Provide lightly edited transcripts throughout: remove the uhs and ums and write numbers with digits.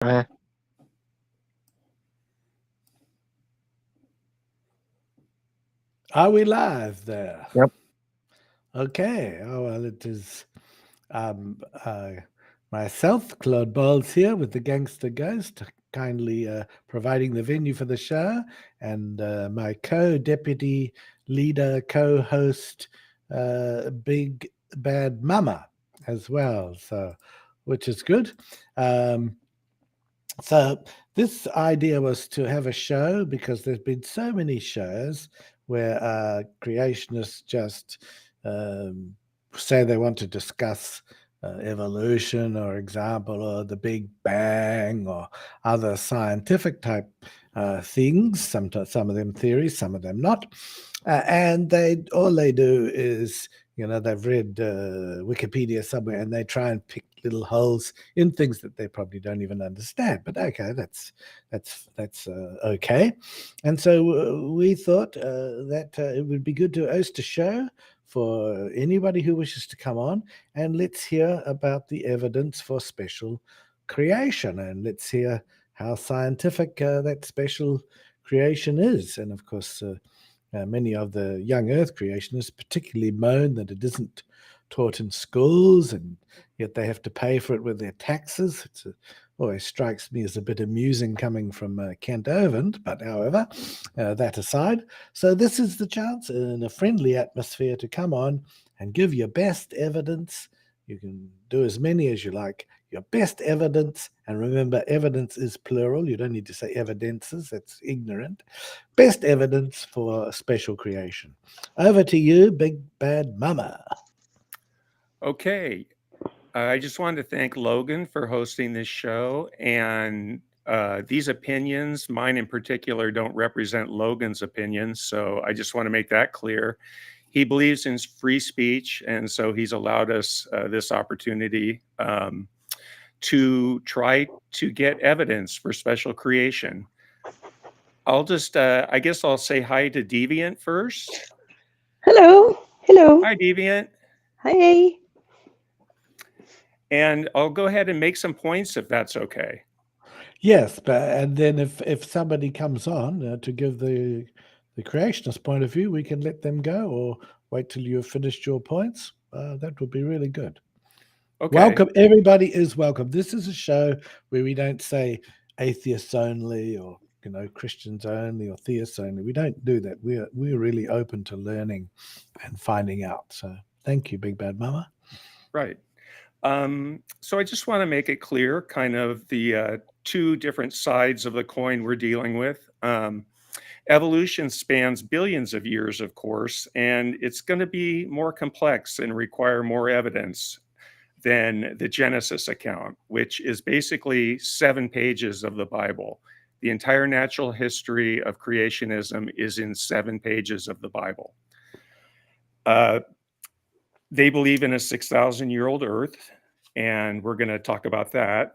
Uh, Are we live there? yep. Okay. Oh, well, it is um, uh, myself, Claude Balls, here with the Gangster Ghost, kindly providing the venue for the show, and my co-deputy leader, co-host, Big Bad Mama, as well. So, which is good. Um, So this idea was to have a show because there's been so many shows where creationists just um, say they want to discuss evolution, or example, or the Big Bang, or other scientific type things. Some of them theories, some of them not, and they all they do is they've read Wikipedia somewhere and they try and pick little holes in things that they probably don't even understand. But okay, that's okay. And so we thought that it would be good to host a show for anybody who wishes to come on, and let's hear about the evidence for special creation, and let's hear how scientific that special creation is. And of course, many of the young Earth creationists particularly moan that it isn't taught in schools, and yet they have to pay for it with their taxes. Always strikes me as a bit amusing coming from Kent Ovent, but however, that aside, so this is the chance in a friendly atmosphere to come on and give your best evidence. You can do as many as you like. Your best evidence, and remember, evidence is plural. You don't need to say evidences, that's ignorant. Best evidence for special creation. Over to you, Big Bad Mama. Okay. I just wanted to thank Logan for hosting this show. And these opinions, mine in particular, don't represent Logan's opinions. So I just want to make that clear. He believes in free speech. And so he's allowed us this opportunity to try to get evidence for special creation. I'll just, I guess I'll say hi to Deviant first. Hello. Hello. Hi, Deviant. Hi. And I'll go ahead and make some points if that's okay. Yes, but and then if somebody comes on to give the creationist point of view, we can let them go, or wait till you've finished your points. That would be really good. Okay. Welcome, everybody is welcome. This is a show where we don't say atheists only, or Christians only, or theists only. We don't do that. We're really open to learning and finding out. So thank you, Big Bad Mama. Right. So I just want to make it clear, kind of the two different sides of the coin we're dealing with. Evolution spans billions of years, of course, and it's going to be more complex and require more evidence than the Genesis account, which is basically 7 pages of the Bible. The entire natural history of creationism is in 7 pages of the Bible. They believe in a 6,000-year-old Earth, and we're going to talk about that.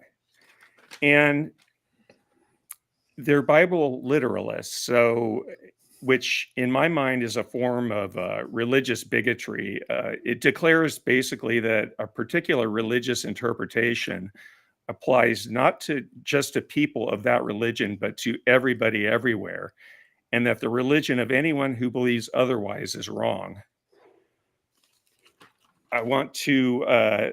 And they're Bible literalists, so which in my mind is a form of religious bigotry. It declares basically that a particular religious interpretation applies not to just to people of that religion, but to everybody everywhere, and that the religion of anyone who believes otherwise is wrong. I want to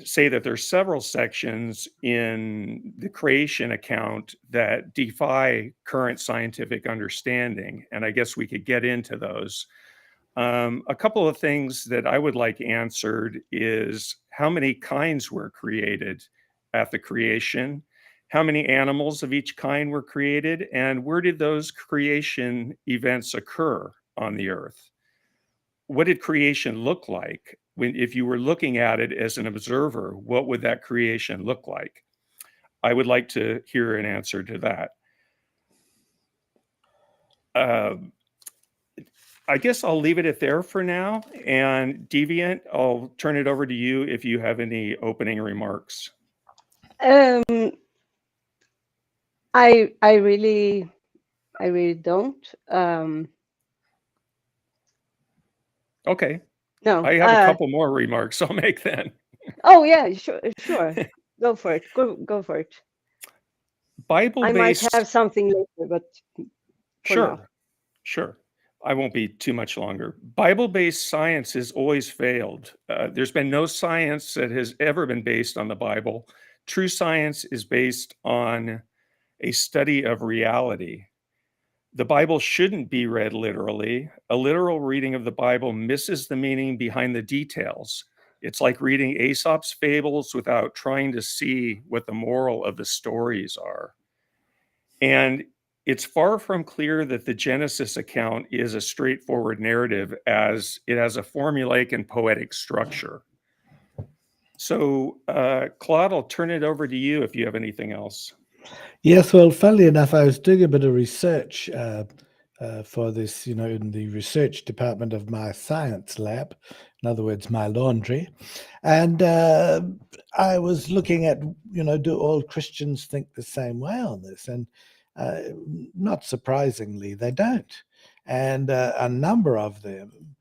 say that there's several sections in the creation account that defy current scientific understanding, and I guess we could get into those. A couple of things that I would like answered is how many kinds were created at the creation, how many animals of each kind were created, and where did those creation events occur on the earth? What did creation look like? If you were looking at it as an observer, what would that creation look like? I would like to hear an answer to that. I guess I'll leave it at there for now. And Deviant, I'll turn it over to you if you have any opening remarks. I really don't. Okay. No. I have a couple more remarks I'll make then. Oh yeah, sure. Go for it. Go for it. I might have something later, but for now. Sure. I won't be too much longer. Bible-based science has always failed. There's been no science that has ever been based on the Bible. True science is based on a study of reality. The Bible shouldn't be read literally. A literal reading of the Bible misses the meaning behind the details. It's like reading Aesop's fables without trying to see what the moral of the stories are. And it's far from clear that the Genesis account is a straightforward narrative, as it has a formulaic and poetic structure. So, Claude, I'll turn it over to you if you have anything else. Yes, well, funnily enough, I was doing a bit of research for this, in the research department of my science lab, in other words, my laundry. And I was looking at, do all Christians think the same way on this? And not surprisingly, they don't. And a number of them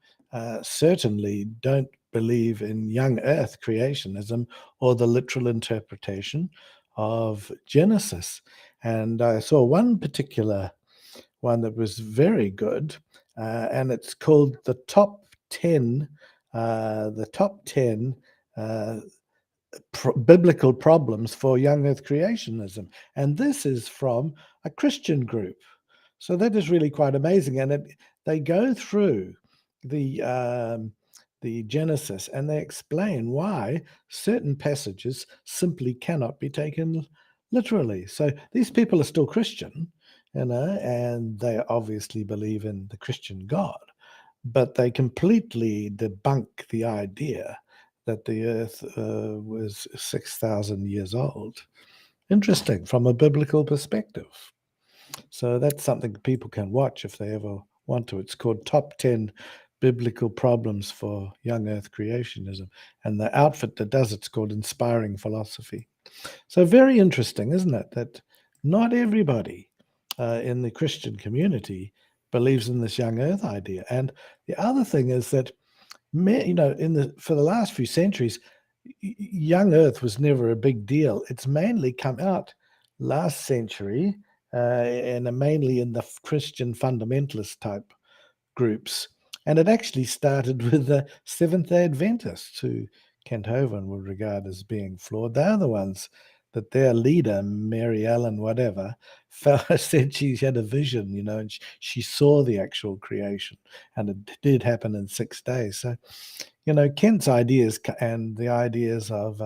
certainly don't believe in young earth creationism or the literal interpretation of Genesis. And I saw one particular one that was very good, and it's called the top 10 biblical problems for young earth creationism. And this is from a Christian group. So that is really quite amazing. And they go through the Genesis, and they explain why certain passages simply cannot be taken literally. So these people are still Christian, and they obviously believe in the Christian God, but they completely debunk the idea that the earth was 6,000 years old. Interesting from a biblical perspective. So that's something people can watch if they ever want to. It's called Top 10 Biblical Problems for Young Earth Creationism. And the outfit that does it's called Inspiring Philosophy. So very interesting, isn't it? That not everybody in the Christian community believes in this young earth idea. And the other thing is that, for the last few centuries, young earth was never a big deal. It's mainly come out last century, and mainly in the Christian fundamentalist type groups. And it actually started with the Seventh-day Adventists, who Kent Hovind would regard as being flawed. They're the ones that their leader, Mary Ellen, whatever, said she had a vision, and she saw the actual creation, and it did happen in 6 days. So, Kent's ideas and the ideas of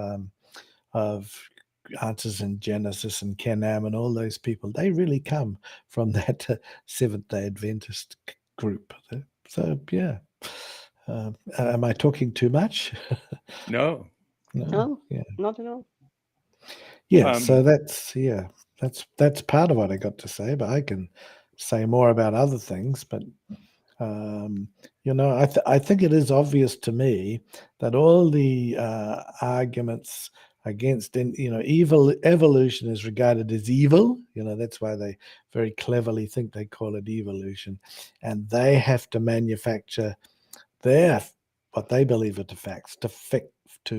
answers in Genesis and Kenam and all those people, they really come from that Seventh-day Adventist group. So, yeah. Am I talking too much? No. No, Yeah. not at all. Yeah, so that's part of what I got to say, but I can say more about other things. But I think it is obvious to me that all the arguments against, evil evolution is regarded as evil. That's why they very cleverly think they call it evolution, and they have to manufacture what they believe are the facts to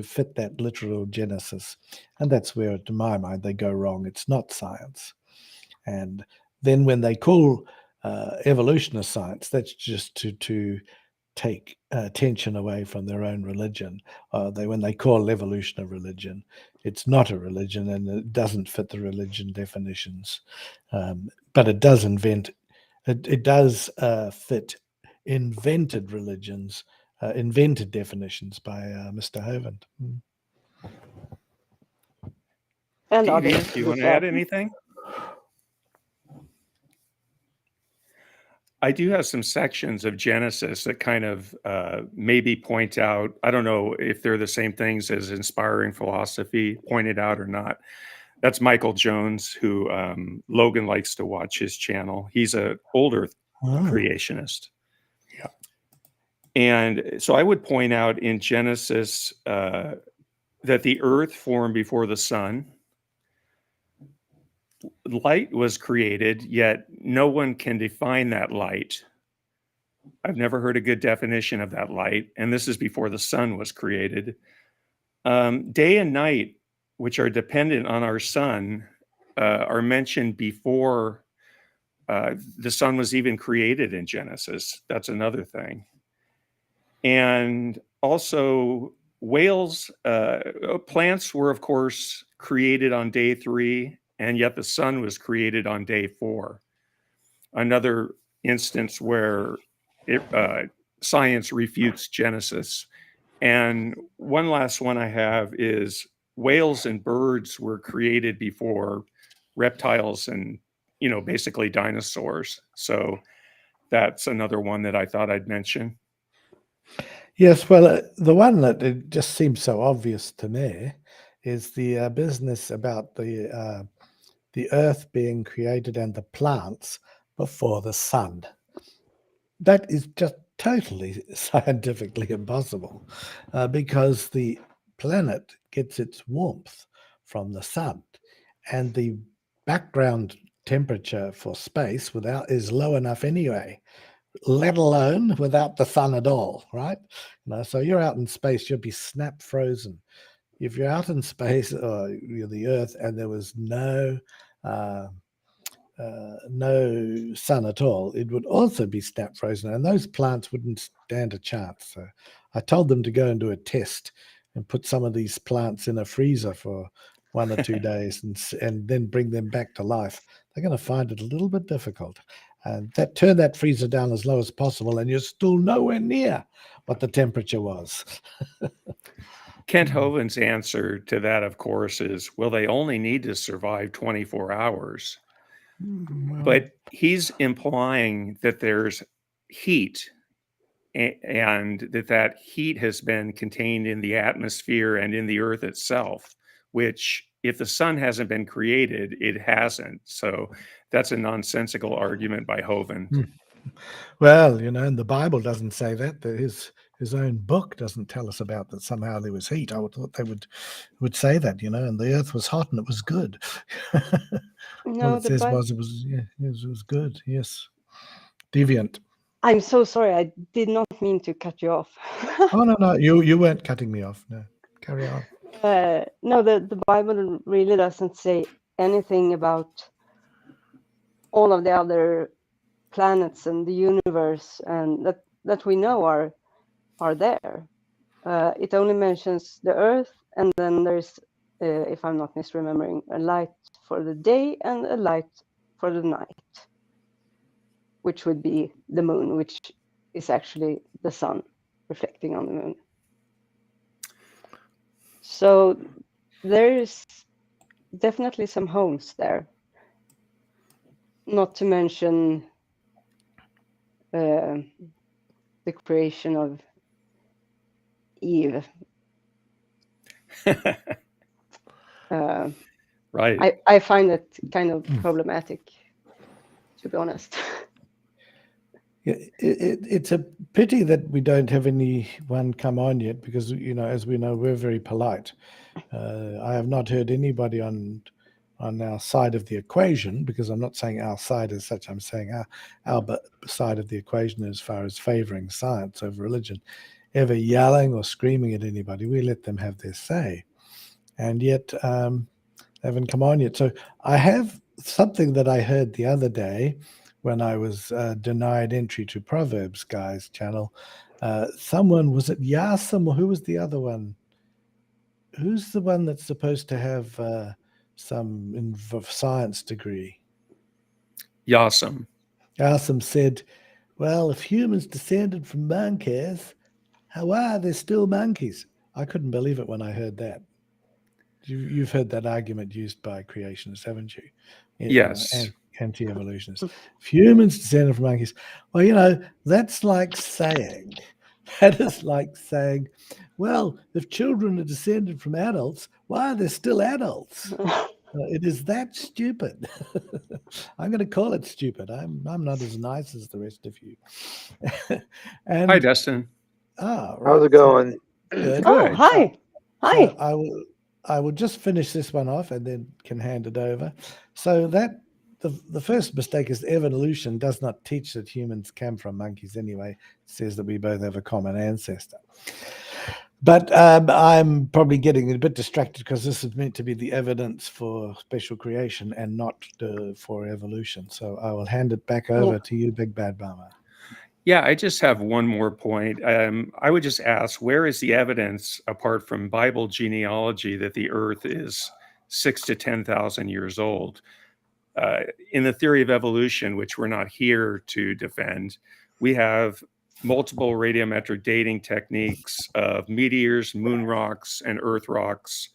fit that literal Genesis. And that's where, to my mind, they go wrong. It's not science. And then when they call evolution a science, that's just to take attention away from their own religion. When they call evolution a religion, it's not a religion, and it doesn't fit the religion definitions. But it does fit invented religions, invented definitions by Mr. Hovind. And Ian, do you want to add anything? I do have some sections of Genesis that kind of maybe point out, I don't know if they're the same things as Inspiring Philosophy pointed out or not. That's Michael Jones, who Logan likes to watch his channel. He's an older creationist. Yeah. And so I would point out in Genesis that the earth formed before the sun. Light was created, yet no one can define that light. I've never heard a good definition of that light, and this is before the sun was created. Day and night, which are dependent on our sun, are mentioned before the sun was even created in Genesis. That's another thing. And also whales, plants were, of course, created on day 3, and yet the sun was created on day 4. Another instance where science refutes Genesis. And one last one I have is whales and birds were created before reptiles and, basically dinosaurs. So that's another one that I thought I'd mention. Yes, well, the one that it just seems so obvious to me is the business about the Earth being created and the plants before the sun. That is just totally scientifically impossible, because the planet gets its warmth from the sun, and the background temperature for space is low enough anyway, let alone without the sun at all, right? So you're out in space, you'll be snap frozen. If you're out in space or the Earth and there was no sun at all, it would also be snap frozen, and those plants wouldn't stand a chance. So I told them to go and do a test and put some of these plants in a freezer for 1 or 2 days and then bring them back to life. They're going to find it a little bit difficult. And turn that freezer down as low as possible, and you're still nowhere near what the temperature was. Kent Hovind's answer to that, of course, is, well, they only need to survive 24 hours. But he's implying that there's heat, and that heat has been contained in the atmosphere and in the Earth itself, which, if the sun hasn't been created, it hasn't. So that's a nonsensical argument by Hovind. Well, and the Bible doesn't say that. His own book doesn't tell us about that somehow there was heat. I would thought they would say that, and the earth was hot and it was good. No, All it says was it was good. Yes, deviant. I'm so sorry. I did not mean to cut you off. Oh no, you weren't cutting me off. No, carry on. No, the Bible really doesn't say anything about all of the other planets and the universe, and that we know are there. It only mentions the Earth, and then there's, if I'm not misremembering, a light for the day and a light for the night, which would be the moon, which is actually the sun reflecting on the moon. So there's definitely some holes there. Not to mention the creation of Eve. Right. I find it kind of problematic, to be honest. Yeah, it's a pity that we don't have anyone come on yet, because as we know, we're very polite. I have not heard anybody on our side of the equation, because I'm not saying our side as such. I'm saying our side of the equation as far as favoring science over religion, ever yelling or screaming at anybody. We let them have their say, and yet they haven't come on yet. So I have something that I heard the other day when I was denied entry to Proverbs Guy's channel. Someone, was it Yasim, or who was the other one? Who's the one that's supposed to have some science degree? Yasim. Yasim said, well, if humans descended from monkeys, how are there still monkeys? I couldn't believe it when I heard that. You've heard that argument used by creationists, haven't you? Yes. Anti-evolutionists. If humans descended from monkeys, well, that's like saying, well, if children are descended from adults, why are there still adults? It is that stupid. I'm going to call it stupid. I'm not as nice as the rest of you. And, hi, Destin. Right. How's it going? Good. Oh, hi. Hi. So I will just finish this one off and then can hand it over. So that the first mistake is evolution does not teach that humans came from monkeys anyway. It says that we both have a common ancestor. But I'm probably getting a bit distracted because this is meant to be the evidence for special creation and not for evolution. So I will hand it back over to you, Big Bad Mama. Yeah, I just have one more point. I would just ask, where is the evidence, apart from Bible genealogy, that the Earth is 6,000 to 10,000 years old? In the theory of evolution, which we're not here to defend, we have multiple radiometric dating techniques of meteors, moon rocks, and Earth rocks.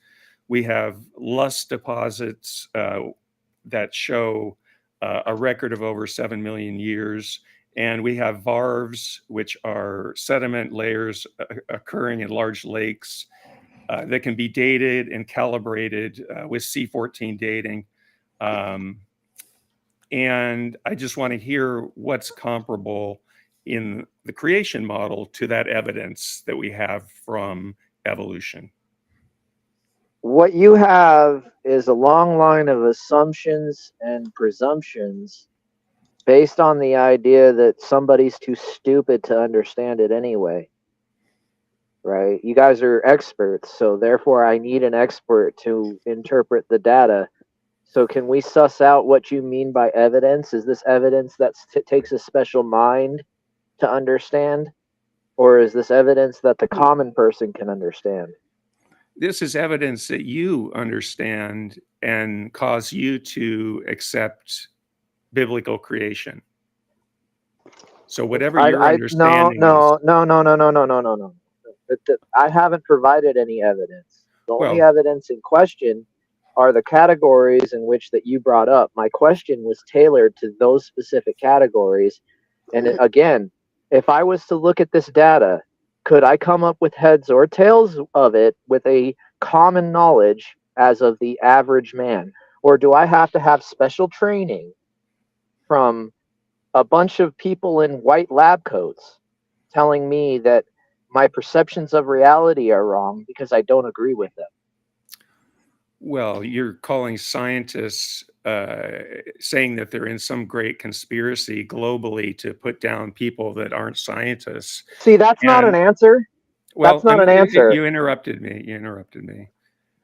We have lust deposits that show a record of over 7 million years. And we have varves, which are sediment layers occurring in large lakes that can be dated and calibrated with C14 dating. And I just want to hear what's comparable in the creation model to that evidence that we have from evolution. What you have is a long line of assumptions and presumptions based on the idea that somebody's too stupid to understand it anyway. Right? You guys are experts, so therefore I need an expert to interpret the data. So can we suss out what you mean by evidence? Is this evidence that takes a special mind to understand? Or is this evidence that the common person can understand? This is evidence that you understand and cause you to accept biblical creation. So whatever your understanding No. I haven't provided any evidence. The only evidence in question are the categories in which that you brought up. My question was tailored to those specific categories. And again, if I was to look at this data, could I come up with heads or tails of it with a common knowledge as of the average man? Or do I have to have special training from a bunch of people in white lab coats telling me that my perceptions of reality are wrong because I don't agree with them? Well, you're calling scientists saying that they're in some great conspiracy globally to put down people that aren't scientists. See, that's not an answer. Well, that's not an answer. You interrupted me.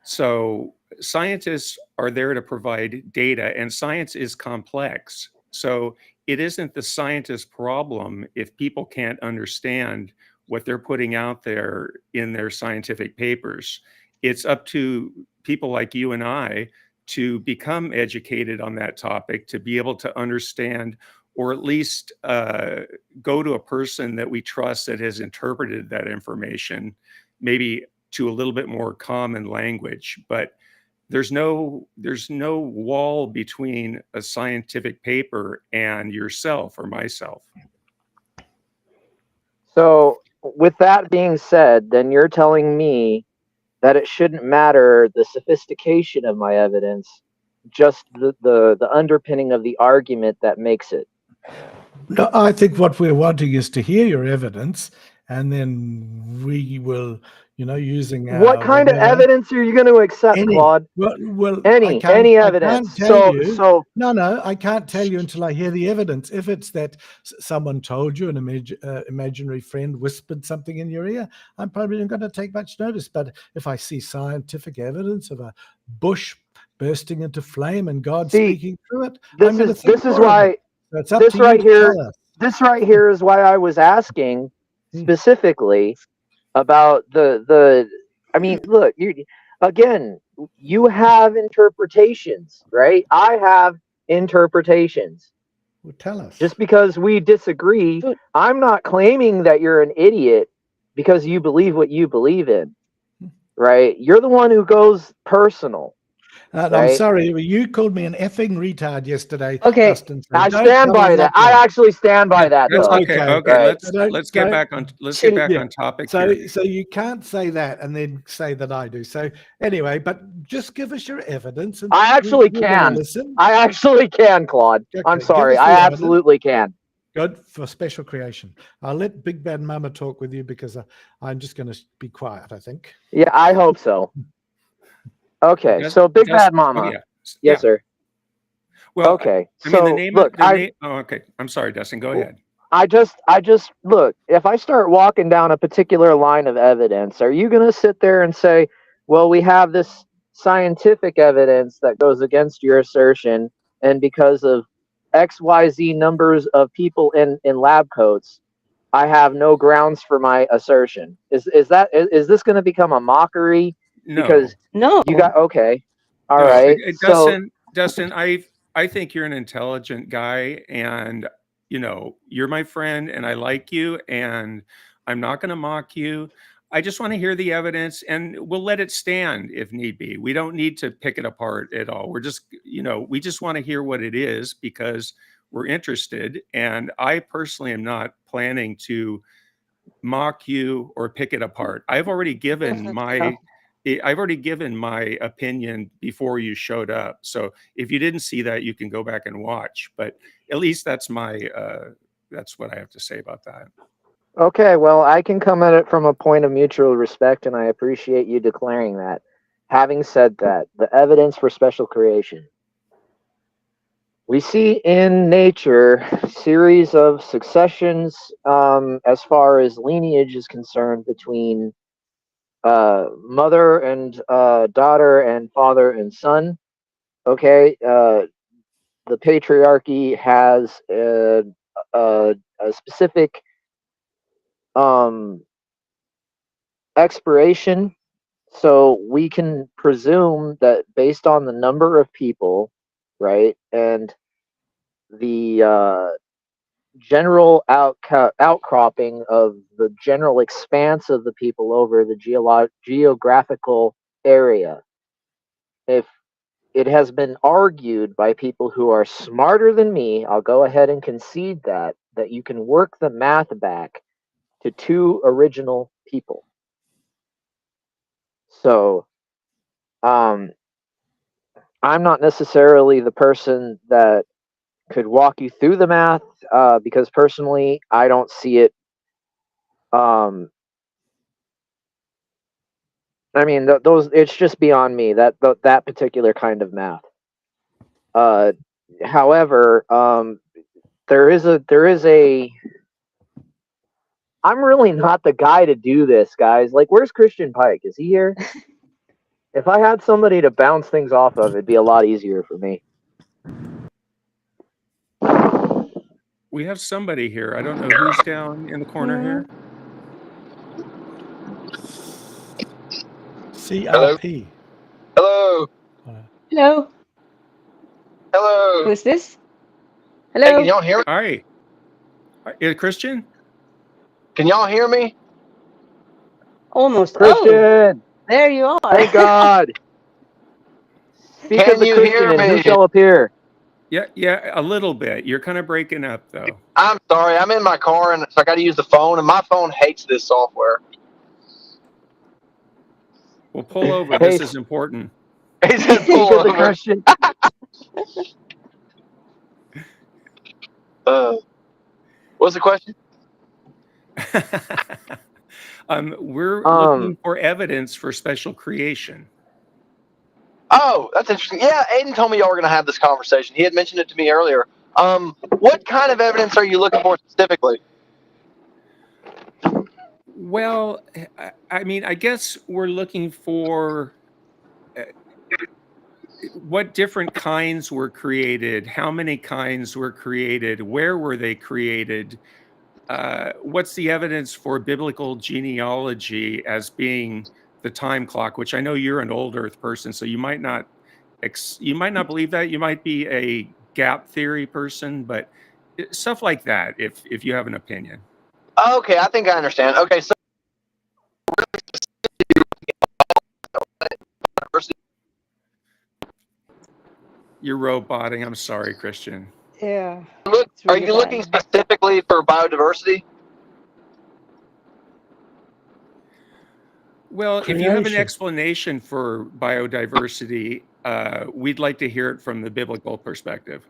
So scientists are there to provide data, and science is complex. So it isn't the scientist's problem if people can't understand what they're putting out there in their scientific papers. It's up to people like you and I to become educated on that topic, to be able to understand, or at least go to a person that we trust that has interpreted that information, maybe to a little bit more common language. But there's no wall between a scientific paper and yourself or myself. So with that being said, then you're telling me that it shouldn't matter the sophistication of my evidence, just the underpinning of the argument that makes it. No, I think what we're wanting is to hear your evidence, and then we will, using our, what kind of evidence are you going to accept, Claude? Well, any evidence. No, I can't tell you until I hear the evidence. If it's that someone told you, an imaginary friend whispered something in your ear, I'm probably not going to take much notice. But if I see scientific evidence of a bush bursting into flame and God speaking through it, I'm going to think this is why. So it's up to you to tell us. This right here is why I was asking specifically about the I mean, look, you have interpretations, right? I have interpretations. Well, tell us. Just because we disagree, I'm not claiming that you're an idiot because you believe what you believe in, right? You're the one who goes personal. Right? I'm sorry, you called me an effing retard yesterday. Okay, Dustin, so I stand by that. I actually stand by that. That's though. okay. Right. Let's get back on topic. So you can't say that and then say that I do. So anyway, but just give us your evidence. And I actually can. I actually can, Claude. Okay, I'm sorry. I absolutely can. Good for special creation. I'll let Big Bad Mama talk with you because I'm just going to be quiet, I think. Yeah, I hope so. Okay, so Big Bad Mama. Yes, sir. Well, okay. I mean, the name. Okay, I'm sorry, Dustin. Go ahead. I just look, if I start walking down a particular line of evidence, are you going to sit there and say, well, we have this scientific evidence that goes against your assertion, and because of XYZ numbers of people in lab coats, I have no grounds for my assertion? Is this going to become a mockery? No, Because No. you got, okay, all no, right, so Dustin, I think you're an intelligent guy, and you know, you're my friend, and I like you, and I'm not going to mock you. I just want to hear the evidence, and we'll let it stand if need be. We don't need to pick it apart at all. We're just, you know, we just want to hear what it is because we're interested. And I personally am not planning to mock you or pick it apart. I've already given my opinion before you showed up. So if you didn't see that, you can go back and watch. But at least that's what I have to say about that. okay, well, I can come at it from a point of mutual respect, and I appreciate you declaring that. Having said that, the evidence for special creation. We see in nature series of successions as far as lineage is concerned between mother and daughter and father and son. Okay, the patriarchy has a specific um, expiration, so we can presume that based on the number of people, right, and the general outcropping of the general expanse of the people over the geographical area, if it has been argued by people who are smarter than me, I'll go ahead and concede that you can work the math back to two original people. So, I'm not necessarily the person that could walk you through the math because personally, I don't see it. Um, I mean, those it's just beyond me that particular kind of math. Uh, however, there is a. I'm really not the guy to do this, guys. Like, where's Christian Pike? Is he here? If I had somebody to bounce things off of, it'd be a lot easier for me. We have somebody here. I don't know who's down in the corner here. CRP. Hello. Hello. Hello. Who is this? Hey, Hello. can y'all hear me? Hi, Christian? Can y'all hear me? Almost. Christian, Oh, there you are. thank God. Speak Can of the you Christian, hear and who me? shall appear? Yeah, a little bit. You're kind of breaking up, though. I'm sorry. I'm in my car, and so I got to use the phone, and my phone hates this software. Well, pull over. Hey, This is important. He said speak pull of the over. Christian. What's the question? We're looking for evidence for special creation. Oh, that's interesting. Yeah, Aiden told me y'all were going to have this conversation. He had mentioned it to me earlier. What kind of evidence are you looking for specifically? Well, I mean, I guess we're looking for what different kinds were created, how many kinds were created, where were they created, what's the evidence for biblical genealogy as being the time clock, which I know you're an old Earth person, so you might not believe that. You might be a gap theory person, but stuff like that, if you have an opinion. Okay, I think I understand. Okay, so You're roboting. I'm sorry, Christian. Yeah. are you looking specifically for biodiversity? Well, if you have an explanation for biodiversity, we'd like to hear it from the biblical perspective,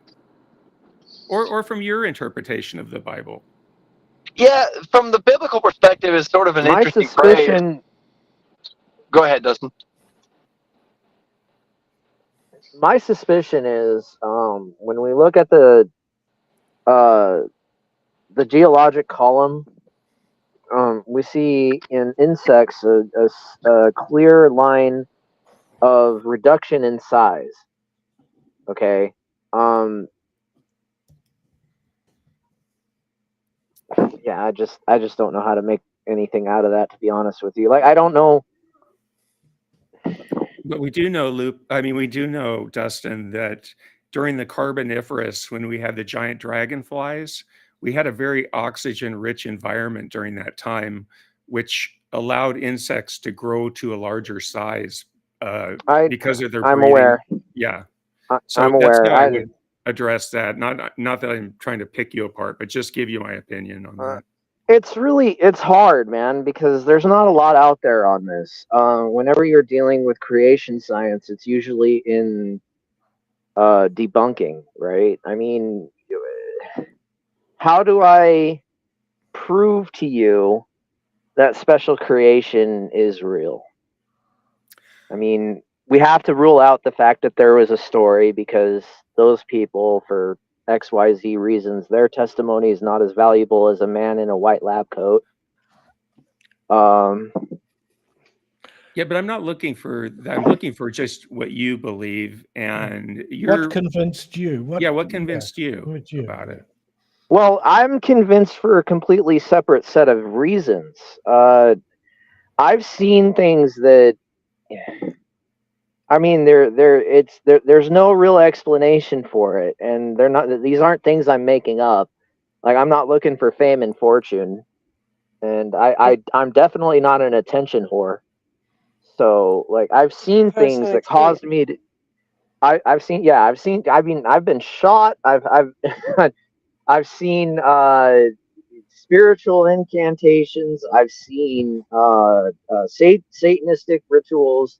or from your interpretation of the Bible. Yeah, from the biblical perspective, is sort of an My interesting phrase. suspicion. Go ahead, Dustin. My suspicion is when we look at the the geologic column, we see in insects a clear line of reduction in size. Okay. Yeah, I just don't know how to make anything out of that, to be honest with you. Like, I don't know. But we do know, we do know, Dustin, that during the Carboniferous, when we had the giant dragonflies, we had a very oxygen-rich environment during that time, which allowed insects to grow to a larger size because of their breathing. I'm aware. Yeah. So I'm that's aware. how I would address that. Not that I'm trying to pick you apart, but just give you my opinion on that. It's hard, man, because there's not a lot out there on this. Whenever you're dealing with creation science, it's usually in debunking, right? I mean, how do I prove to you that special creation is real? I mean, we have to rule out the fact that there was a story, because those people, for XYZ reasons, their testimony is not as valuable as a man in a white lab coat. Yeah, but I'm not looking for that. I'm looking for just what you believe, and what convinced you? What convinced you about it? Well, I'm convinced for a completely separate set of reasons. I've seen things that, I mean, there's no real explanation for it, and they're not. These aren't things I'm making up. Like, I'm not looking for fame and fortune, and I'm definitely not an attention whore. So, like, I've seen things that caused me to. I've been shot. I've seen spiritual incantations. I've seen satanistic rituals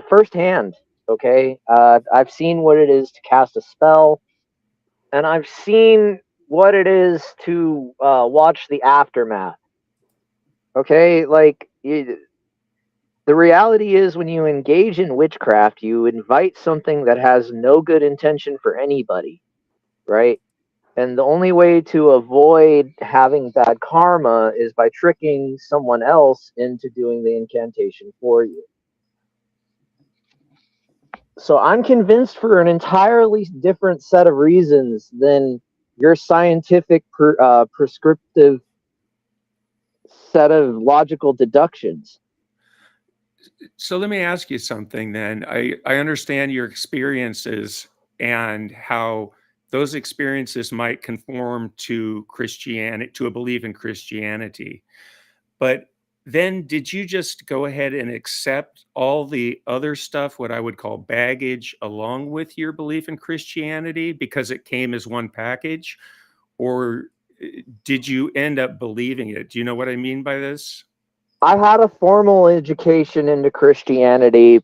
firsthand. Okay, I've seen what it is to cast a spell, and I've seen what it is to watch the aftermath. Okay, like, the reality is, when you engage in witchcraft, you invite something that has no good intention for anybody, right? And the only way to avoid having bad karma is by tricking someone else into doing the incantation for you. So I'm convinced for an entirely different set of reasons than your scientific prescriptive set of logical deductions. So let me ask you something then. I understand your experiences and how those experiences might conform to Christianity, to a belief in Christianity. But then did you just go ahead and accept all the other stuff, what I would call baggage, along with your belief in Christianity because it came as one package? Or did you end up believing it? Do you know what I mean by this? I had a formal education into Christianity,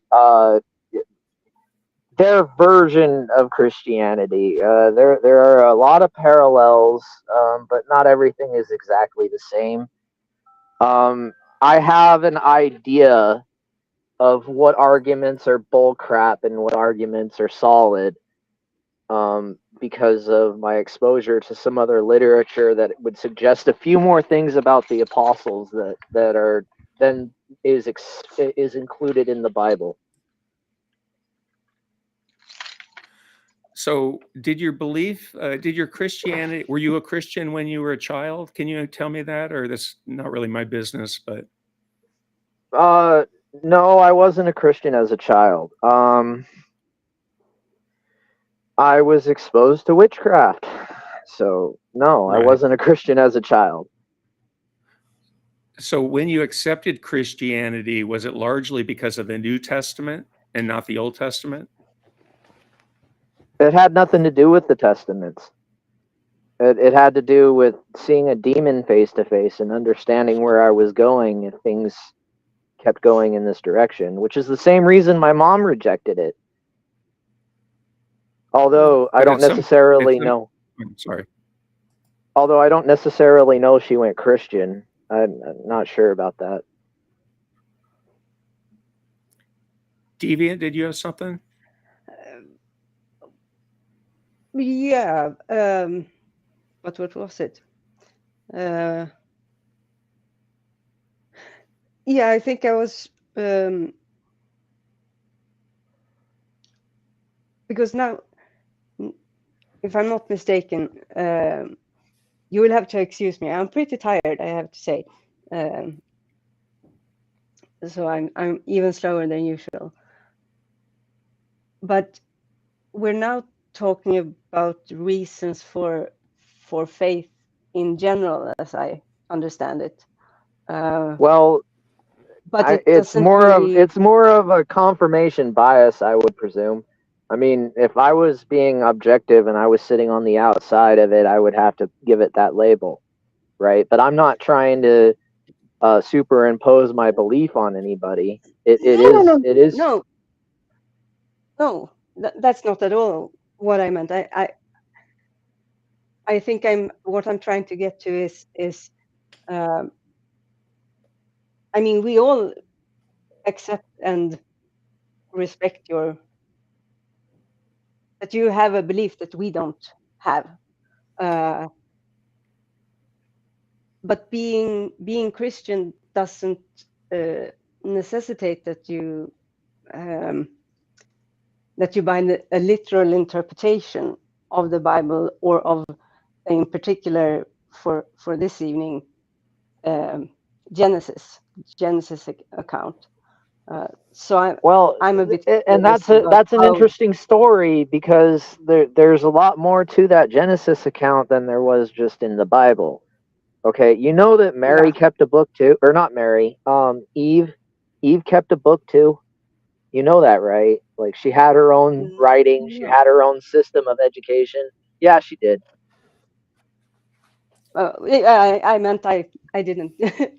their version of Christianity. There are a lot of parallels, but not everything is exactly the same. I have an idea of what arguments are bull crap and what arguments are solid, because of my exposure to some other literature that would suggest a few more things about the apostles that are then is included in the Bible. So did your belief, did your Christianity, were you a Christian when you were a child? Can you tell me that? Or that's not really my business, but. No, I wasn't a Christian as a child. I was exposed to witchcraft. So, no, I wasn't a Christian as a child. So when you accepted Christianity, was it largely because of the New Testament and not the Old Testament? It had nothing to do with the Testaments. It had to do with seeing a demon face to face and understanding where I was going if things kept going in this direction, which is the same reason my mom rejected it. Although I don't necessarily know. I'm sorry. Although I don't necessarily know she went Christian. I'm not sure about that. Deviant, did you have something? Yeah. but what was it? Yeah, I think I was because now, if I'm not mistaken, you will have to excuse me. I'm pretty tired, I have to say. So I'm even slower than usual. But we're now talking about reasons for faith in general, as I understand it. Well, But it's more of a confirmation bias, I would presume. I mean, if I was being objective and I was sitting on the outside of it, I would have to give it that label, right? But I'm not trying to superimpose my belief on anybody. It is. No, that's not at all what I meant. I think what I'm trying to get to is I mean, we all accept and respect that you have a belief that we don't have. But being Christian doesn't necessitate that you find a literal interpretation of the Bible, or of, in particular for this evening, Genesis account. So I'm a bit, and that's an interesting story, because there's a lot more to that Genesis account than there was just in the Bible. Okay, you know that Mary kept a book too, or not Mary, Eve kept a book too. You know that, right? Like, she had her own writing, she had her own system of education. Yeah, she did. I meant I didn't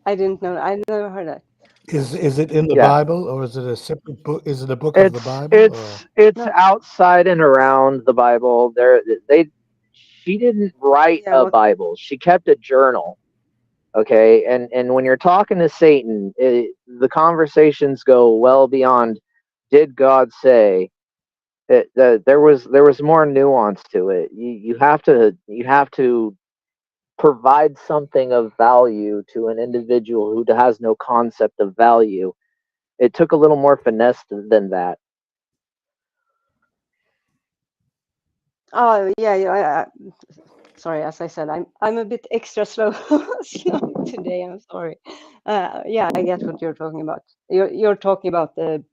I didn't know. I never heard that. Is it in the Bible, or is it a separate book? Is it a book of the Bible? It's outside and around the Bible. She didn't write a Bible. She kept a journal. Okay, and when you're talking to Satan, the conversations go well beyond "Did God say?" There was more nuance to it. You have to provide something of value to an individual who has no concept of value. It took a little more finesse than that. Oh yeah. Sorry, as I said, I'm a bit extra slow today. I'm sorry. Yeah, I get what you're talking about. You're talking about the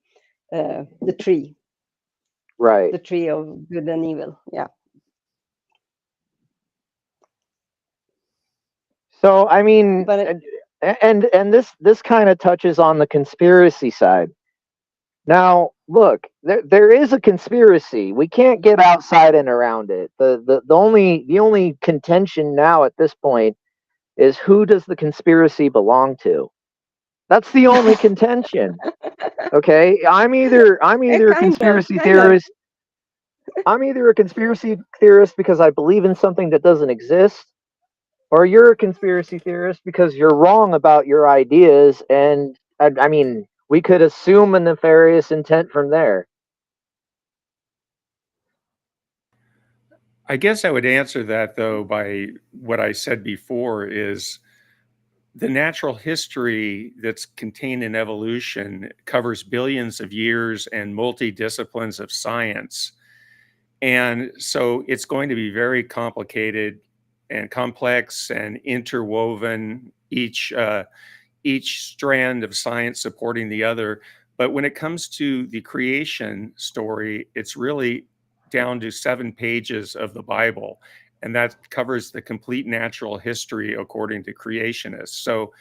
tree, right? The tree of good and evil. Yeah. So I mean, and this kind of touches on the conspiracy side. Now, look, there is a conspiracy. We can't get outside and around it. The only contention now at this point is, who does the conspiracy belong to? That's the only contention. Okay, I'm either a conspiracy theorist. I'm either a conspiracy theorist because I believe in something that doesn't exist, or you're a conspiracy theorist because you're wrong about your ideas. And I mean, we could assume a nefarious intent from there. I guess I would answer that, though, by what I said before, is the natural history that's contained in evolution covers billions of years and multi-disciplines of science. And so it's going to be very complicated and complex and interwoven, each strand of science supporting the other. But when it comes to the creation story, it's really down to 7 pages of the Bible, and that covers the complete natural history according to creationists. So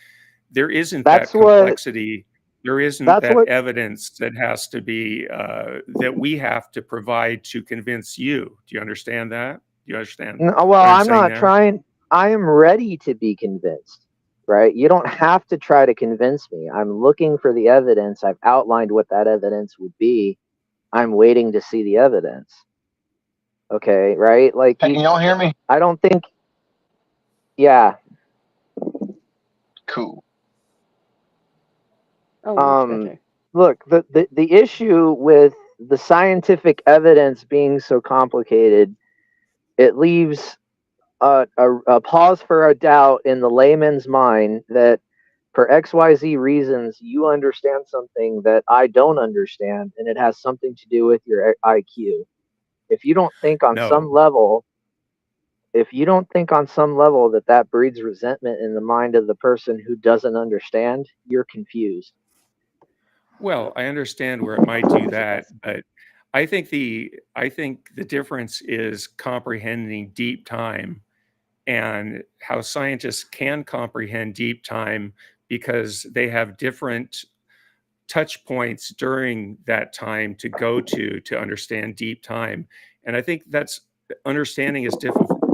there isn't that complexity. There isn't that evidence that has to be that we have to provide to convince you. Do you understand that? Do you understand? Well, I'm not trying. I am ready to be convinced, right? You don't have to try to convince me. I'm looking for the evidence. I've outlined what that evidence would be. I'm waiting to see the evidence. Okay, right? Like, can y'all hear me? I don't think. Yeah. Cool. Look, the issue with the scientific evidence being so complicated, it leaves a pause for a doubt in the layman's mind that for XYZ reasons you understand something that I don't understand, and it has something to do with your IQ. If you don't think on some No. level, that that breeds resentment in the mind of the person who doesn't understand, you're confused. Well, I understand where it might do that, but I think the difference is comprehending deep time and how scientists can comprehend deep time because they have different touch points during that time to go to understand deep time. And I think that's understanding is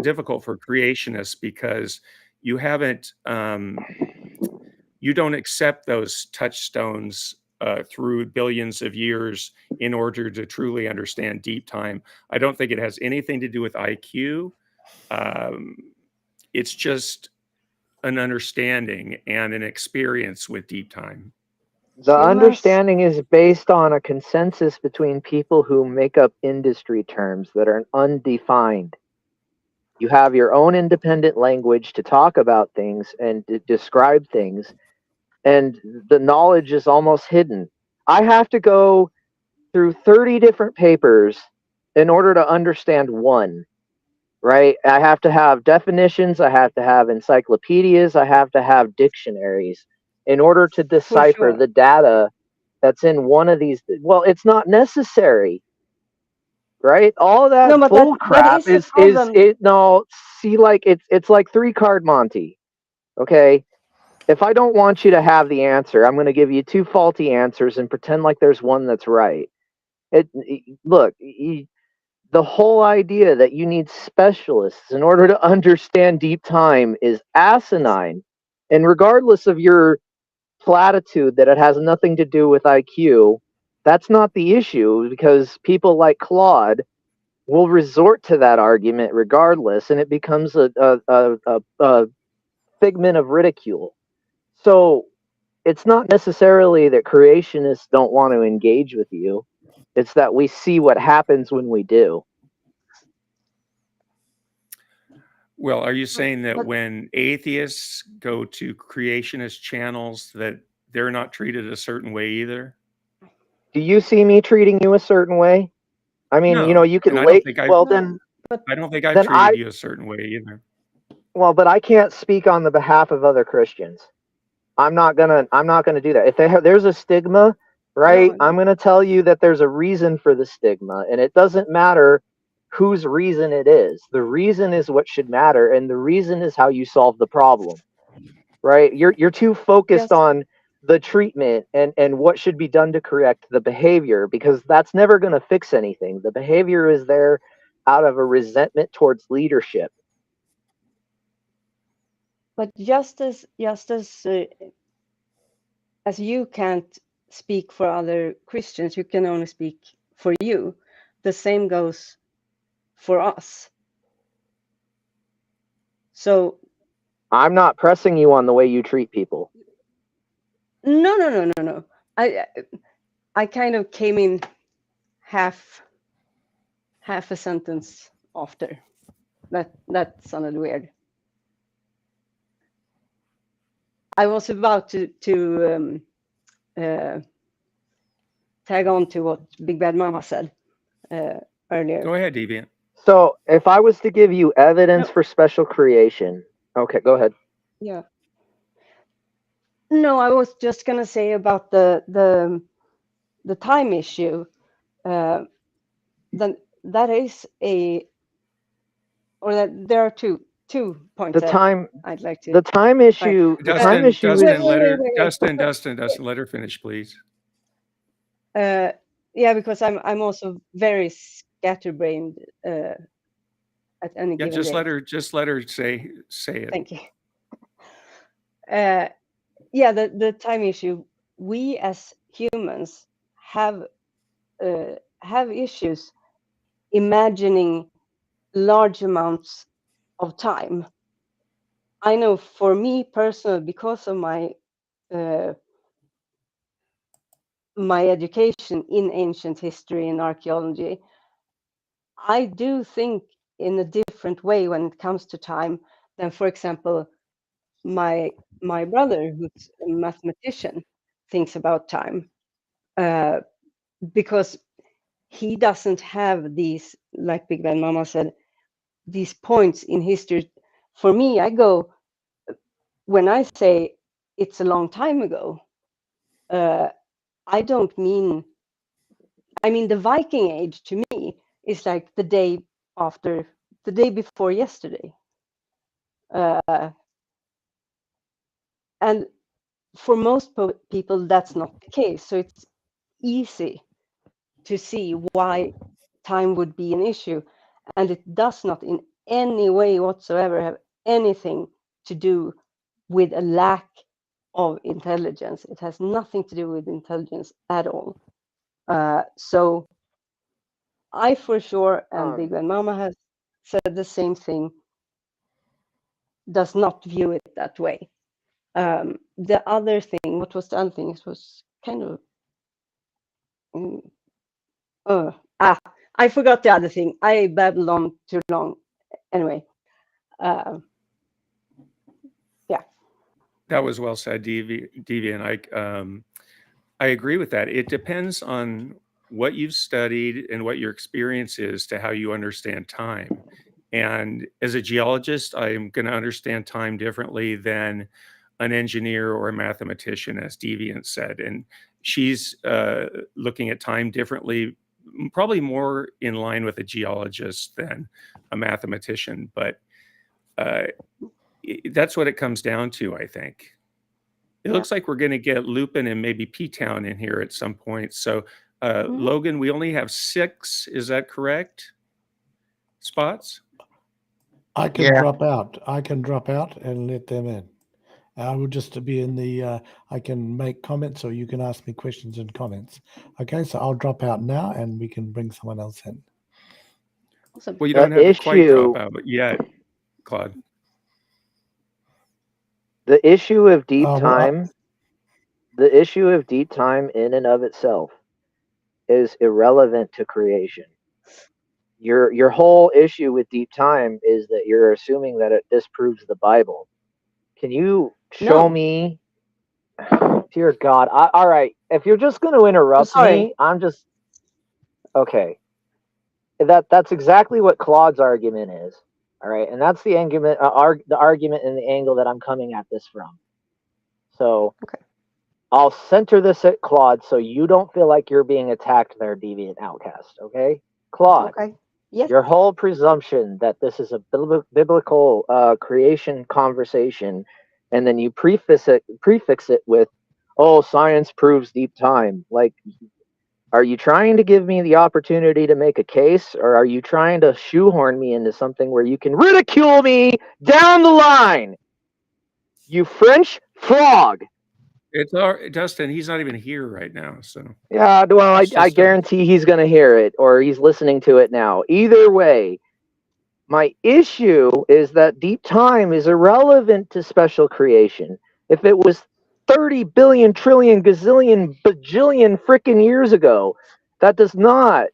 difficult for creationists because you haven't you don't accept those touchstones through billions of years in order to truly understand deep time. I don't think it has anything to do with IQ. It's just an understanding and an experience with deep time. The Humans, understanding is based on a consensus between people who make up industry terms that are undefined. You have your own independent language to talk about things and to describe things, and the knowledge is almost hidden. I have to go through 30 different papers in order to understand one, right? I have to have definitions, I have to have encyclopedias, I have to have dictionaries in order to for decipher sure. the data that's in one of these. Well, it's not necessary, right? All that No, but bull that crap is the is problem. it. No, see, like it's like 3 card Monty. Okay, if I don't want you to have the answer, I'm going to give you 2 faulty answers and pretend like there's one that's right. Look, the whole idea that you need specialists in order to understand deep time is asinine. And regardless of your platitude that it has nothing to do with IQ, that's not the issue because people like Claude will resort to that argument regardless, and it becomes a figment of ridicule. So it's not necessarily that creationists don't want to engage with you. It's that we see what happens when we do. Well, are you saying that But when atheists go to creationist channels that they're not treated a certain way either? Do you see me treating you a certain way? I mean, No, you could and I don't think I've well no, but treated I you a certain way either. well, but I can't speak on the behalf of other Christians. I'm not gonna do that. If there's a stigma, right? no, I'm gonna tell you that there's a reason for the stigma, and it doesn't matter whose reason it is. The reason is what should matter, and the reason is how you solve the problem, right? You're too focused just on the treatment and what should be done to correct the behavior because that's never gonna fix anything. The behavior is there out of a resentment towards leadership. but as you can't speak for other Christians, you can only speak for you. The same goes for us. So I'm not pressing you on the way you treat people. no. I kind of came in half a sentence after. That sounded weird. I was about to tag on to what Big Bad Mama said earlier. Go ahead, Deviant. So if I was to give you evidence No. for special creation, okay, go ahead. Yeah. No, I was just gonna say about the time issue. Then that is that there are two points The time I'd like to. the time issue the time Dustin, issue Dustin, is Dustin, let her finish, please. Yeah, because I'm also very scatterbrained at any Yeah, given day. just let her say it. Thank you. Yeah, the time issue. We as humans have issues imagining large amounts of time. I know for me personally, because of my education in ancient history and archaeology, I do think in a different way when it comes to time than, for example, my brother, who's a mathematician, thinks about time, because he doesn't have these, like Big Ben Mama said, these points in history. For me, when I say it's a long time ago, I don't mean, I mean, the Viking Age to me is like the day before yesterday. And for most people, that's not the case. So it's easy to see why time would be an issue. And it does not in any way whatsoever have anything to do with a lack of intelligence. It has nothing to do with intelligence at all. So I for sure, and Big Ben Mama has said the same thing, does not view it that way. The other thing, what was the other thing? It was kind of, I forgot the other thing. I babbled on too long. Anyway, yeah. That was well said, Devi, and I agree with that. It depends on what you've studied and what your experience is to how you understand time. And as a geologist, I'm going to understand time differently than an engineer or a mathematician, as Deviant said. And she's looking at time differently, probably more in line with a geologist than a mathematician. But that's what it comes down to, I think. It looks like we're going to get Lupin and maybe P-Town in here at some point. So, Logan, we only have 6. Is that correct? Spots? I can drop out. I can drop out and let them in. I will just be in the, I can make comments or you can ask me questions and comments. Okay, so I'll drop out now and we can bring someone else in. Awesome. Well, you don't have to quite drop out yet, Claude. The issue of deep time, the issue of deep time in and of itself is irrelevant to creation. Your whole issue with deep time is that you're assuming that it disproves the Bible. Can you show me? Dear God! All right, if you're just going to interrupt me, I'm just okay. That's exactly what Claude's argument is. All right, and that's the argument, the argument and the angle that I'm coming at this from. So, I'll center this at Claude, so you don't feel like you're being attacked there, deviant outcast. Okay, Claude. Okay. Yes. Your whole presumption that this is a biblical creation conversation, and then you prefix it with, "Oh, science proves deep time." Like, are you trying to give me the opportunity to make a case, or are you trying to shoehorn me into something where you can ridicule me down the line? You French frog. It's Dustin. He's not even here right now, so yeah. Well, I guarantee he's going to hear it, or he's listening to it now. Either way, my issue is that deep time is irrelevant to special creation. If it was 30 billion, trillion, gazillion, bajillion frickin' years ago, that does not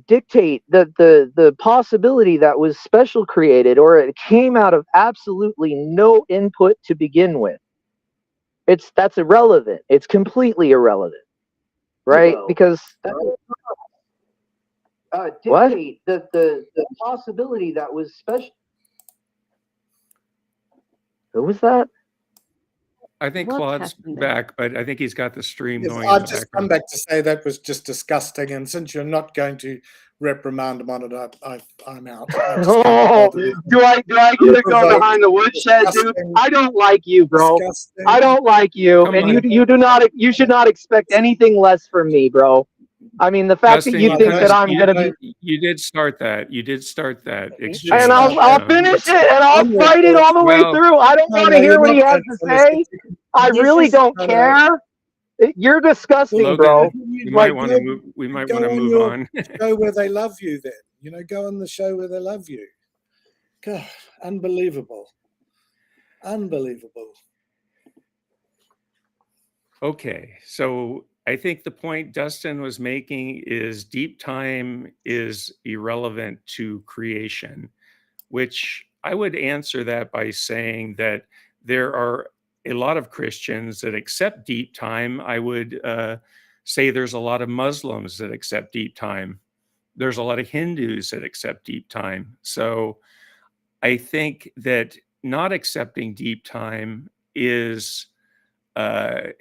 dictate the possibility that was special created, or it came out of absolutely no input to begin with. That's irrelevant. It's completely irrelevant, right? Because dictate the possibility that was special. Who was that? I think Claude's back, but I think he's got the stream going. I've just come back to say that was just disgusting, and since you're not going to reprimand him on it, I'm out. Do I get to go behind the woodshed, dude? I don't like you, bro. Disgusting. I don't like you, and you should not expect anything less from me, bro. I mean, the fact that you think that I'm gonna be. You did start that. You did start that exchange. And I'll finish it, and I'll fight it all the way through. I don't want to hear what he has to say. I really don't care. You're disgusting, Logan, bro. We might want to move. We might want to move on. Show where they love you. Then go on the show where they love you. God, unbelievable, unbelievable. Okay, so I think the point Dustin was making is deep time is irrelevant to creation, which I would answer that by saying that there are a lot of Christians that accept deep time. I would say there's a lot of Muslims that accept deep time. There's a lot of Hindus that accept deep time. So I think that not accepting deep time is, I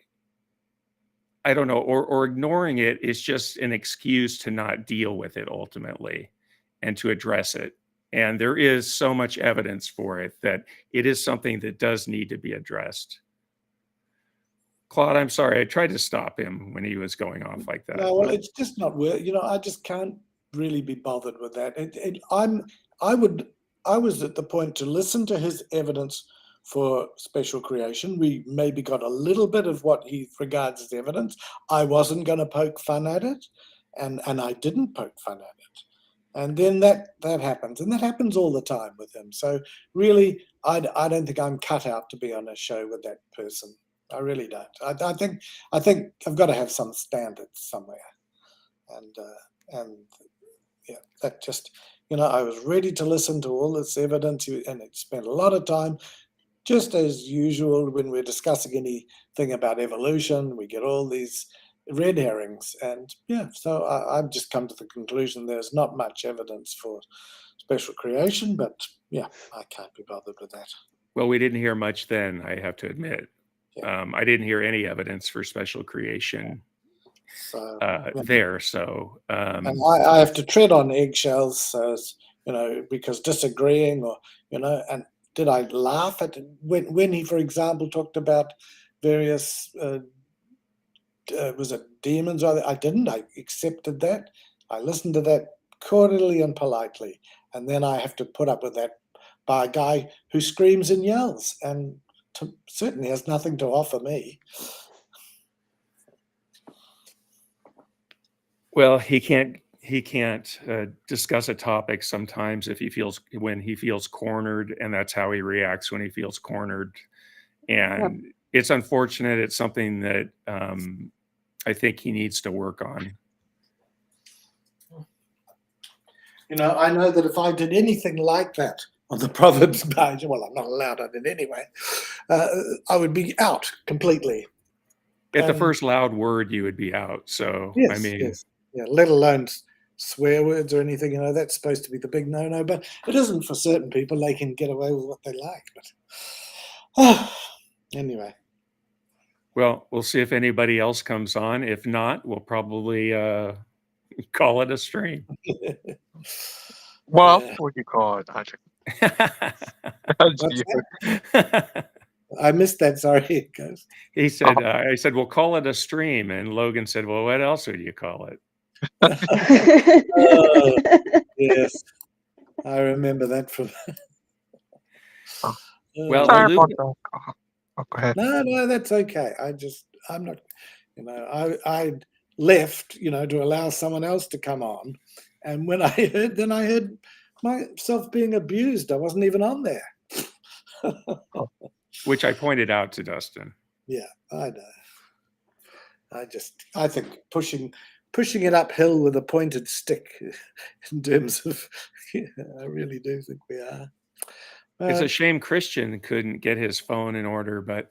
don't know, or ignoring it is just an excuse to not deal with it ultimately and to address it. And there is so much evidence for it that it is something that does need to be addressed. Claude, I'm sorry, I tried to stop him when he was going off like that. No, well, it's just not worth. I just can't really be bothered with that. I was at the point to listen to his evidence for special creation. We maybe got a little bit of what he regards as evidence. I wasn't going to poke fun at it, and I didn't poke fun at it. And then that happens, and that happens all the time with him. So really, I don't think I'm cut out to be on a show with that person. I really don't. I think I've got to have some standards somewhere, and yeah, that just I was ready to listen to all this evidence, and it spent a lot of time. Just as usual, when we're discussing anything about evolution, we get all these red herrings, and yeah, so I've just come to the conclusion there's not much evidence for special creation, but yeah, I can't be bothered with that. Well, we didn't hear much then, I have to admit. Yeah. I didn't hear any evidence for special creation there. So, and I have to tread on eggshells, because disagreeing, or and did I laugh at when he, for example, talked about various was it demons? I didn't. I accepted that. I listened to that cordially and politely, and then I have to put up with that by a guy who screams and yells, and certainly has nothing to offer me. Well, he can't discuss a topic sometimes when he feels cornered, and that's how he reacts when he feels cornered. And It's unfortunate. It's something that I think he needs to work on. I know that if I did anything like that on the Proverbs page, well, I'm not allowed on it anyway, I would be out completely. At the first loud word, you would be out. So, yes, I mean, yes. Yeah, let alone swear words or anything, that's supposed to be the big no-no, but it isn't for certain people. They can get away with what they like, but anyway. Well, we'll see if anybody else comes on. If not, we'll probably call it a stream. Well, what do you call it, Patrick? I missed that. Sorry, guys. He said, I said, we'll call it a stream. And Logan said, well, what else would you call it? Yes, I remember that from. Well, go ahead. No, that's okay. I'm not. I left, to allow someone else to come on, and when I heard myself being abused. I wasn't even on there. Which I pointed out to Dustin. Yeah, I know. I think pushing it uphill with a pointed stick in terms of, I really do think we are. It's a shame Christian couldn't get his phone in order, but.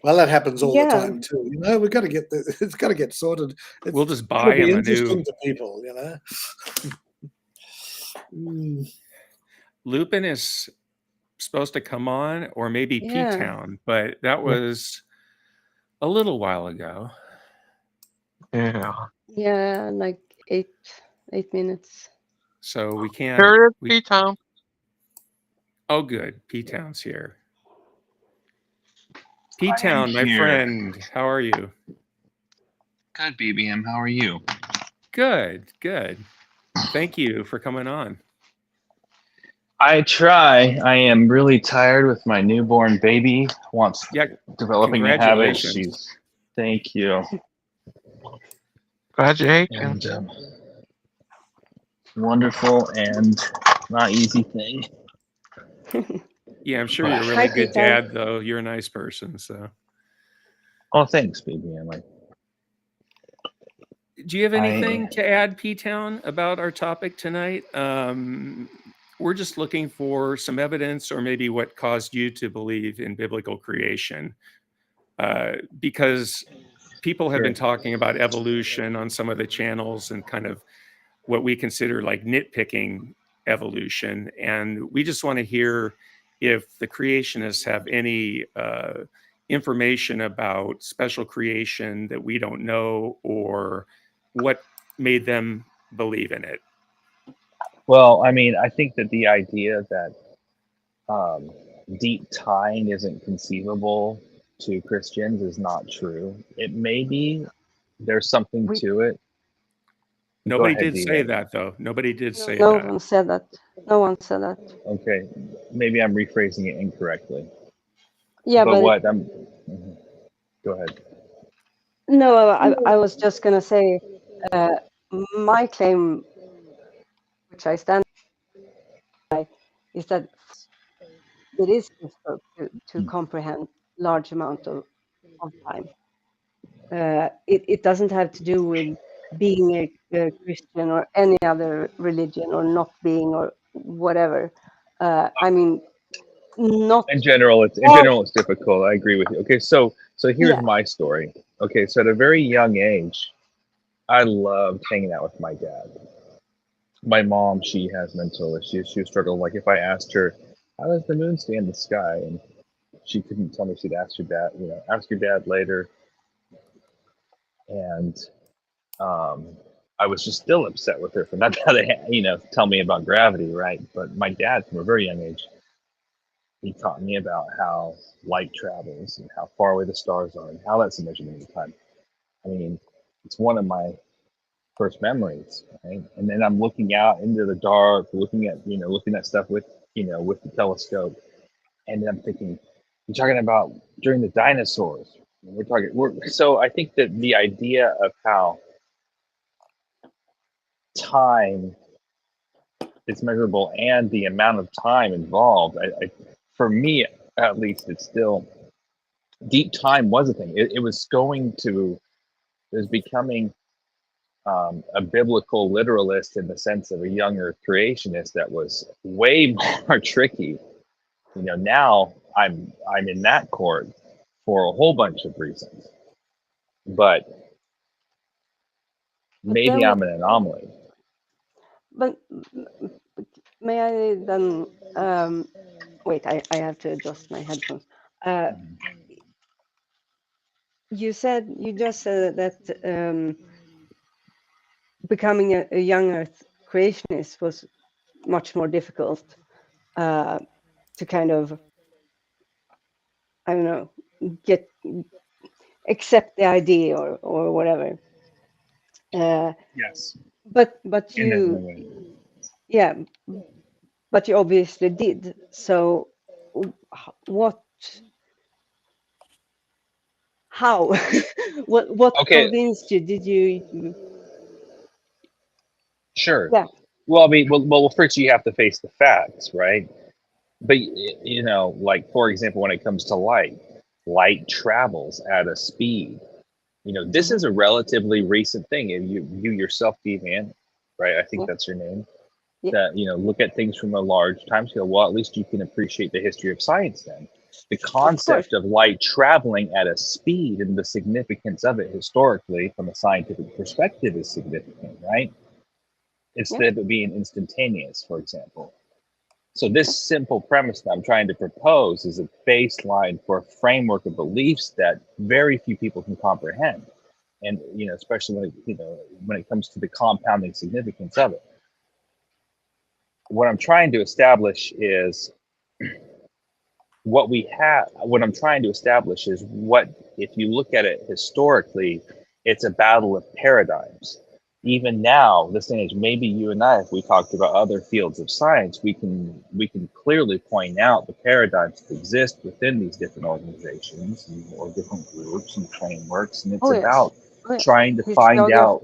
Well, that happens all the time too. We've got to get it's got to get sorted. We'll just buy him a new. To people, Lupin is supposed to come on, or maybe P-Town, but that was a little while ago. Yeah, like 8 minutes. So we can't. Here is P-Town. Oh, good. P-Town's here. P-Town, my friend, how are you? Good, BBM. How are you? Good, good. Thank you for coming on. I try. I am really tired with my newborn baby. Developing a habit. Thank you. Congratulations. And, wonderful and not easy thing. Yeah, I'm sure you're a really good dad, though. You're a nice person, so. Oh, thanks, BBM. you have anything to add, P-Town, about our topic tonight? We're just looking for some evidence, or maybe what caused you to believe in biblical creation, because people have been talking about evolution on some of the channels and kind of what we consider like nitpicking evolution. And we just want to hear if the creationists have any information about special creation that we don't know, or what made them believe in it. Well, I mean, I think that the idea that deep time isn't conceivable to Christians is not true. It may be. There's something to it. Nobody did say that, though. Nobody did say that. No one said that. No one said that. Okay, maybe I'm rephrasing it incorrectly. Yeah, but what I'm. Go ahead. No, I was just gonna say, my claim, which I stand by, is that it is difficult to comprehend large amount of time. It doesn't have to do with being a Christian or any other religion, or not being, or whatever. I mean, not in general it's difficult. I agree with you. Okay, so here's my story. Okay, so at a very young age, I loved hanging out with my dad. My mom, she has mental issues. She struggled. Like if I asked her, how does the moon stay in the sky, and she couldn't tell me, she'd ask your dad, ask your dad later. And I was just still upset with her for not tell me about gravity, right? But my dad, from a very young age, he taught me about how light travels and how far away the stars are and how that's a measurement of time. I mean, it's one of my first memories, right? And then I'm looking out into the dark, looking at stuff with the telescope, and then I'm thinking, you're talking about during the dinosaurs. So I think that the idea of how time is measurable and the amount of time involved, for me at least, it's still, deep time was a thing. It was becoming a biblical literalist in the sense of a young earth creationist that was way more tricky. Now I'm in that court for a whole bunch of reasons, but maybe I'm an anomaly. But may I then wait? I have to adjust my headphones. You just said that becoming a young earth creationist was much more difficult to kind of, I don't know, accept the idea or whatever. Yes. But you, yeah, but you obviously did. So what? How? what convinced you? Did you? Sure. Yeah. Well, I mean, well, first you have to face the facts, right? But like for example, when it comes to light travels at a speed. This is a relatively recent thing. And you yourself, D-Man, right? I think that's your name. Yeah. That look at things from a large time scale. Well, at least you can appreciate the history of science then. The concept of light traveling at a speed and the significance of it historically from a scientific perspective is significant, right? Instead of being instantaneous, for example. So this simple premise that I'm trying to propose is a baseline for a framework of beliefs that very few people can comprehend. And, especially when it comes to the compounding significance of it. What I'm trying to establish is what I'm trying to establish is if you look at it historically, it's a battle of paradigms. Even now, this age, maybe you and I, if we talked about other fields of science, we can clearly point out the paradigms that exist within these different organizations or different groups and frameworks, and it's about trying to find out.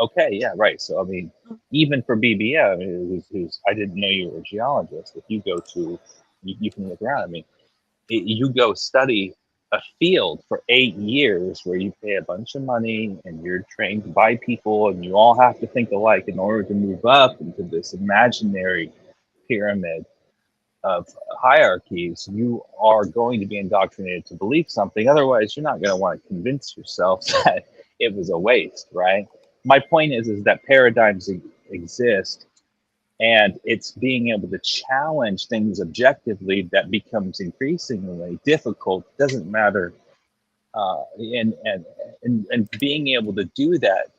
Okay, yeah, right. So I mean, even for BBM, who's I didn't know you were a geologist. If you go to, you can look around. I mean, you go study a field for 8 years where you pay a bunch of money and you're trained by people and you all have to think alike in order to move up into this imaginary pyramid of hierarchies, you are going to be indoctrinated to believe something. Otherwise, you're not going to want to convince yourself that it was a waste, right? My point is that paradigms exist, and it's being able to challenge things objectively that becomes increasingly difficult. Doesn't matter, and being able to do that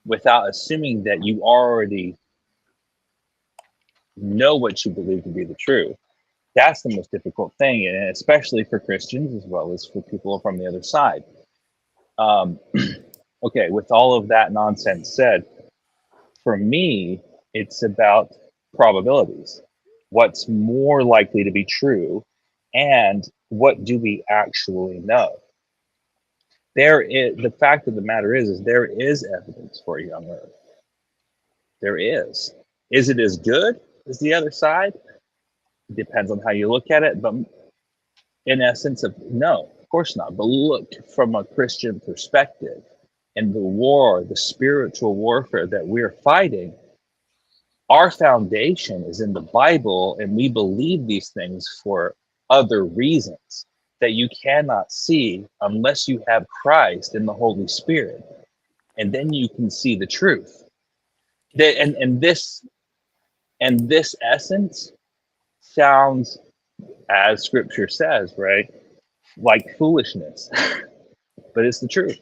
without assuming that you already know what you believe to be the truth. That's the most difficult thing, and especially for Christians as well as for people from the other side. Okay, with all of that nonsense said, for me, it's about probabilities. What's more likely to be true, and what do we actually know? The fact of the matter is there is evidence for a young Earth. There is. Is it as good as the other side? It depends on how you look at it, but in essence, no, of course not. But look from a Christian perspective, and the spiritual warfare that we're fighting, our foundation is in the Bible, and we believe these things for other reasons that you cannot see unless you have Christ and the Holy Spirit, and then you can see the truth. And this essence sounds, as Scripture says, right, like foolishness, but it's the truth.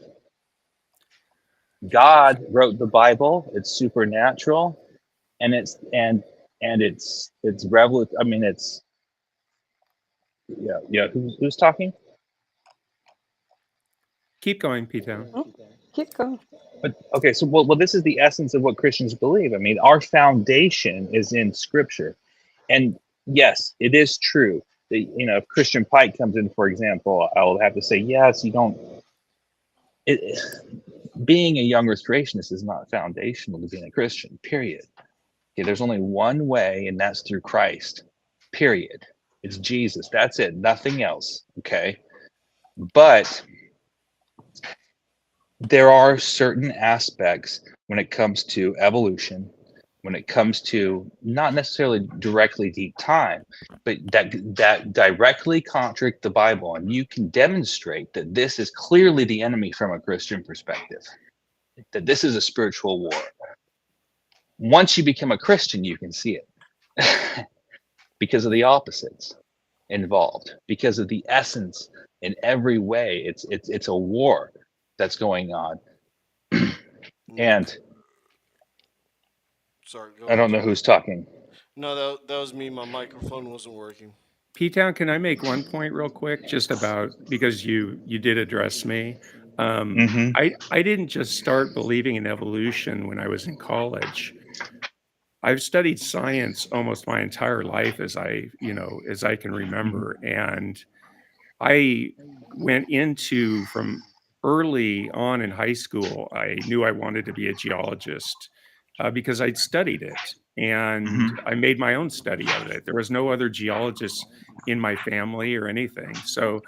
God wrote the Bible. It's supernatural, and it's revelatory. I mean, it's yeah. Who's talking? Keep going, P-Town. Keep going. But okay, so well, this is the essence of what Christians believe. I mean, our foundation is in Scripture, and yes, it is true that if Christian Pike comes in, for example, I will have to say yes. You don't. Being a young restorationist is not foundational to being a Christian. Period. Okay, there's only one way, and that's through Christ. Period. It's Jesus. That's it. Nothing else. Okay, but there are certain aspects when it comes to evolution, when it comes to not necessarily directly deep time, but that directly contradict the Bible, and you can demonstrate that this is clearly the enemy from a Christian perspective, that this is a spiritual war. Once you become a Christian, you can see it because of the opposites involved, because of the essence in every way. It's a war that's going on. And sorry, I don't know who's talking. No, that was me. My microphone wasn't working. P-Town, can I make one point real quick, just about, because you did address me. I didn't just start believing in evolution when I was in college. I've studied science almost my entire life, as I can remember, and I went into, from early on in high school, I knew I wanted to be a geologist because I'd studied it, and I made my own study of it. There was no other geologists in my family or anything, so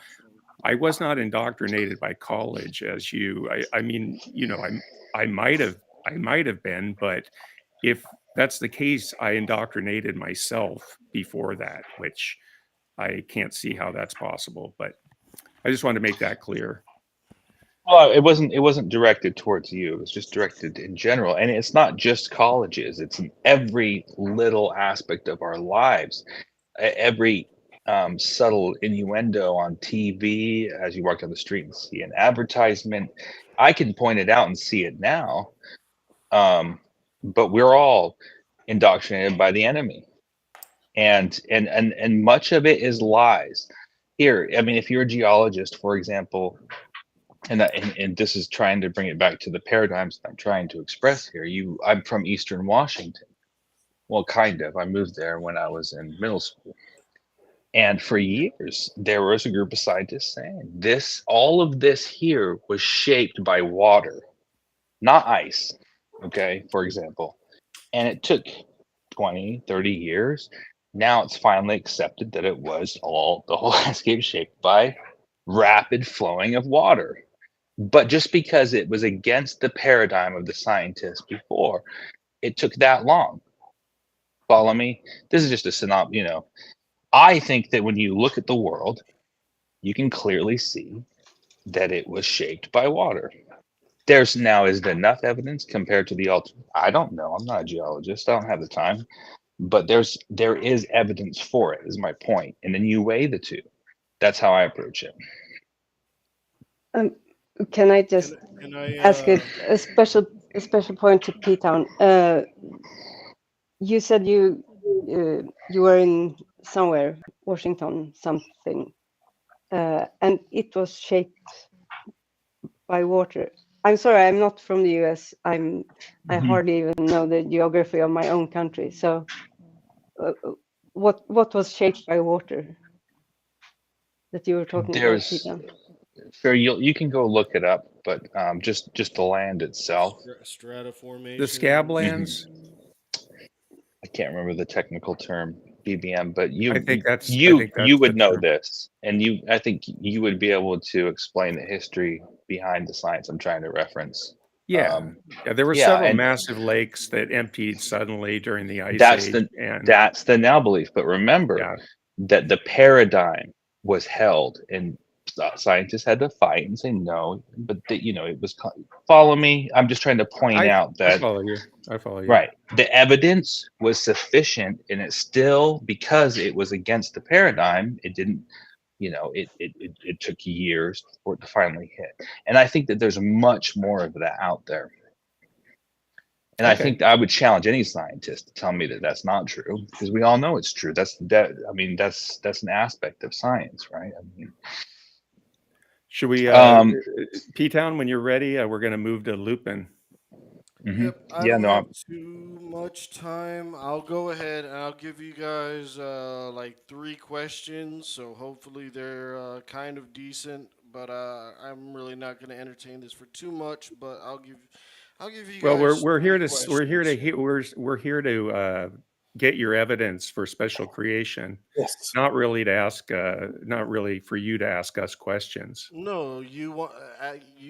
I was not indoctrinated by college as you. I mean, I might have been, but if that's the case, I indoctrinated myself before that, which I can't see how that's possible. But I just wanted to make that clear. Well, it wasn't directed towards you. It was just directed in general, and it's not just colleges. It's in every little aspect of our lives. Every subtle innuendo on TV, as you walk down the street and see an advertisement, I can point it out and see it now. But we're all indoctrinated by the enemy, and much of it is lies. Here, I mean, if you're a geologist, for example, and this is trying to bring it back to the paradigms that I'm trying to express here. I'm from Eastern Washington. Well, kind of. I moved there when I was in middle school. And for years, there was a group of scientists saying all of this here was shaped by water, not ice, okay, for example. And it took 20, 30 years. Now it's finally accepted that it was the whole landscape shaped by rapid flowing of water. But just because it was against the paradigm of the scientists before, it took that long. Follow me? This is just a synopsis, you know. I think that when you look at the world, you can clearly see that it was shaped by water. Is there enough evidence compared to the I don't know. I'm not a geologist. I don't have the time. But there is evidence for it, is my point. And then you weigh the two. That's how I approach it. Can I just Can I ask a special point to P-Town? You said you were in somewhere, Washington, something, and it was shaped by water. I'm sorry, I'm not from the US. I hardly even know the geography of my own country. So, what was shaped by water that you were talking about, P-Town? Sure, you can go look it up, but just the land itself. strata formation? The scablands. I can't remember the technical term, BBM, but I think that's you would the know term. this, and I think you would be able to explain the history behind the science I'm trying to reference. Yeah, there were several massive lakes that emptied suddenly during the ice age. That's the now belief. But remember that the paradigm was held, and scientists had to fight and say no. But it was. Follow me. I'm just trying to point out that I follow you. Right. The evidence was sufficient, and it's still, because it was against the paradigm, it didn't. It took years for it to finally hit. And I think that there's much more of that out there. And I think I would challenge any scientist to tell me that that's not true, because we all know it's true. That's an aspect of science, right? I mean, should we, P-Town, when you're ready, we're going to move to Lupin. Yep, I don't have too much time. I'll go ahead and I'll give you guys like 3 questions. So hopefully they're kind of decent. But I'm really not going to entertain this for too much. But I'll give you guys. Well, we're here to get your evidence for special creation. Yes. Not really for you to ask us questions. No, you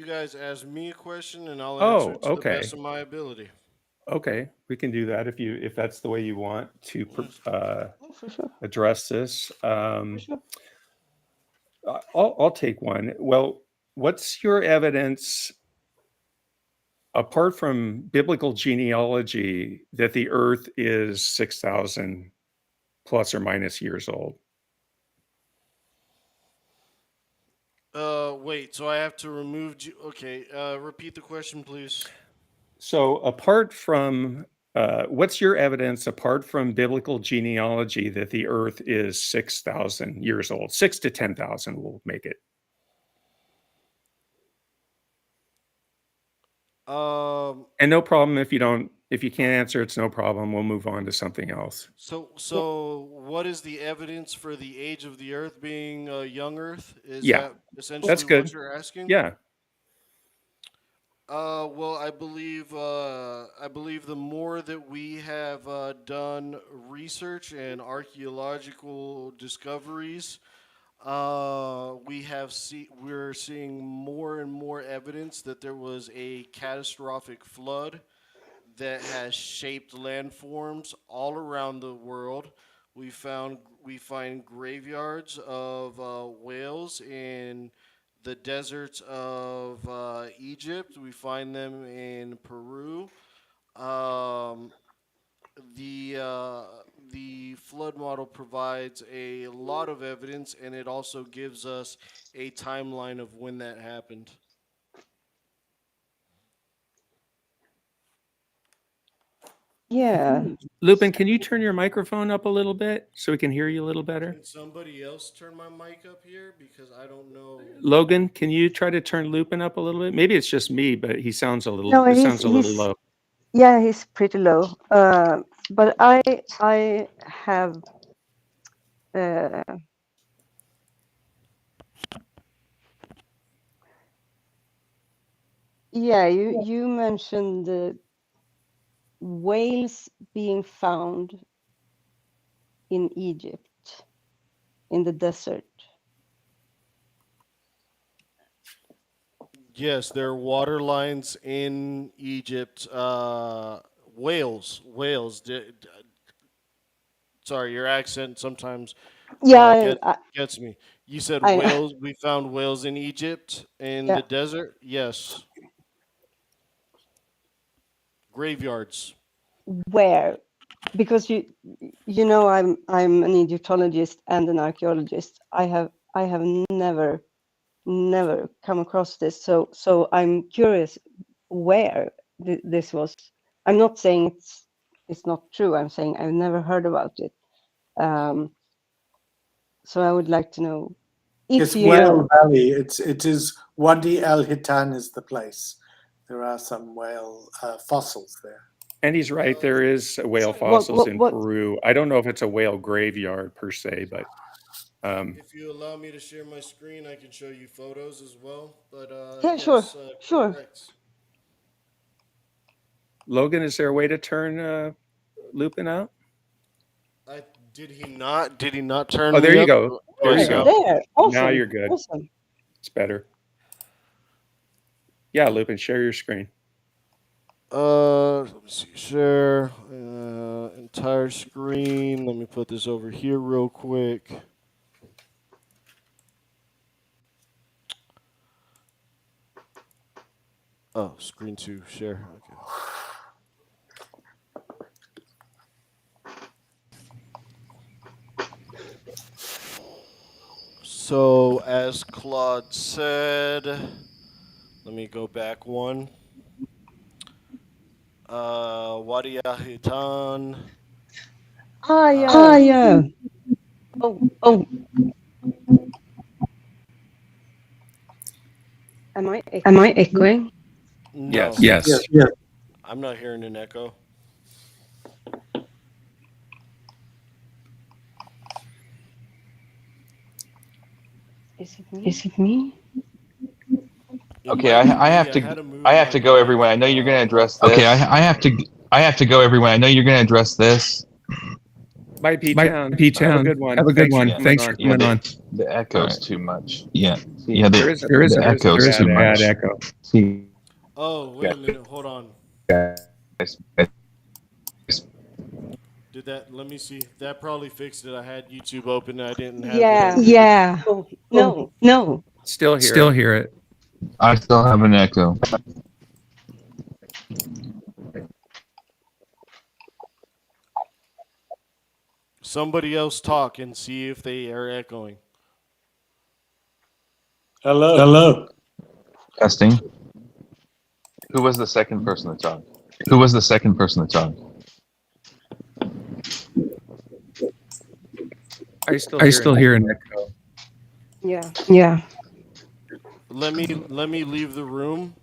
guys ask me a question and I'll answer it to the best of my ability. Okay, we can do that if that's the way you want to address this. I'll take one. Well, what's your evidence, apart from biblical genealogy, that the Earth is 6,000 plus or minus years old? Wait, so I have to remove okay, repeat the question, please. So apart from, what's your evidence, apart from biblical genealogy, that the Earth is 6,000 years old? 6 to 10,000 will make it. And no problem if you can't answer, it's no problem. We'll move on to something else. So what is the evidence for the age of the Earth being young Earth? Is that essentially that's good. What you're asking? Yeah. Well, I believe the more that we have done research and archaeological discoveries, we're seeing more and more evidence that there was a catastrophic flood that has shaped landforms all around the world. We find graveyards of whales in the deserts of Egypt. We find them in Peru. The flood model provides a lot of evidence, and it also gives us a timeline of when that happened. Yeah. Lupin, can you turn your microphone up a little bit so we can hear you a little better? Can somebody else turn my mic up here? Because I don't know. Logan, can you try to turn Lupin up a little bit? Maybe it's just me, but he sounds a little. No, sounds a little low. Yeah, he's pretty low. But I have. Yeah, you mentioned the whales being found in Egypt, in the desert. Yes, there are water lines in Egypt. Wales. Sorry, your accent sometimes Yeah, gets me. You said I whales. We found whales in Egypt in yeah. the desert. Yes, graveyards. Where? Because you know I'm an Egyptologist and an archaeologist. I have never come across this. So I'm curious where this was. I'm not saying it's not true. I'm saying I've never heard about it. So I would like to know if It's you Whale know. Valley. It is Wadi El Hitan is the place. There are some whale fossils there. And he's right. There is whale What fossils what in what? Peru. I don't know if it's a whale graveyard per se, but If you allow me to share my screen, I can show you photos as well. But Yeah, yes, sure. correct. Logan, is there a way to turn Lupin out? I did he not? Did he not turn Oh, there me you up? go. There you Is go. There. Now Awesome. you're good. Awesome. It's better. Yeah, Lupin, share your screen. Let me see. Share entire screen. Let me put this over here real quick. Oh, screen two. Share. Okay. So, as Claude said, let me go back one. Wadi Hitan. Ah, yeah. Oh, Oh, am I echoing? No, Yes. yes, yes. I'm not hearing an echo. Is it me? It Okay, might be I me. have I to had to move I have my to go, mic. everyone. I know you're going to address this. Okay, I have to go, everyone. I know you're going to address this. Bye, P Bye, Town. P Have a Town. good one. Have a good Thanks one. for coming Thanks on. for coming on. The echo's too much. Yeah, See, yeah. There is a There is The a echo's bad too bad much. echo. see, Oh, wait a minute. Hold on. guys. Did that? Let me see. That probably fixed it. I had YouTube open. I didn't have it Yeah. unmuted. Yeah. Oh Oh, no. no. Still hear Still it. hear it. I still have an echo. Somebody else talk and see if they are echoing. Hello. Hello. Testing. Who was the second person to talk? Who was the second person to talk? I still I hear still an hear an echo. echo. Yeah. Yeah. Let me leave the room.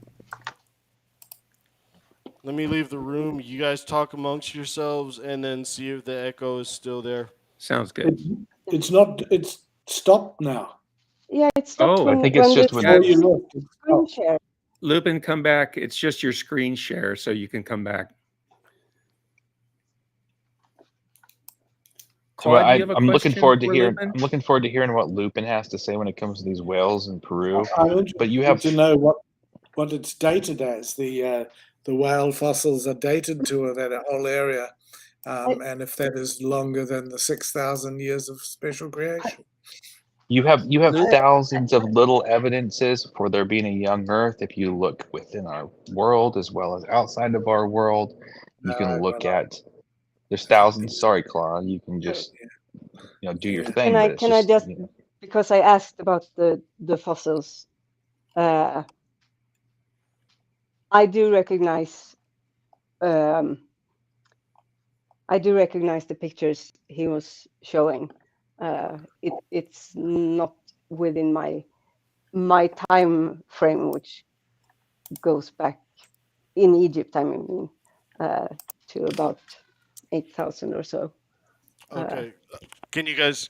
Let me leave the room. You guys talk amongst yourselves and then see if the echo is still there. Sounds good. It's not. It's stopped now. Yeah, it stopped Oh, I think it's when just the when Before you That's left, it screen stopped. share. Lupin, come back. It's just your screen share, so you can come back. So Claude, do you have a I'm looking question forward to for hearing. Lupin? I'm looking forward to hearing what Lupin has to say when it comes to these whales in Peru. I'm But you interested have to know what it's dated as. The whale fossils are dated to that whole area, and if that is longer than the 6,000 years of special creation. you have Lup, thousands of little evidences for there being a young Earth. If you look within our world as well as outside of our world, you can look Well, at. There's thousands. Sorry, Claude. You can just do your yeah. thing, but it's Can I just, just. because I asked about the fossils, I do recognize the pictures he was showing. It's not within my time frame, which goes back in Egypt. I mean, to about 8,000 or so. Okay. Can you guys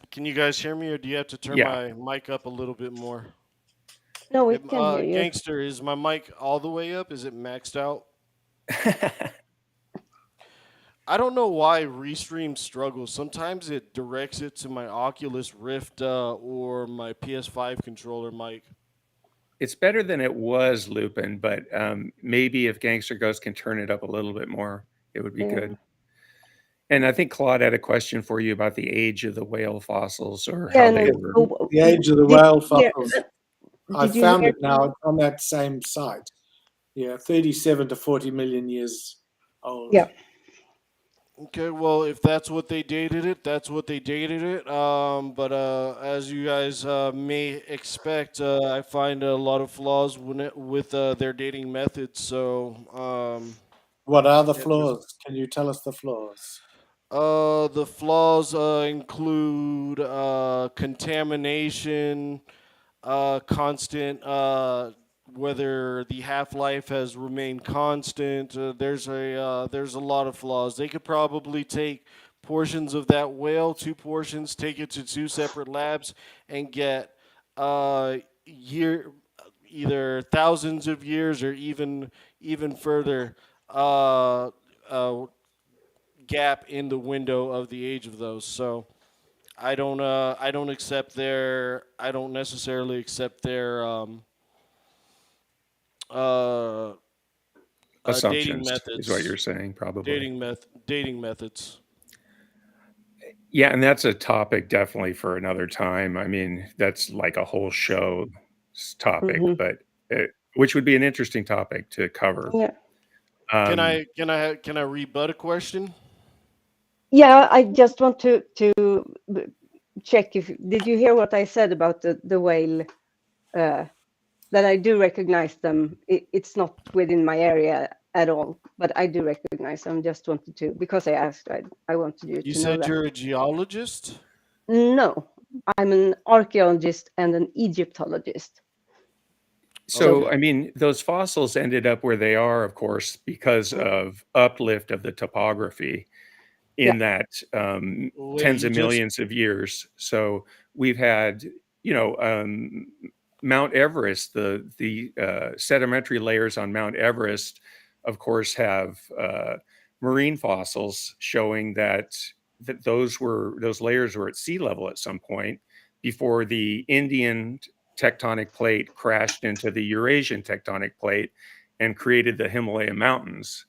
hear me, or do you have to turn yeah. my mic up a little bit more? No, we can hear you. Gangster, is my mic all the way up? Is it maxed out? I don't know why Restream struggles. Sometimes it directs it to my Oculus Rift or my PS5 controller mic. It's better than it was, Lupin, but maybe if Gangster Ghost can turn it up a little bit more, it would be good. And I think Claude had a question for you about the age of the whale fossils or how they were. The age of the whale fossils. I found it now. It's on that same site. Yeah, 37 to 40 million years old. Yeah. Okay, well, if that's what they dated it, that's what they dated it. But as you guys may expect, I find a lot of flaws with their dating methods. So, what are the flaws? Can you tell us the flaws? The flaws include contamination, constant, whether the half life has remained constant. There's a lot of flaws. They could probably take portions of that whale, two portions, take it to two separate labs, and get year either thousands of years or even further gap in the window of the age of those. So I don't necessarily accept their dating Assumptions methods. is what you're saying, probably. Dating methods. Yeah, and that's a topic definitely for another time. I mean, that's like a whole show topic, but which would be an interesting topic to cover. Yeah. Can I rebut a question? Yeah, I just want to check if did you hear what I said about the whale? That I do recognize them. It's not within my area at all, but I do recognize them. Just wanted to, because I asked, I wanted you to know that. You said you're a geologist? No, I'm an archaeologist and an Egyptologist. So, I mean, those fossils ended up where they are, of course, because of uplift of the topography in that tens of millions of years. So we've had, Mount Everest, the sedimentary layers on Mount Everest, of course, have marine fossils showing that those layers were at sea level at some point before the Indian tectonic plate crashed into the Eurasian tectonic plate and created the Himalaya mountains,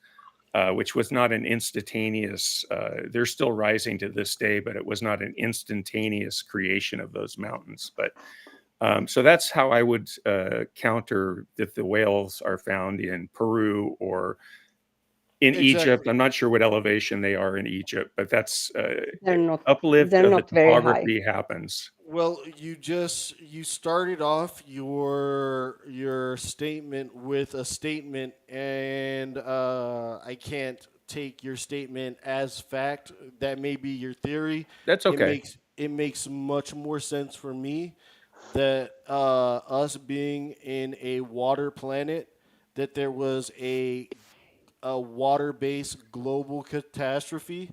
which was not an instantaneous, they're still rising to this day, but it was not an instantaneous creation of those mountains. But so that's how I would counter that the whales are found in Peru or in Egypt. I'm not sure what elevation they are in Egypt, but that's uplift of the topography happens. Well, you started off your statement with a statement, and I can't take your statement as fact. That may be your theory. That's okay. It makes much more sense for me that us being in a water planet, that there was a water-based global catastrophe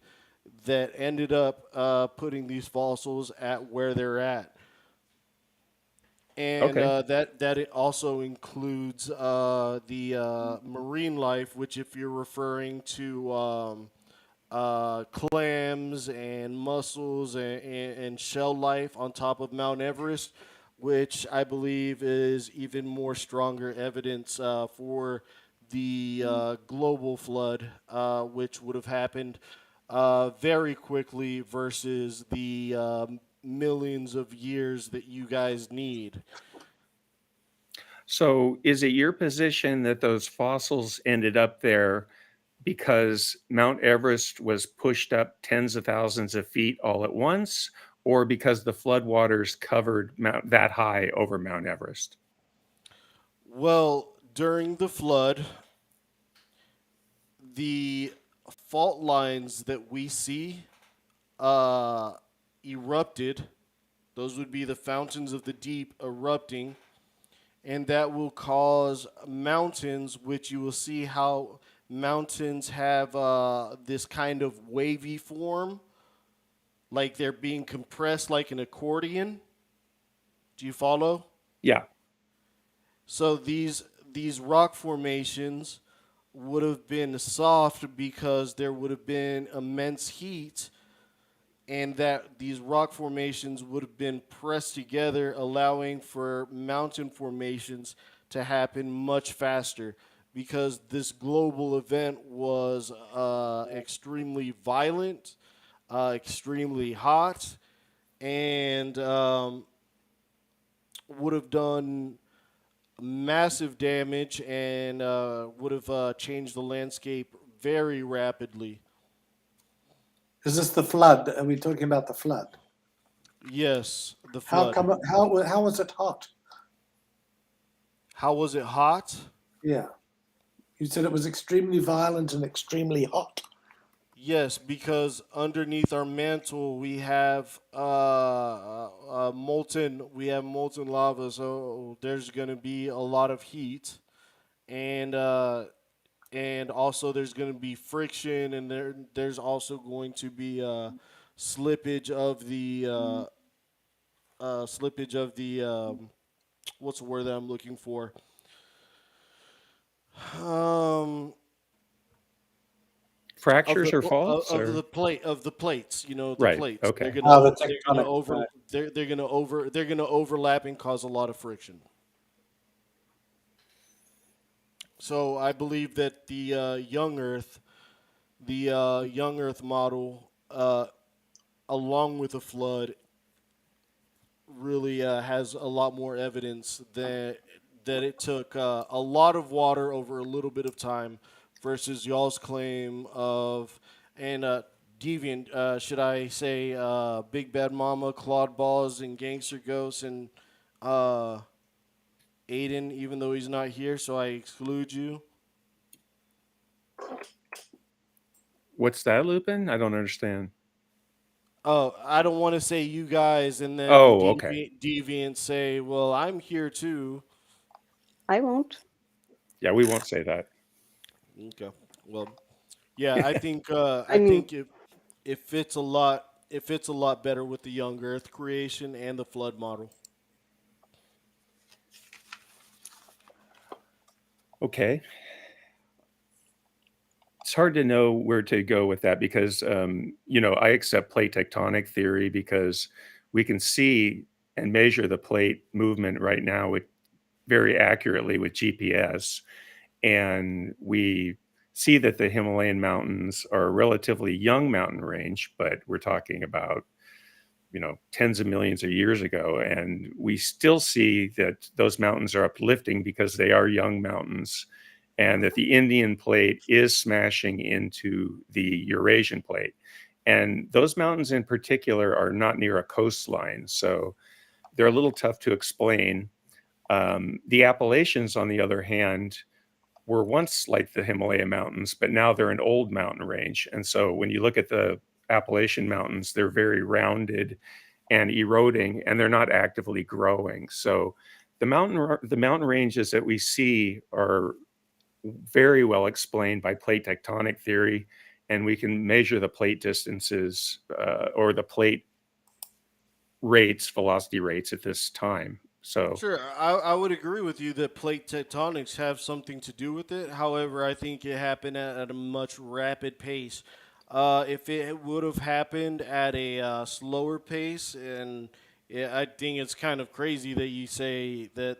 that ended up putting these fossils at where they're at. And that it also includes the marine life, which if you're referring to clams and mussels and shell life on top of Mount Everest, which I believe is even more stronger evidence for the global flood, which would have happened very quickly versus the millions of years that you guys need. So is it your position that those fossils ended up there because Mount Everest was pushed up tens of thousands of feet all at once, or because the floodwaters covered that high over Mount Everest? Well, during the flood, the fault lines that we see erupted. Those would be the fountains of the deep erupting, and that will cause mountains, which you will see how mountains have this kind of wavy form, like they're being compressed like an accordion. Do you follow? Yeah. So these rock formations would have been soft because there would have been immense heat and that these rock formations would have been pressed together, allowing for mountain formations to happen much faster because this global event was extremely violent, extremely hot, and would have done massive damage and would have changed the landscape very rapidly. Is this the flood? Are we talking about the flood? Yes, the How flood. come? How was it hot? How was it hot? Yeah, you said it was extremely violent and extremely hot. Yes, because underneath our mantle we have molten lava, so there's gonna be a lot of heat, and also there's gonna be friction, and there's also going to be slippage of the what's the word that I'm looking for? Um, Fractures or faults of or the plate of the plates, you know, the right? plates. They're Okay. gonna Oh, the they're gonna tectonic. over Right. they're gonna overlap and cause a lot of friction. So I believe that the young Earth model, along with the flood, really has a lot more evidence that it took a lot of water over a little bit of time, versus y'all's claim of and deviant. Should I say Big Bad Mama, Claude Balls, and Gangster Ghost, and uh, Aiden, even though he's not here, so I exclude you. What's that, Lupin? I don't understand. Oh, I don't want to say you guys, and then Oh, okay. deviant say, "Well, I'm here too." I won't. Yeah, we won't say that. Okay. Well, yeah, I I mean, think it fits a lot. It fits a lot better with the young Earth creation and the flood model. Okay. It's hard to know where to go with that because, I accept plate tectonic theory because we can see and measure the plate movement right now very accurately with GPS. And we see that the Himalayan mountains are a relatively young mountain range, but we're talking about, tens of millions of years ago. And we still see that those mountains are uplifting because they are young mountains, and that the Indian plate is smashing into the Eurasian plate. And those mountains in particular are not near a coastline, so they're a little tough to explain. The Appalachians, on the other hand, were once like the Himalaya mountains, but now they're an old mountain range. And so when you look at the Appalachian mountains, they're very rounded and eroding, and they're not actively growing. So the mountain ranges that we see are very well explained by plate tectonic theory, and we can measure the plate distances or the plate velocity rates at this time. So Sure, I would agree with you that plate tectonics have something to do with it. However, I think it happened at a much rapid pace. If it would have happened at a slower pace, and I think it's kind of crazy that you say that,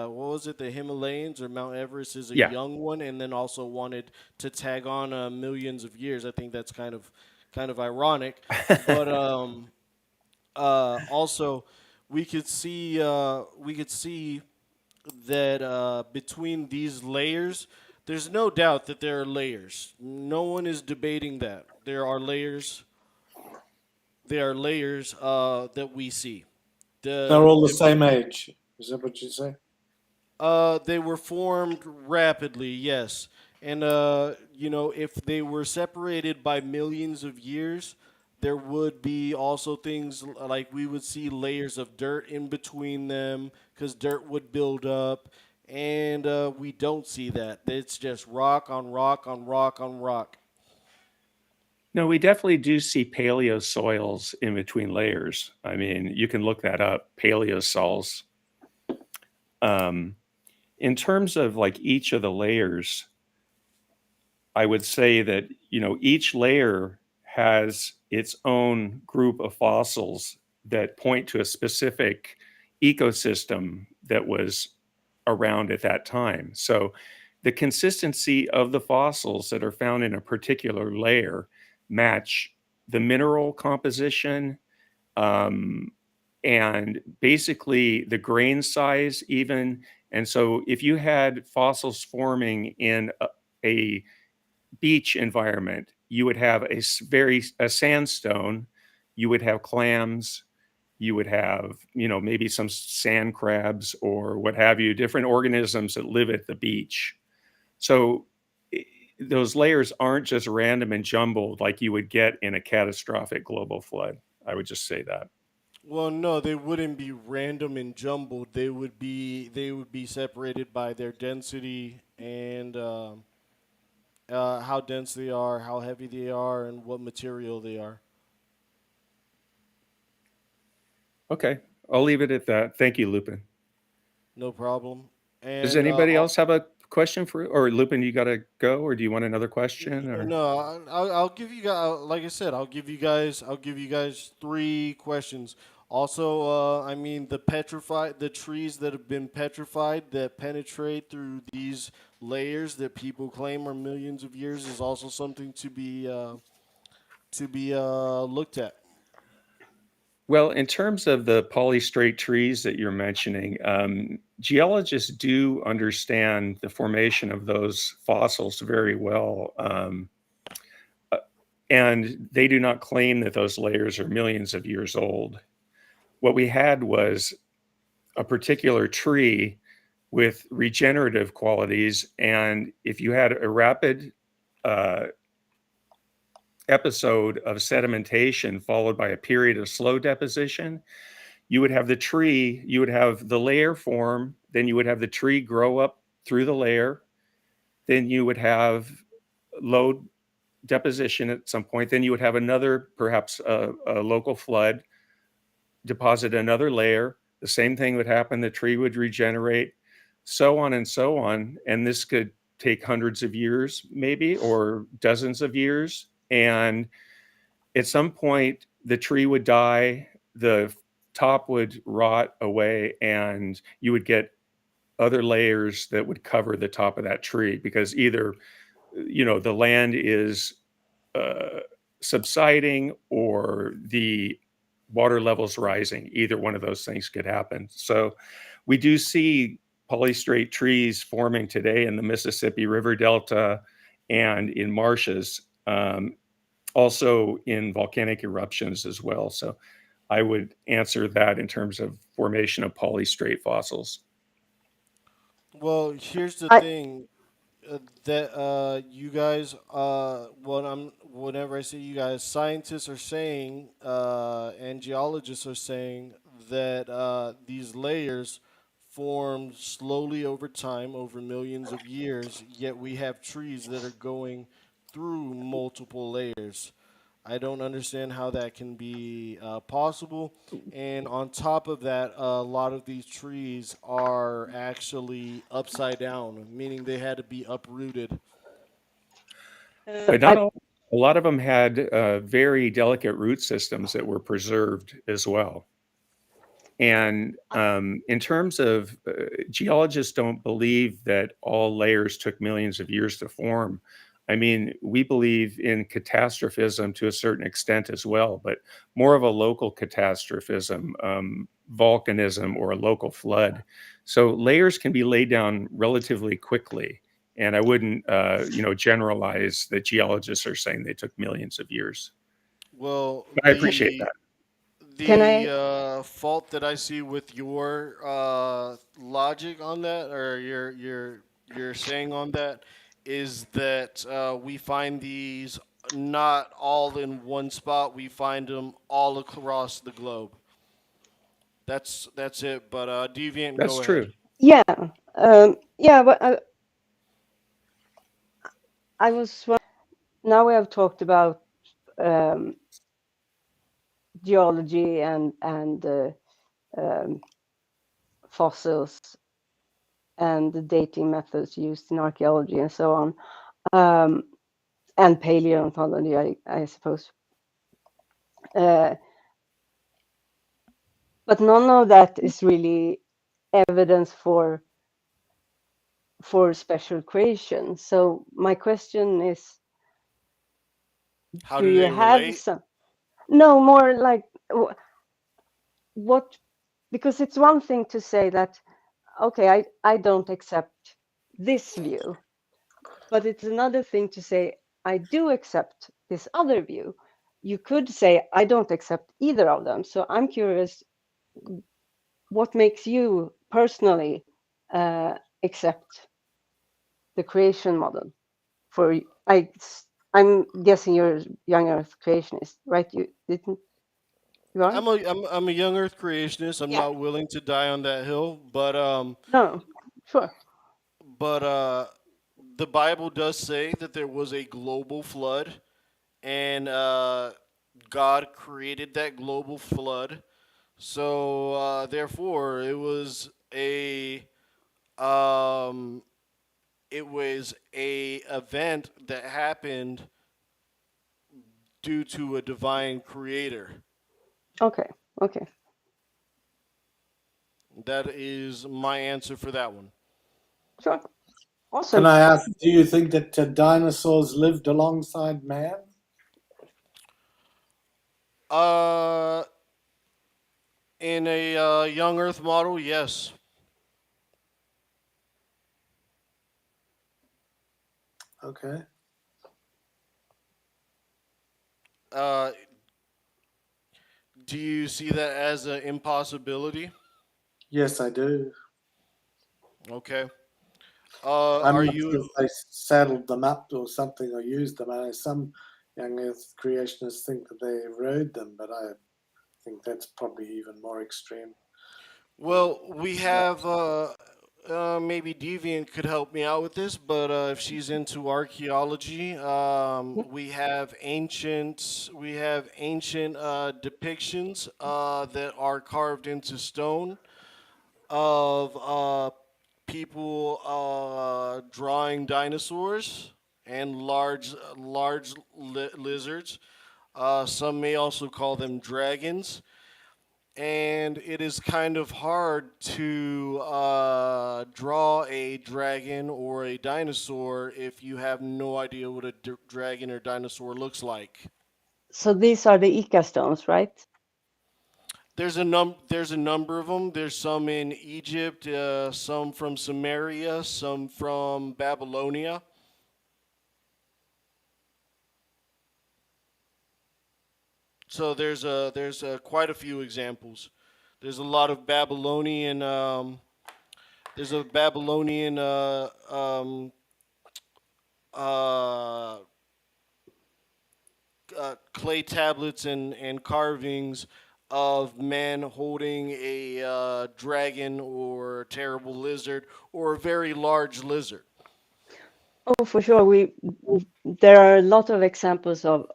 what was it, the Himalayas or Mount Everest is a yeah, young one, and then also wanted to tag on millions of years. I think that's kind of ironic, but also we could see that between these layers, there's no doubt that there are layers. No one is debating that there are layers. There are layers that we see. They're all the The same age. Is that what you say? They were formed rapidly, yes. And if they were separated by millions of years, there would be also things like we would see layers of dirt in between them because dirt would build up. And we don't see that. It's just rock on rock on rock on rock. no, we definitely do see paleosoils in between layers. I mean, you can look that up, paleosols. In terms of like each of the layers, I would say that, each layer has its own group of fossils that point to a specific ecosystem that was around at that time. So the consistency of the fossils that are found in a particular layer match the mineral composition, and basically the grain size even. And so if you had fossils forming in a beach environment, you would have a sandstone, you would have clams, you would have, maybe some sand crabs or what have you, different organisms that live at the beach. So those layers aren't just random and jumbled like you would get in a catastrophic global flood. I would just say that. Well, no, they wouldn't be random and jumbled. They would be separated by their density and how dense they are, how heavy they are, and what material they are. Okay, I'll leave it at that. Thank you, Lupin. No problem. Does And anybody else have a question or Lupin, you got to go, or do you want another question? Or no, I'll give you guys. Like I said, I'll give you guys 3 questions. Also, I mean the trees that have been petrified that penetrate through these layers that people claim are millions of years is also something to be looked at. Well, in terms of the polystrate trees that you're mentioning, geologists do understand the formation of those fossils very well. And they do not claim that those layers are millions of years old. What we had was a particular tree with regenerative qualities. And if you had a rapid episode of sedimentation followed by a period of slow deposition, you would have the tree, you would have the layer form, then you would have the tree grow up through the layer, then you would have low deposition at some point, then you would have another, perhaps a local flood, deposit another layer, the same thing would happen, the tree would regenerate, so on and so on. And this could take hundreds of years, maybe, or dozens of years. And at some point, the tree would die, the top would rot away, and you would get other layers that would cover the top of that tree because either, the land is subsiding or the water levels rising. Either one of those things could happen. So we do see polystrate trees forming today in the Mississippi River Delta and in marshes, also in volcanic eruptions as well. So I would answer that in terms of formation of polystrate fossils. Well, here's the I thing. That you guys whenever I say you guys, scientists are saying and geologists are saying that these layers form slowly over time over millions of years, yet we have trees that are going through multiple layers. I don't understand how that can be possible. And on top of that, a lot of these trees are actually upside down, meaning they had to be uprooted. But not all. A lot of them had very delicate root systems that were preserved as well. And in terms of geologists don't believe that all layers took millions of years to form. I mean, we believe in catastrophism to a certain extent as well, but more of a local catastrophism, volcanism, or a local flood. So layers can be laid down relatively quickly. And I wouldn't, generalize that geologists are saying they took millions of years. Well, But I appreciate that. can I the fault that I see with your logic on that, or your saying on that, is that we find these not all in one spot. We find them all across the globe. That's it. But Deviant, That's go ahead. true. yeah yeah but I was now we have talked about um, geology and um, fossils and the dating methods used in archaeology and so on, and paleontology, I suppose. Uh, but none of that is really evidence for special creation. So my question is, How do do you they have relate? some? No, more like what? Because it's one thing to say that, okay, I don't accept this view, but it's another thing to say I do accept this other view. You could say I don't accept either of them. So I'm curious, what makes you personally accept the creation model? For I'm guessing you're a young Earth creationist, right? You didn't you are? I'm a young Earth creationist. I'm Yeah. not willing to die on that hill, No, sure. but the Bible does say that there was a global flood, and God created that global flood. So therefore, um, it was a event that happened due to a divine creator. Okay, okay. That is my answer for that one. Sure. Can Awesome. I ask, do you think that dinosaurs lived alongside man? Uh, in a young Earth model, yes. Okay. Uh, do you see that as an impossibility? Yes, I do. Okay. I'm Are not sure if you? they saddled them up or something or used them. I know some young Earth creationists think that they rode them, but I think that's probably even more extreme. Well, we have maybe Deviant could help me out with this, but if she's into archaeology, we have ancient depictions that are carved into stone of people drawing dinosaurs and large lizards. Some may also call them dragons, and it is kind of hard to draw a dragon or a dinosaur if you have no idea what a dragon or dinosaur looks like. So these are the Ica stones, right? There's a number of them. There's some in Egypt, some from Samaria, some from Babylonia. So there's quite a few examples. There's a lot of Babylonian. There's a Babylonian uh, clay tablets and carvings of men holding a dragon or a terrible lizard or a very large lizard. Oh, for sure. There are a lot of examples of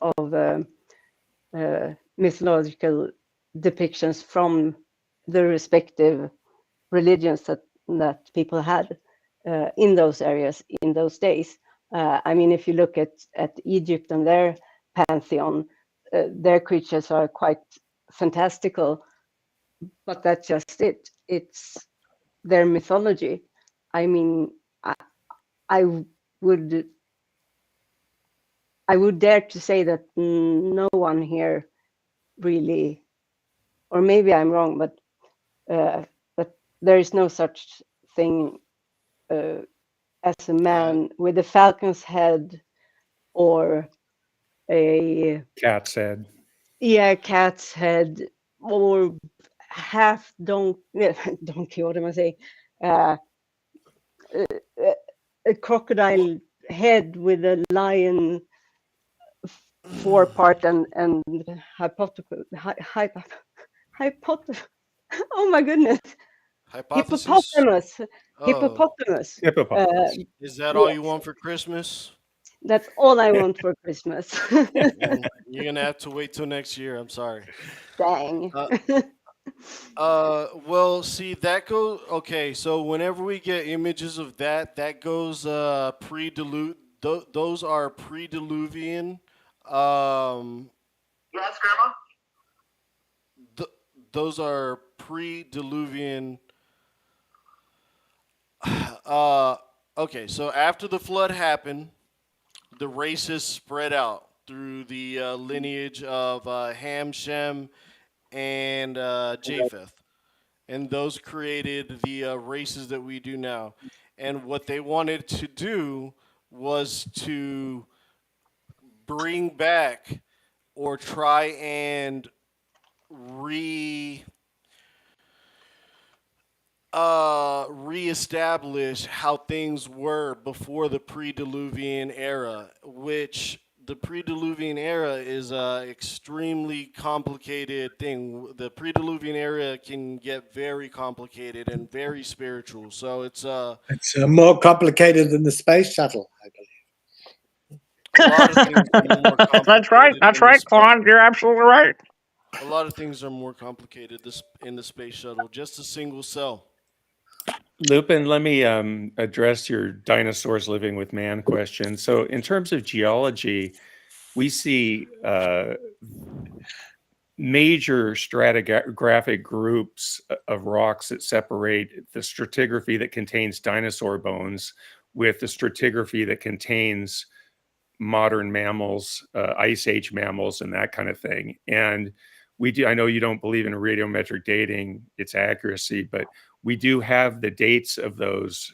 mythological depictions from the respective religions that people had in those areas in those days. I mean, if you look at Egypt and their pantheon, their creatures are quite fantastical, but that's just it. It's their mythology. I mean, I would I would dare to say that no one here really, or maybe I'm wrong, but there is no such thing as a man with a falcon's head or a Cat said. cat's head or half donkey. What am I saying? Uh, a crocodile head with a lion forepart and hypothesis. Oh my goodness! Hypothesis? Oh, Hippopotamus. Hippopotamus. is that all you Yes, want for Christmas? that's all I want for Christmas. You're gonna have to wait till next year. I'm sorry. Dang. Uh, well, see, that goes. Okay, so whenever we get images of that, that goes those are pre-diluvian. Um, Yes, Grandma. those are pre-diluvian. Okay, so after the flood happened, the races spread out through the lineage of Ham, Shem, and Japheth, and those created the races that we do now. And what they wanted to do was to bring back or try and reestablish how things were before the pre-diluvian era, which the pre-diluvian era is a extremely complicated thing. The pre-diluvian era can get very complicated and very spiritual. So it's more complicated than the space shuttle, I believe. a lot of things are more complicated. That's right, Claude. You're absolutely right. A lot of things are more complicated in the space shuttle. Just a single cell. Lupin, let me address your dinosaurs living with man question. So in terms of geology, we see major stratigraphic groups of rocks that separate the stratigraphy that contains dinosaur bones with the stratigraphy that contains modern mammals, ice age mammals, and that kind of thing. And we do, I know you don't believe in radiometric dating, its accuracy, but we do have the dates of those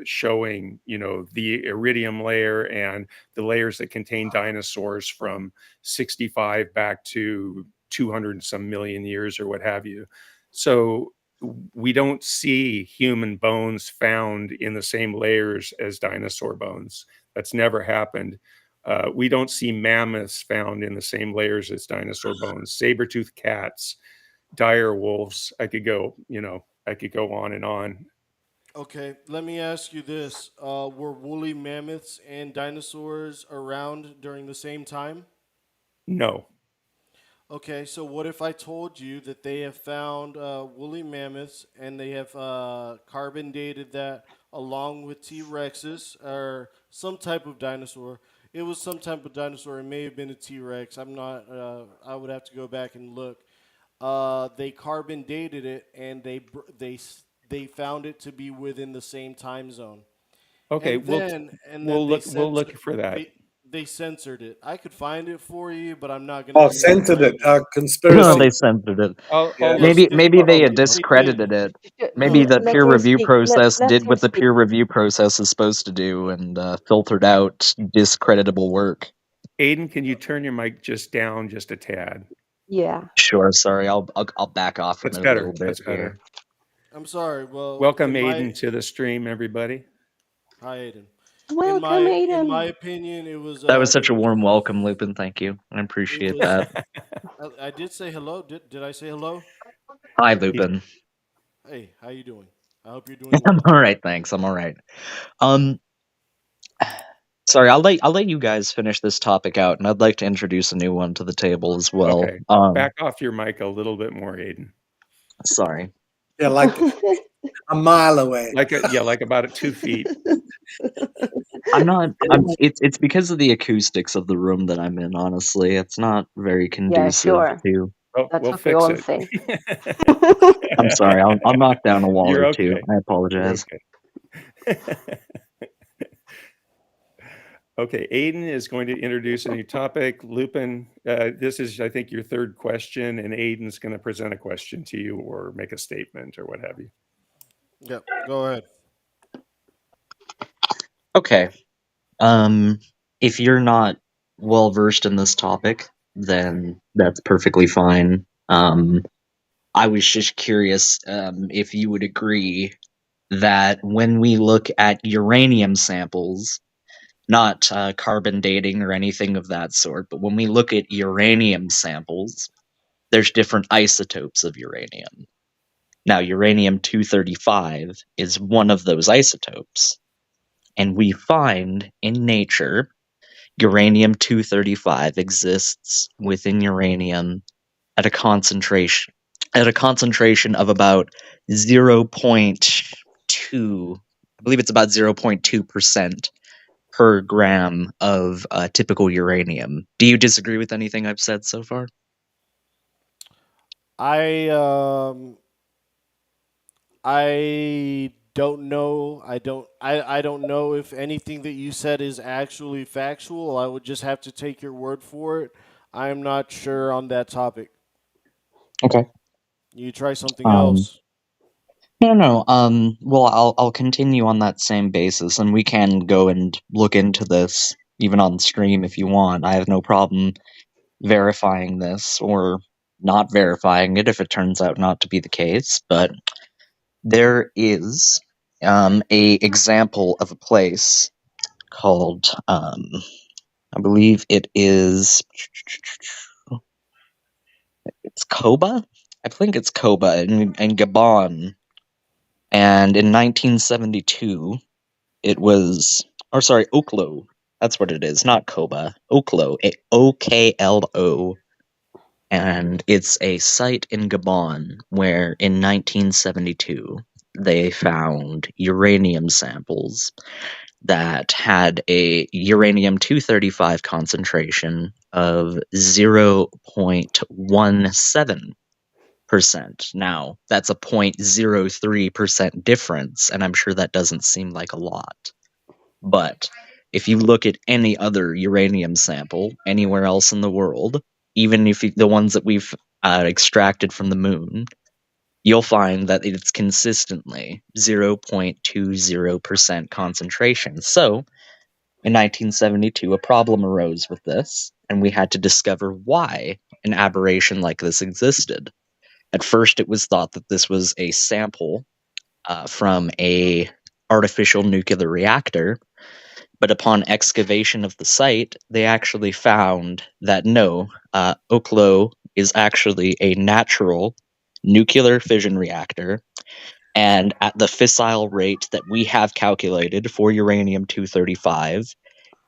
showing, you know, the iridium layer and the layers that contain dinosaurs from 65 back to 200 and some million years or what have you. So we don't see human bones found in the same layers as dinosaur bones. That's never happened. We don't see mammoths found in the same layers as dinosaur bones, saber-toothed cats, dire wolves. I could go, you know, I could go on and on. Okay, let me ask you this. Were woolly mammoths and dinosaurs around during the same time? No. Okay, so what if I told you that they have found woolly mammoths and they have carbon dated that along with T-Rexes or some type of dinosaur? It was some type of dinosaur. It may have been a T-Rex. I'm not. I would have to go back and look. They carbon dated it and they found it to be within the same time zone. Okay, And then we'll look for that. They censored it. I could find it for you, but I'm not going to. Censored it. No, Conspiracy. they censored it. I'll Maybe they did. discredited it. Maybe the peer review process did what the peer review process is supposed to do and filtered out discreditable work. Aiden, can you turn your mic just down just a tad? Yeah. Sure. Sorry, I'll back off from That's it better. a little bit That's better. here. I'm sorry. Well, welcome Aiden to the stream, everybody. Hi, Aiden. Welcome, Aiden. In my opinion, it was. That was such a warm welcome, Lupin. Thank you. I appreciate that. I did say hello. Did I say hello? Hi, Lupin. Hey, how you doing? I hope you're doing I'm well. all right, thanks. I'm all right. Sorry, I'll let you guys finish this topic out, and I'd like to introduce a new one to the table as well. Okay. Back off your mic a little bit more, Aiden. Sorry. Yeah, like a mile away. Like about 2 feet. It's because of the acoustics of the room that I'm in. Honestly, it's not very conducive to. Oh, That's we'll what we fix all it. say. I'm sorry. I'll knock down a wall You're or two. okay. I apologize. You're okay. Okay, Aiden is going to introduce a new topic. Lupin, this is, I think, your third question, and Aiden's going to present a question to you or make a statement or what have you. Yep, go ahead. Okay. If you're not well versed in this topic, then that's perfectly fine. I was just curious if you would agree that when we look at uranium samples, not carbon dating or anything of that sort, but when we look at uranium samples, there's different isotopes of uranium. Now, uranium-235 is one of those isotopes, and we find in nature uranium-235 exists within uranium at a concentration of about 0.2, I believe it's about 0.2% per gram of typical uranium. Do you disagree with anything I've said so far? I I don't know. I don't know if anything that you said is actually factual. I would just have to take your word for it. I'm not sure on that topic. Okay. You try something Um, else. no. Well, I'll continue on that same basis, and we can go and look into this even on stream if you want. I have no problem verifying this or not verifying it if it turns out not to be the case. But there is a example of a place called I believe it's Koba. I think it's Koba in Gabon, and in 1972 it was, or sorry, Oklo. That's what it is, not Koba. Oklo, Oklo, and it's a site in Gabon where in 1972 they found uranium samples that had a uranium 235 concentration of 0.17%. Now, that's a 0.03% difference, and I'm sure that doesn't seem like a lot. But if you look at any other uranium sample anywhere else in the world, even if the ones that we've extracted from the moon, you'll find that it's consistently 0.20% concentration. So, in 1972, a problem arose with this, and we had to discover why an aberration like this existed. At first, it was thought that this was a sample from a artificial nuclear reactor, but upon excavation of the site, they actually found that no, Oklo is actually a natural nuclear fission reactor, and at the fissile rate that we have calculated for uranium 235,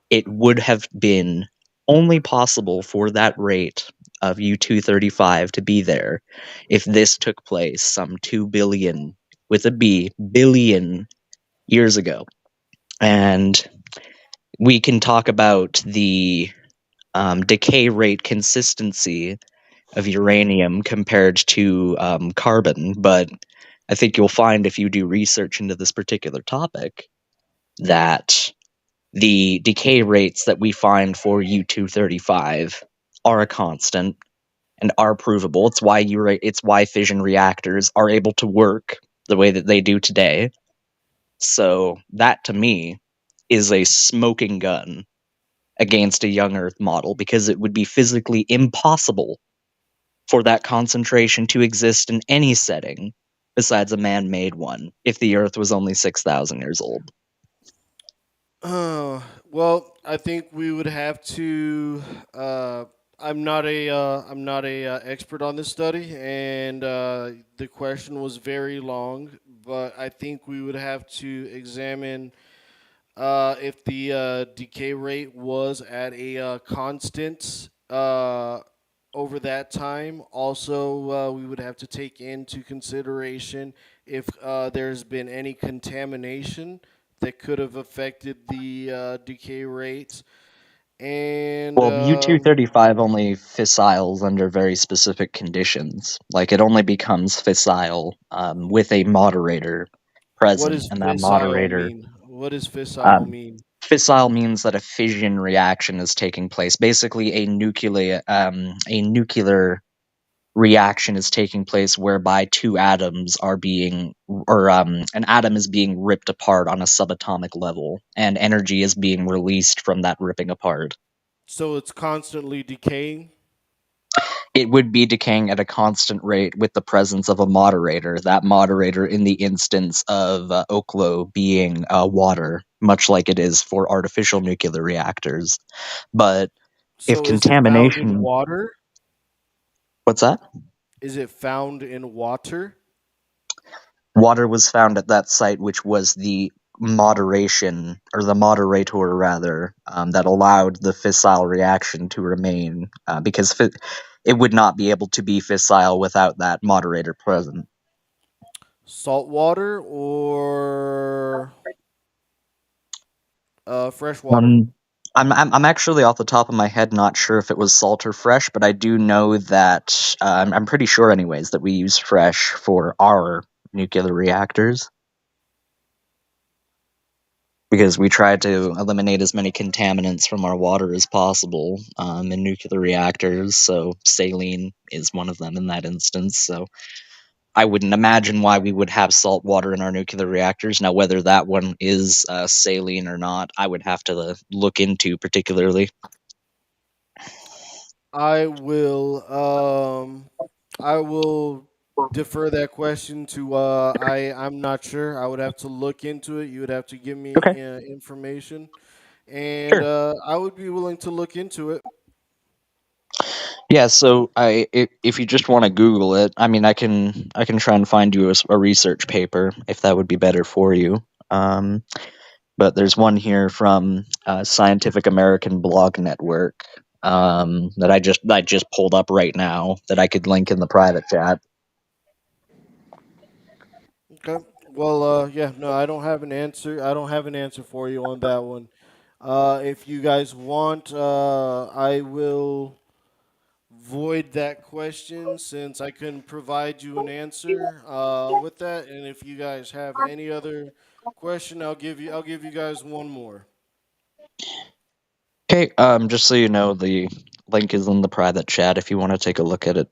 it would have been only possible for that rate of U-235 to be there if this took place some 2 billion, with a B, billion years ago. And we can talk about the decay rate consistency of uranium compared to carbon, but I think you'll find if you do research into this particular topic that the decay rates that we find for U-235 are a constant and are provable. It's why fission reactors are able to work the way that they do today. So that to me is a smoking gun against a young Earth model, because it would be physically impossible for that concentration to exist in any setting besides a man-made one if the Earth was only 6,000 years old. Well, I think we would have to. I'm not a expert on this study, and the question was very long. But I think we would have to examine if the decay rate was at a constant over that time. Also, we would have to take into consideration if there's been any contamination that could have affected the decay rates. And Well, U-235 only fissiles under very specific conditions. Like, it only becomes fissile with a moderator what present, does and that fissile moderator. mean? What does fissile Um, mean? Fissile means that a fission reaction is taking place. Basically, a nuclear reaction is taking place whereby two atoms are being, or an atom is being ripped apart on a subatomic level, and energy is being released from that ripping apart. So it's constantly decaying. It would be decaying at a constant rate with the presence of a moderator. That moderator, in the instance of Oklo, being water, much like it is for artificial nuclear reactors. But if So is it found in contamination. water? What's that? Is it found in water? Water was found at that site, which was the moderation, or the moderator rather, that allowed the fissile reaction to remain, because it would not be able to be fissile without that moderator present. Salt water or fresh water? I'm actually off the top of my head not sure if it was salt or fresh, but I do know that I'm pretty sure, anyways, that we use fresh for our nuclear reactors because we try to eliminate as many contaminants from our water as possible in nuclear reactors. So saline is one of them in that instance. So I wouldn't imagine why we would have salt water in our nuclear reactors. Now, whether that one is saline or not, I would have to look into particularly. I will defer that question to I'm not sure. I would have to look into it. You would have to give me Okay. information, and Sure. I would be willing to look into it. Yeah, so if you just want to Google it, I mean, I can try and find you a research paper if that would be better for you. But there's one here from Scientific American Blog Network that I just pulled up right now that I could link in the private chat. Okay. Well, yeah, no, I don't have an answer. I don't have an answer for you on that one. If you guys want, I will void that question since I couldn't provide you an answer with that. And if you guys have any other question, I'll give you guys one more. Okay, just so you know, the link is in the private chat if you want to take a look at it.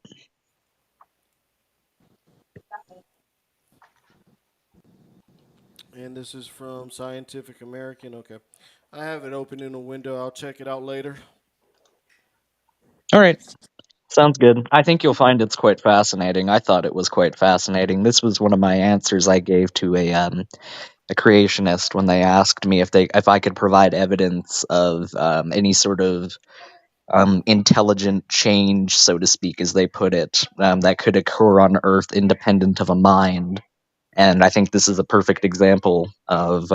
And this is from Scientific American. Okay. I have it open in a window. I'll check it out later. All right. Sounds good. I think you'll find it's quite fascinating. I thought it was quite fascinating. This was one of my answers I gave to a creationist when they asked me if I could provide evidence of any sort of intelligent change, so to speak, as they put it, that could occur on Earth independent of a mind. And I think this is a perfect example of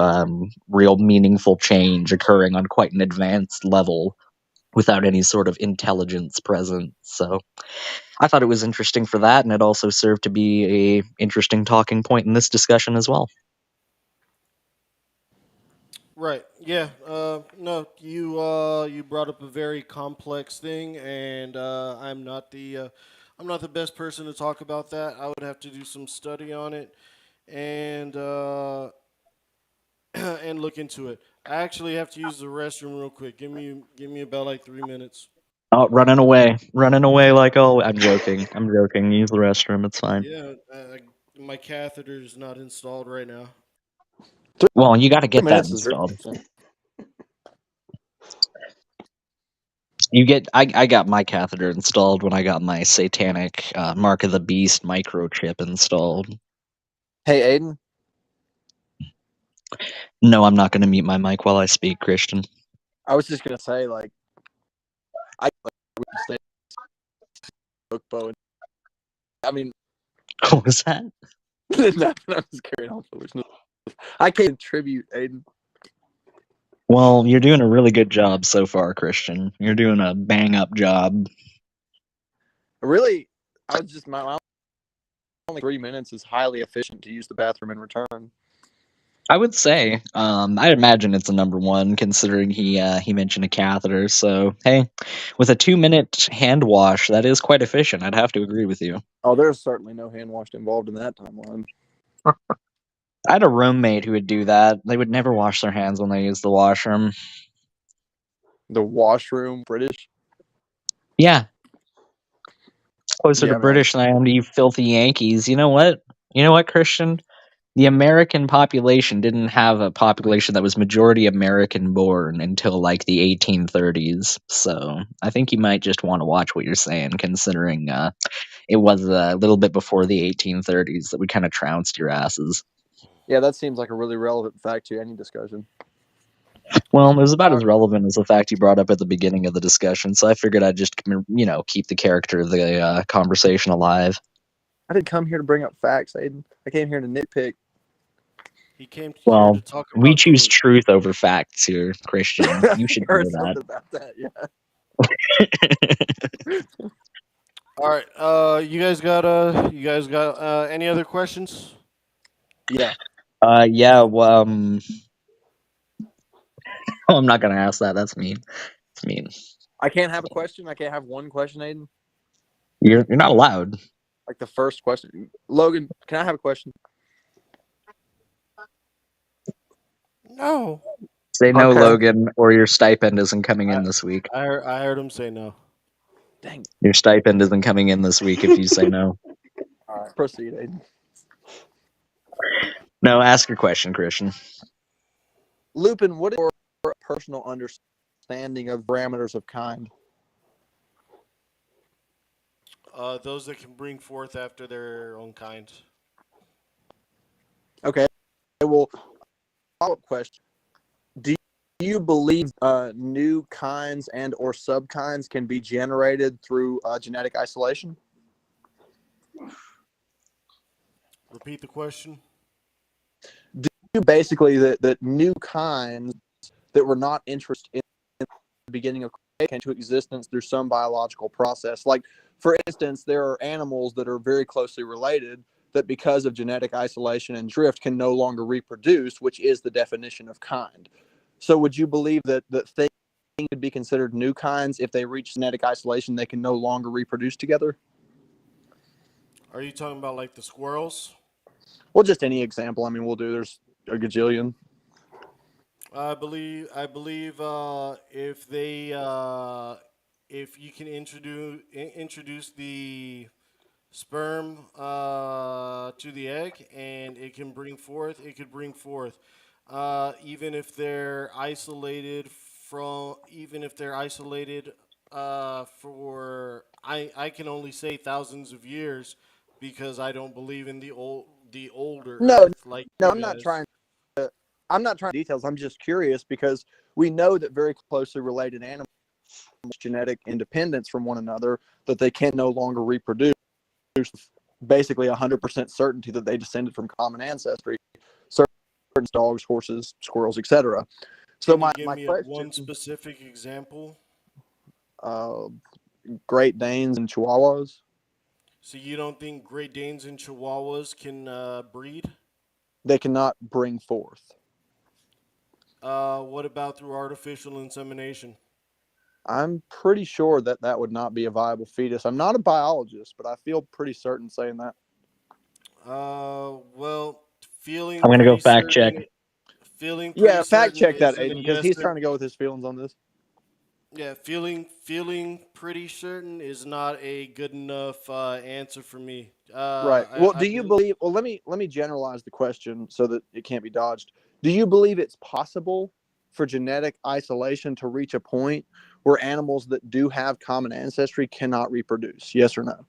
real meaningful change occurring on quite an advanced level without any sort of intelligence present. So I thought it was interesting for that, and it also served to be a interesting talking point in this discussion as well. Right. Yeah. No, you brought up a very complex thing, and I'm not the best person to talk about that. I would have to do some study on it, and and look into it. I actually have to use the restroom real quick. Give me about like 3 minutes. Oh, running away like oh, I'm joking. I'm joking. Use the restroom. It's fine. Yeah. My catheter is not installed right now. Well, you got to get that 3 minutes is installed. I got my catheter installed when I got my satanic Mark of the Beast microchip installed. Hey, Aiden. No, I'm not going to mute my mic while I speak, Christian. I was just gonna say, like, we stay bow. I mean, What was that? nothing. I'm just carrying on foolishness. I can't contribute, Aiden. Well, you're doing a really good job so far, Christian. You're doing a bang up job. Really, I was just my only 3 minutes is highly efficient to use the bathroom and return. I would say, I imagine it's a number one considering he mentioned a catheter. So hey, with a 2-minute hand wash, that is quite efficient. I'd have to agree with you. Oh, there's certainly no hand wash involved in that timeline. I had a roommate who would do that. They would never wash their hands when they use the washroom. The washroom, British. Yeah, closer Yeah, to man. British than I am to you filthy Yankees. You know what? Christian? The American population didn't have a population that was majority American born until like the 1830s. So I think you might just want to watch what you're saying, considering it was a little bit before the 1830s that we kind of trounced your asses. Yeah, that seems like a really relevant fact to any discussion. Well, it was about as relevant as the fact you brought up at the beginning of the discussion, so I figured I'd just, keep the character of the conversation alive. I didn't come here to bring up facts, Aiden. I came here to nitpick. He came here Well, to talk we about choose Coke. truth over facts here, Christian. You should I heard know that. something about that, yeah. All right. You guys got any other questions? Yeah. Yeah, well, I'm not gonna ask that. That's mean. It's mean. I can't have a question. I can't have one question, Aiden. You're not allowed. Like the first question. Logan, can I have a question? No. Say no, Okay. Logan, or your stipend isn't coming in this week. I heard him say no. Dang. Your stipend isn't coming in this week if you say no. All right, proceed, Aiden. No, ask your question, Christian. Lupin, what is your personal understanding of parameters of kind? Those that can bring forth after their own kind. Okay. Well, follow-up question. Do you believe new kinds and or subkinds can be generated through genetic isolation? Repeat the question. Do you basically that new kinds that were not interested in the beginning of creation came to existence through some biological process? Like, for instance, there are animals that are very closely related that because of genetic isolation and drift can no longer reproduce, which is the definition of kind. So would you believe that things could be considered new kinds if they reach genetic isolation, they can no longer reproduce together? Are you talking about like the squirrels? Well, just any example. I mean, we'll do. There's a gajillion. I believe if you can introduce the sperm to the egg and it can bring forth, it could bring forth. Even if they're isolated for I can only say thousands of years because I don't believe in the older No, Earth like no, you I'm not guys. trying details. I'm just curious because we know that very closely related animals have genetic independence from one another, that they can no longer reproduce. Basically 100% certainty that they descended from common ancestry. Certain dogs, horses, squirrels, etc. So Can you my give me question, one specific example? Great Danes and Chihuahuas, So you don't think Great Danes and Chihuahuas can breed? they cannot bring forth. What about through artificial insemination? I'm pretty sure that that would not be a viable fetus. I'm not a biologist, but I feel pretty certain saying that. Well, feeling I'm gonna go pretty fact check. certain. Feeling pretty Yeah, fact certain check that, isn't a Aiden, because yes he's or trying to go with his feelings on this. yeah. Feeling pretty certain is not a good enough answer for me. Right. Well, do you believe? Well, let me generalize the question so that it can't be dodged. Do you believe it's possible for genetic isolation to reach a point where animals that do have common ancestry cannot reproduce? Yes or no?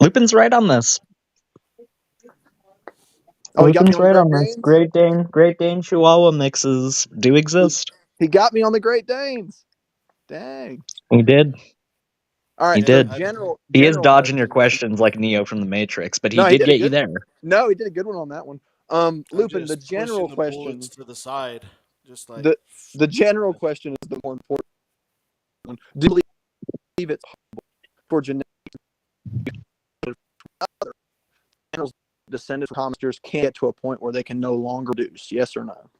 Lupin's right on this. Oh, he got me Lupin's on the right Great on this. Danes? Great Dane Chihuahua mixes do exist. He got me on the Great Danes. Dang. He did. All right. He So did. general He is dodging your question. questions like Neo from the Matrix, but he No, he did did a get you good. there. No, he did a good one on that one. Lupin, the just general pushing the question. bullets to the side, just like The general question is the more important one. Do you believe it's possible for genetic other animals descended from hamsters can get to a point where they can no longer reproduce? Yes or no?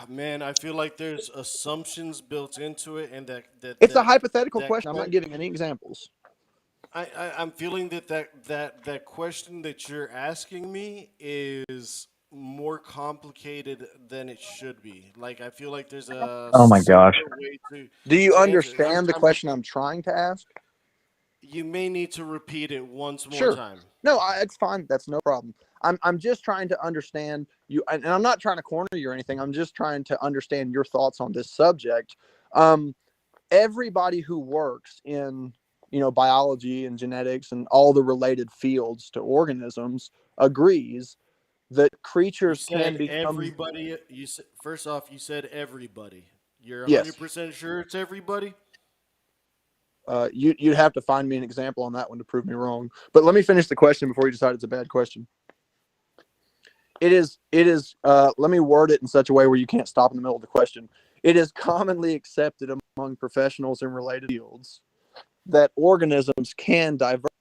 man, I feel like there's assumptions built into it, and It's a hypothetical question. I'm que- not giving any examples. I'm feeling that question that you're asking me is more complicated than it should be. Like I feel like there's a Oh my gosh. simpler way Do you to answer it. understand the question I'm trying to ask? You may need to repeat it once more Sure. time. No, it's fine. That's no problem. I'm just trying to understand you, and I'm not trying to corner you or anything. I'm just trying to understand your thoughts on this subject. Everybody who works in biology and genetics and all the related fields to organisms agrees that You creatures can said become. everybody. You said first off, you said everybody. You're Yes. 100% sure it's everybody? You'd have to find me an example on that one to prove me wrong. But let me finish the question before you decide it's a bad question. It is. Let me word it in such a way where you can't stop in the middle of the question. It is commonly accepted among professionals in related fields that organisms can diverge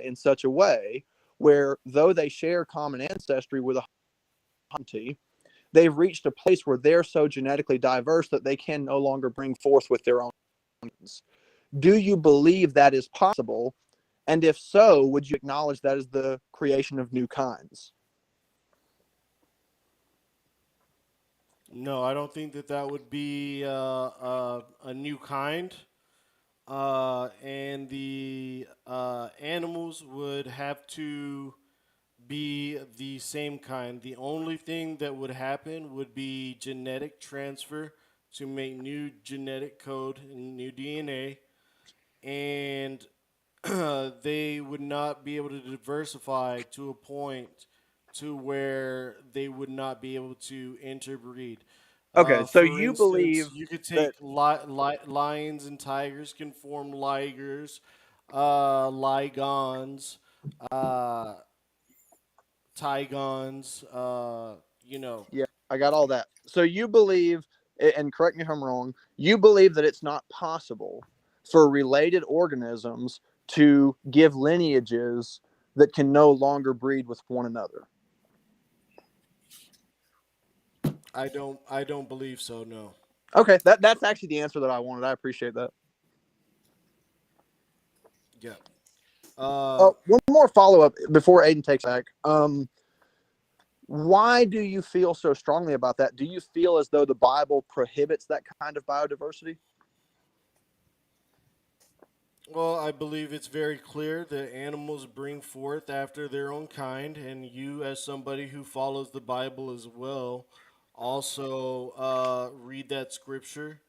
in such a way where, though they share common ancestry with a humanity, they've reached a place where they're so genetically diverse that they can no longer bring forth with their own genes. Do you believe that is possible? And if so, would you acknowledge that as the creation of new kinds? No, I don't think that that would be a new kind. And the animals would have to be the same kind. The only thing that would happen would be genetic transfer to make new genetic code and new DNA. And they would not be able to diversify to a point to where they would not be able to interbreed. Okay, so For you believe instance, you could that. take lions and tigers can form ligers, ligons, uh, tigons. You know, Yeah, I got all that. So you believe, and correct me if I'm wrong, you believe that it's not possible for related organisms to give lineages that can no longer breed with one another. I don't believe so. No. Okay, that's actually the answer that I wanted. I appreciate that. Yeah. One more follow up before Aiden takes back. Why do you feel so strongly about that? Do you feel as though the Bible prohibits that kind of biodiversity? Well, I believe it's very clear that animals bring forth after their own kind, and you, as somebody who follows the Bible as well, also read that scripture.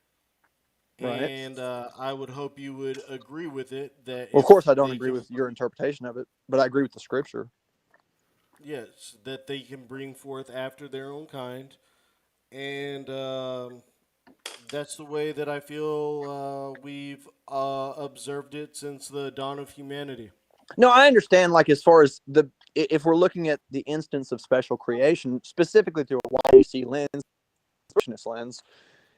Right. And I would hope you would agree with it that Well, of if course, I don't they agree can, with your interpretation of it, but I agree with the scripture. yes, that they can bring forth after their own kind, and that's the way that I feel we've observed it since the dawn of humanity. No, I understand. Like, as far as if we're looking at the instance of special creation, specifically through a YUC lens,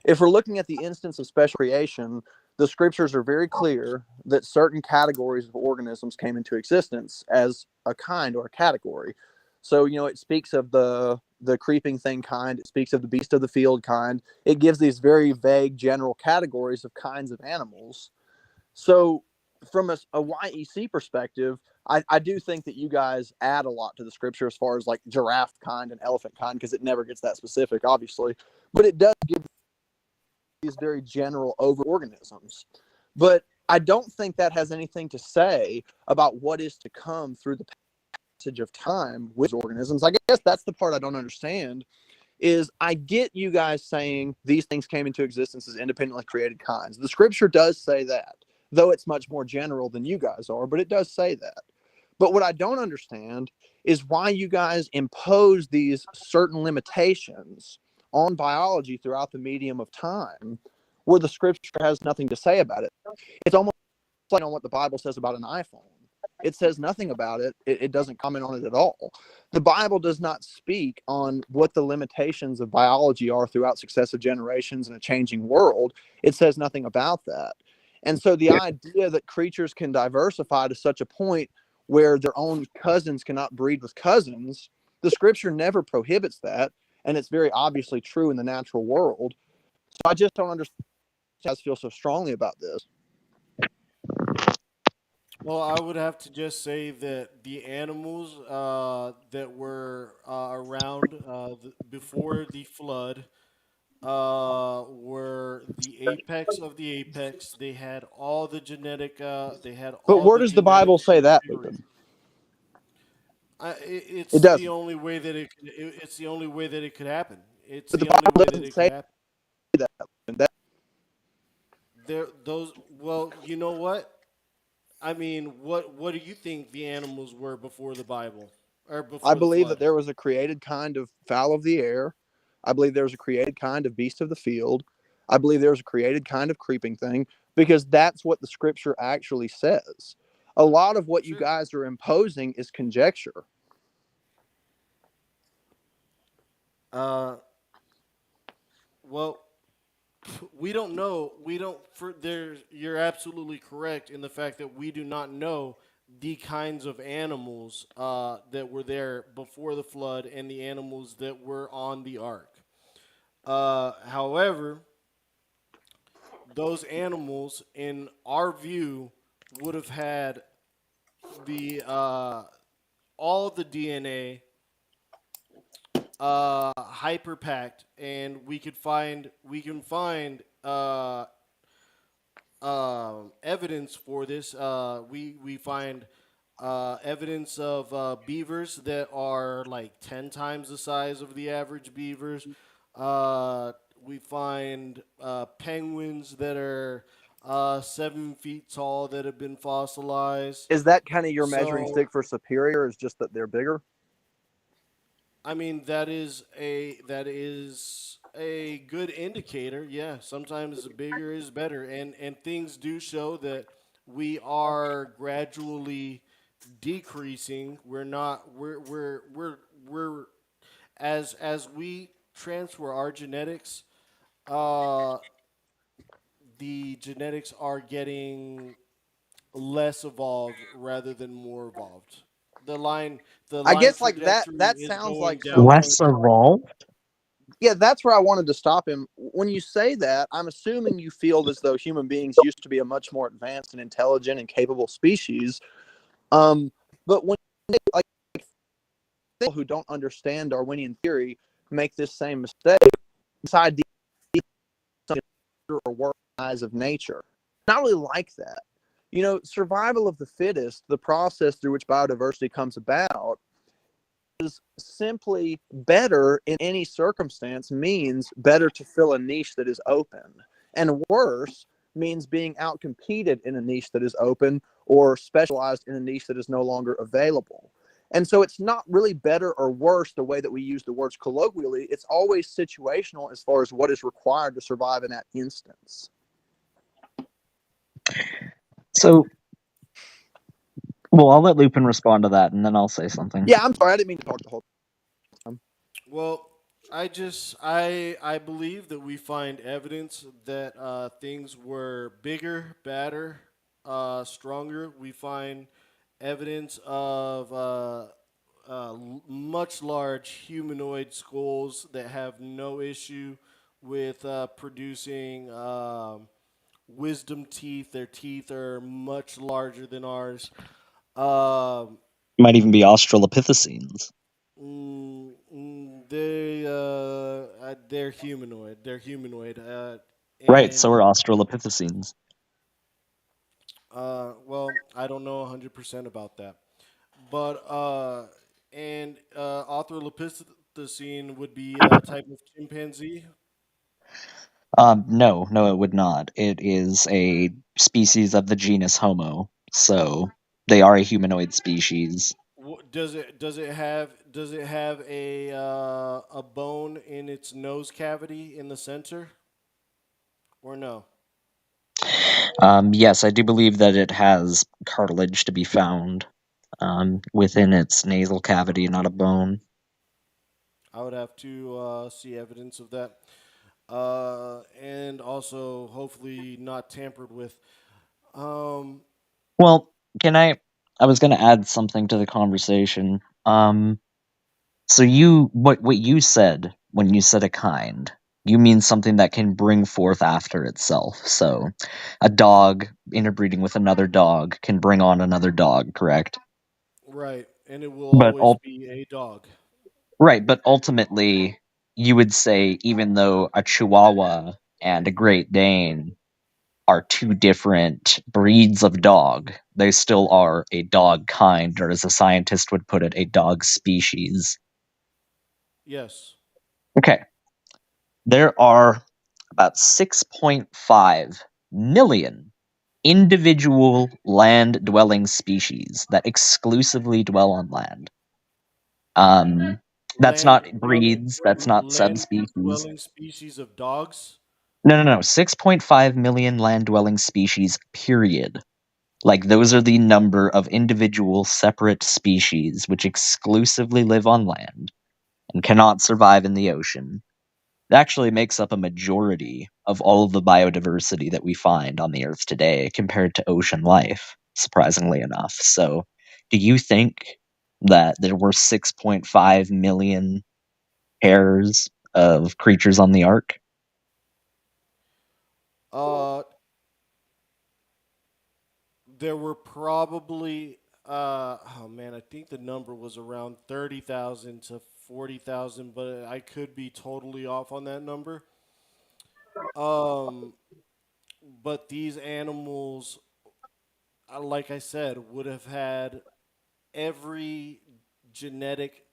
if we're looking at the instance of special creation, the scriptures are very clear that certain categories of organisms came into existence as a kind or a category. So, it speaks of the creeping thing kind. It speaks of the beast of the field kind. It gives these very vague general categories of kinds of animals. So, from a YEC perspective, I do think that you guys add a lot to the scripture as far as like giraffe kind and elephant kind, because it never gets that specific, obviously, but it does give these very general over organisms. But I don't think that has anything to say about what is to come through the passage of time with organisms. I guess that's the part I don't understand. Is I get you guys saying these things came into existence as independently created kinds. The scripture does say that, though it's much more general than you guys are, but it does say that. But what I don't understand is why you guys impose these certain limitations on biology throughout the medium of time where the scripture has nothing to say about it. It's almost like on what the Bible says about an iPhone. It says nothing about it. It doesn't comment on it at all. The Bible does not speak on what the limitations of biology are throughout successive generations in a changing world. It says nothing about that. And so the idea that creatures can diversify to such a point where their own cousins cannot breed with cousins, the scripture never prohibits that. And it's very obviously true in the natural world. So I just don't understand why you guys feel so strongly about this. Well, I would have to just say that the animals that were around before the flood were the apex of the apex. They had all the genetic. They had But all where the does the genetic Bible say that, superiority. Nathan? It It's the doesn't. only way that it's the only way that it could happen. It's But the the only Bible way that doesn't it could say happen. that. That There, those. Well, you know what? I mean, what do you think the animals were before the Bible or I before the believe that flood? there was a created kind of fowl of the air. I believe there was a created kind of beast of the field. I believe there was a created kind of creeping thing because that's what the scripture actually says. A lot of what you Sure. guys are imposing is conjecture. Uh, well, we don't know. We don't. For there, you're absolutely correct in the fact that we do not know the kinds of animals that were there before the flood and the animals that were on the ark. However, those animals, in our view, would have had the all of the DNA hyper packed, and we can find evidence for this. We find evidence of beavers that are like 10 times the size of the average beavers. We find penguins that are 7 feet tall that have been fossilized. Is that kind of your measuring So, stick for superior? Is just that they're bigger? I mean, that is a good indicator. Yeah, sometimes bigger is better, and things do show that we are gradually decreasing. We're not. We're as we transfer our genetics. Uh, the genetics are getting less evolved rather than more evolved. The line the I line guess like that. trajectory That is sounds going like so. downward. Less evolved? Yeah, that's where I wanted to stop him. When you say that, I'm assuming you feel as though human beings used to be a much more advanced and intelligent and capable species. But when like people who don't understand Darwinian theory make this same mistake, this idea or work eyes of nature. Not really like that. You know, survival of the fittest, the process through which biodiversity comes about, is simply better in any circumstance means better to fill a niche that is open. And worse means being outcompeted in a niche that is open or specialized in a niche that is no longer available. And so it's not really better or worse the way that we use the words colloquially. It's always situational as far as what is required to survive in that instance. So, well, I'll let Lupin respond to that, and then I'll say something. Yeah, I'm sorry. I didn't mean to talk the whole time. Well, I believe that we find evidence that things were bigger, badder, stronger. We find evidence of much large humanoid skulls that have no issue with producing wisdom teeth. Their teeth are much larger than ours. Um, Might even be Australopithecines. They're humanoid. They're humanoid. Right, so And are Australopithecines. well, I don't know 100% about that, but Australopithecine would be a type of chimpanzee. No, it would not. It is a species of the genus Homo, so they are a humanoid species. Does it have a bone in its nose cavity in the center, or no? Yes, I do believe that it has cartilage to be found within its nasal cavity, not a bone. I would have to see evidence of that, and also hopefully not tampered with. Um, Well, can I was going to add something to the conversation. So what you said when you said a kind, you mean something that can bring forth after itself. So a dog interbreeding with another dog can bring on another dog, correct? right, and it will But always be a dog. right, but ultimately you would say even though a Chihuahua and a Great Dane are two different breeds of dog, they still are a dog kind, or as a scientist would put it, a dog species. Yes. Okay. There are about 6.5 million individual land dwelling species that exclusively dwell on land. That's Land not dwelling breeds, that's not land subspecies. dwelling species of dogs. No. 6.5 million land dwelling species, period. Like, those are the number of individual separate species which exclusively live on land and cannot survive in the ocean. It actually makes up a majority of all of the biodiversity that we find on the Earth today compared to ocean life. surprisingly enough. So, do you think that there were 6.5 million pairs of creatures on the Ark? There were probably oh man, I think the number was around 30,000 to 40,000, but I could be totally off on that number. Um, but these animals, like I said, would have had every genetic.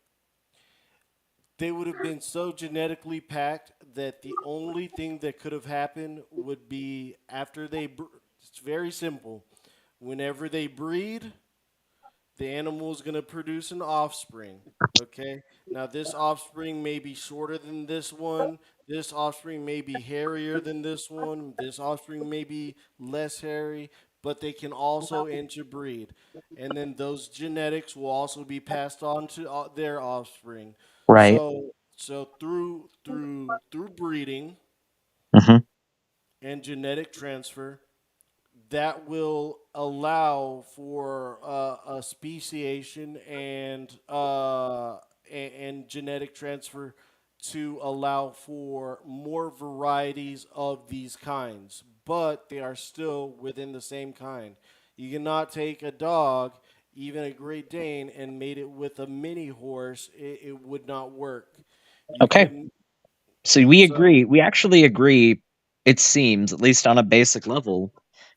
They would have been so genetically packed that the only thing that could have happened would be after they. It's very simple. Whenever they breed, the animal is going to produce an offspring. Okay. Now, this offspring may be shorter than this one. This offspring may be hairier than this one. This offspring may be less hairy, but they can also interbreed. And then those genetics will also be passed on to their offspring. Right. So through breeding Hmm. and genetic transfer, that will allow for a speciation and genetic transfer to allow for more varieties of these kinds, but they are still within the same kind. You cannot take a dog, even a Great Dane, and mate it with a mini horse. It would not work. You Okay. couldn't. So we So agree. We actually agree, it seems, at least on a basic level,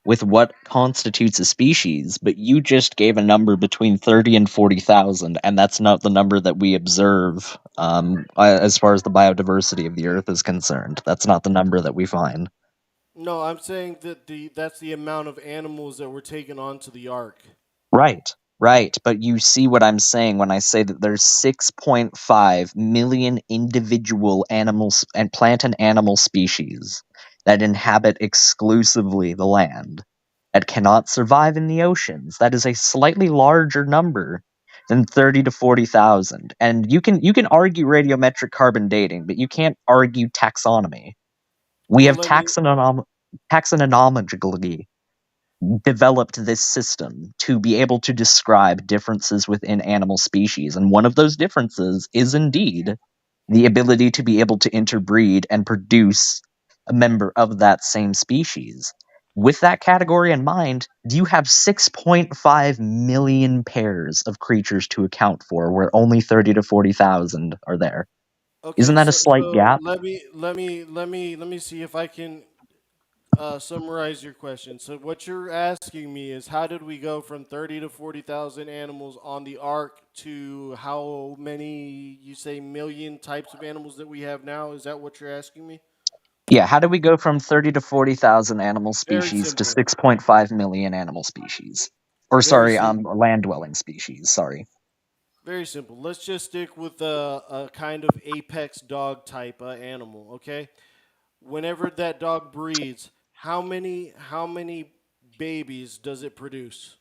with what constitutes a species, but you just gave a number between 30 and 40,000, and that's not the number that we observe as far as the biodiversity of the Earth is concerned. That's not the number that we find. no, I'm saying that that's the amount of animals that were taken onto the ark. Right, right. But you see what I'm saying when I say that there's 6.5 million individual animals and plant and animal species that inhabit exclusively the land that cannot survive in the oceans. That is a slightly larger number than 30 to 40,000. And you can argue radiometric carbon dating, but you can't argue taxonomy. We Well, have let me. taxonomically developed this system to be able to describe differences within animal species. And one of those differences is indeed the ability to be able to interbreed and produce a member of that same species. With that category in mind, you have 6.5 million pairs of creatures to account for, where only 30 to 40,000 are there. Isn't Okay, that a so slight so gap? let me see if I can summarize your question. So what you're asking me is how did we go from 30 to 40,000 animals on the ark to how many you say million types of animals that we have now? Is that what you're asking me? Yeah, how do we go from 30 to 40,000 animal Very species to simple. 6.5 million animal species? Or Very sorry, simple. land dwelling species, sorry. Very simple. Let's just stick with a kind of apex dog type animal, okay? Whenever that dog breeds, how many babies does it produce?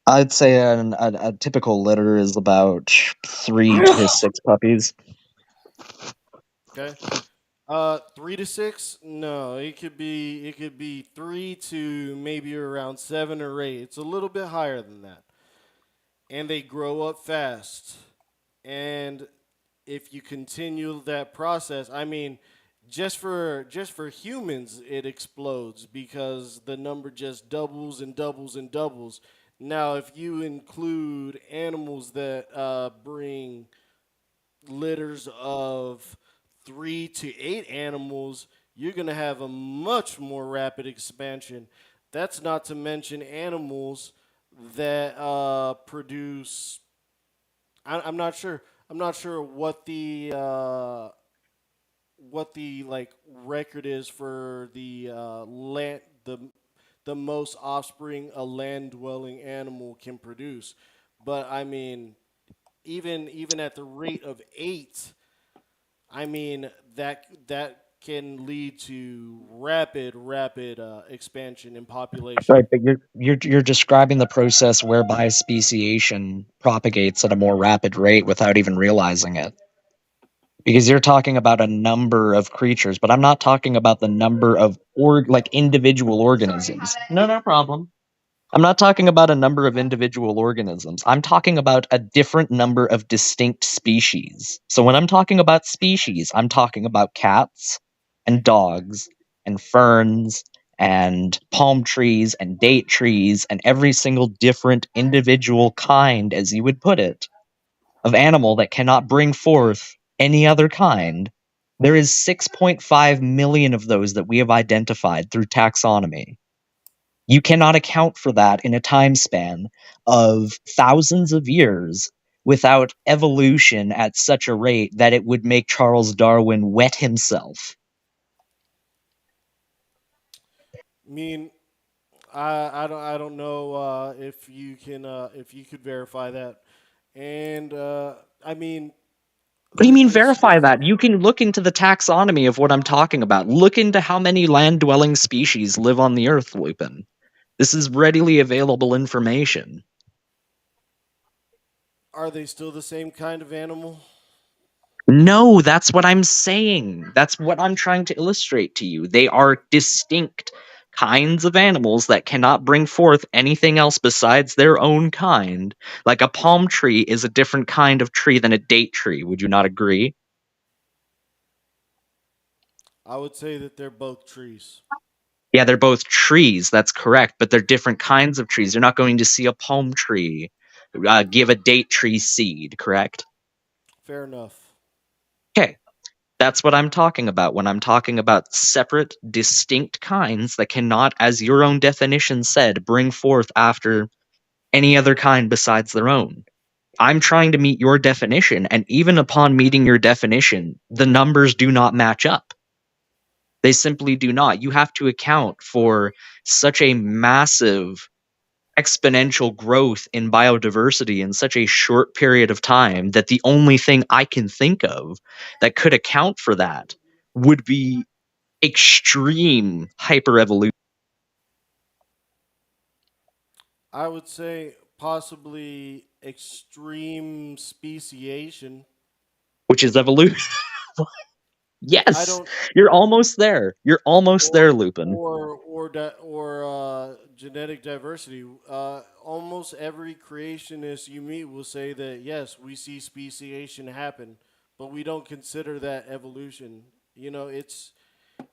I'd say a typical litter is about 3 to 6 puppies. Okay. 3 to 6? No, it could be 3 to maybe around 7 or 8. It's a little bit higher than that. And they grow up fast. And if you continue that process, I mean, just for humans, it explodes because the number just doubles and doubles and doubles. Now, if you include animals that bring litters of 3 to 8 animals, you're going to have a much more rapid expansion. That's not to mention animals that produce. I'm not sure. I'm not sure what the like record is for the land the most offspring a land dwelling animal can produce, but I mean even at the rate of 8, I mean that can lead to rapid expansion in Right, population. but you're describing the process whereby speciation propagates at a more rapid rate without even realizing it. Because you're talking about a number of creatures, but I'm not talking about the number of individual organisms. No problem. I'm not talking about a number of individual organisms. I'm talking about a different number of distinct species. So when I'm talking about species, I'm talking about cats and dogs and ferns and palm trees and date trees and every single different individual kind, as you would put it, of animal that cannot bring forth any other kind. There is 6.5 million of those that we have identified through taxonomy. You cannot account for that in a time span of thousands of years without evolution at such a rate that it would make Charles Darwin wet himself. I mean, I don't know if you can if you could verify that, and I mean, What do you mean it's verify that? You can look into the taxonomy of what I'm talking about. Look into how many land-dwelling species live on the Earth, Lupin. This is readily available information. Are they still the same kind of animal? No, that's what I'm saying. That's what I'm trying to illustrate to you. They are distinct kinds of animals that cannot bring forth anything else besides their own kind. Like a palm tree is a different kind of tree than a date tree. Would you not agree? I would say that they're both trees. Yeah, they're both trees. That's correct, but they're different kinds of trees. You're not going to see a palm tree give a date tree seed, correct? Fair enough. Okay. That's what I'm talking about when I'm talking about separate, distinct kinds that cannot, as your own definition said, bring forth after any other kind besides their own. I'm trying to meet your definition, and even upon meeting your definition, the numbers do not match up. They simply do not. You have to account for such a massive exponential growth in biodiversity in such a short period of time that the only thing I can think of that could account for that would be extreme hyperevolution, I would say possibly extreme speciation. which is evolution. I Yes, don't you're almost there. You're almost there, or Lupin. genetic diversity. Almost every creationist you meet will say that yes, we see speciation happen, but we don't consider that evolution. You know,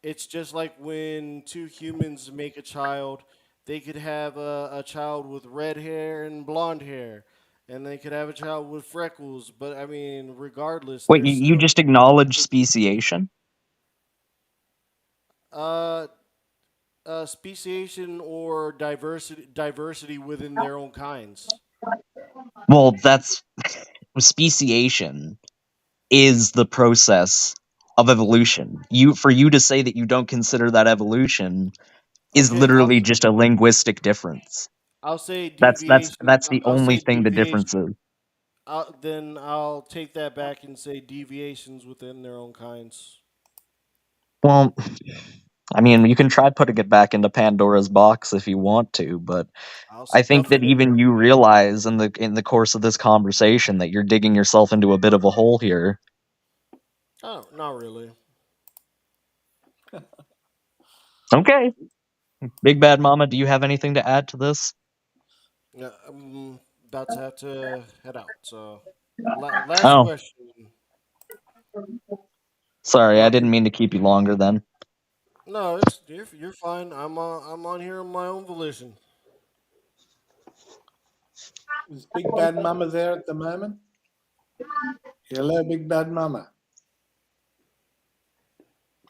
it's just like when two humans make a child, they could have a child with red hair and blonde hair, and they could have a child with freckles. But I mean, regardless, Wait, they're you still just acknowledge speciation? uh, speciation or diversity within their own kinds. Well, that's speciation is the process of evolution. For you to say that you don't consider that evolution is Okay, literally just a linguistic difference. I'll say That's that's deviation. that's the I'll only say thing the deviation. difference is. Then I'll take that back and say deviations within their own kinds. Well, I mean, you can try putting it back into Pandora's box if you want to, but I'll I think stuff that it in even there. you realize in the course of this conversation that you're digging yourself into a bit of a hole here. Oh, not really. Okay. Big Bad Mama, do you have anything to add to this? Yeah, about to have to head out. So, last Oh, question. sorry, I Uh, didn't mean to keep you longer then. no, you're fine. I'm on here on my own volition. Is Big Bad Mama there at the moment? Hello, Big Bad Mama.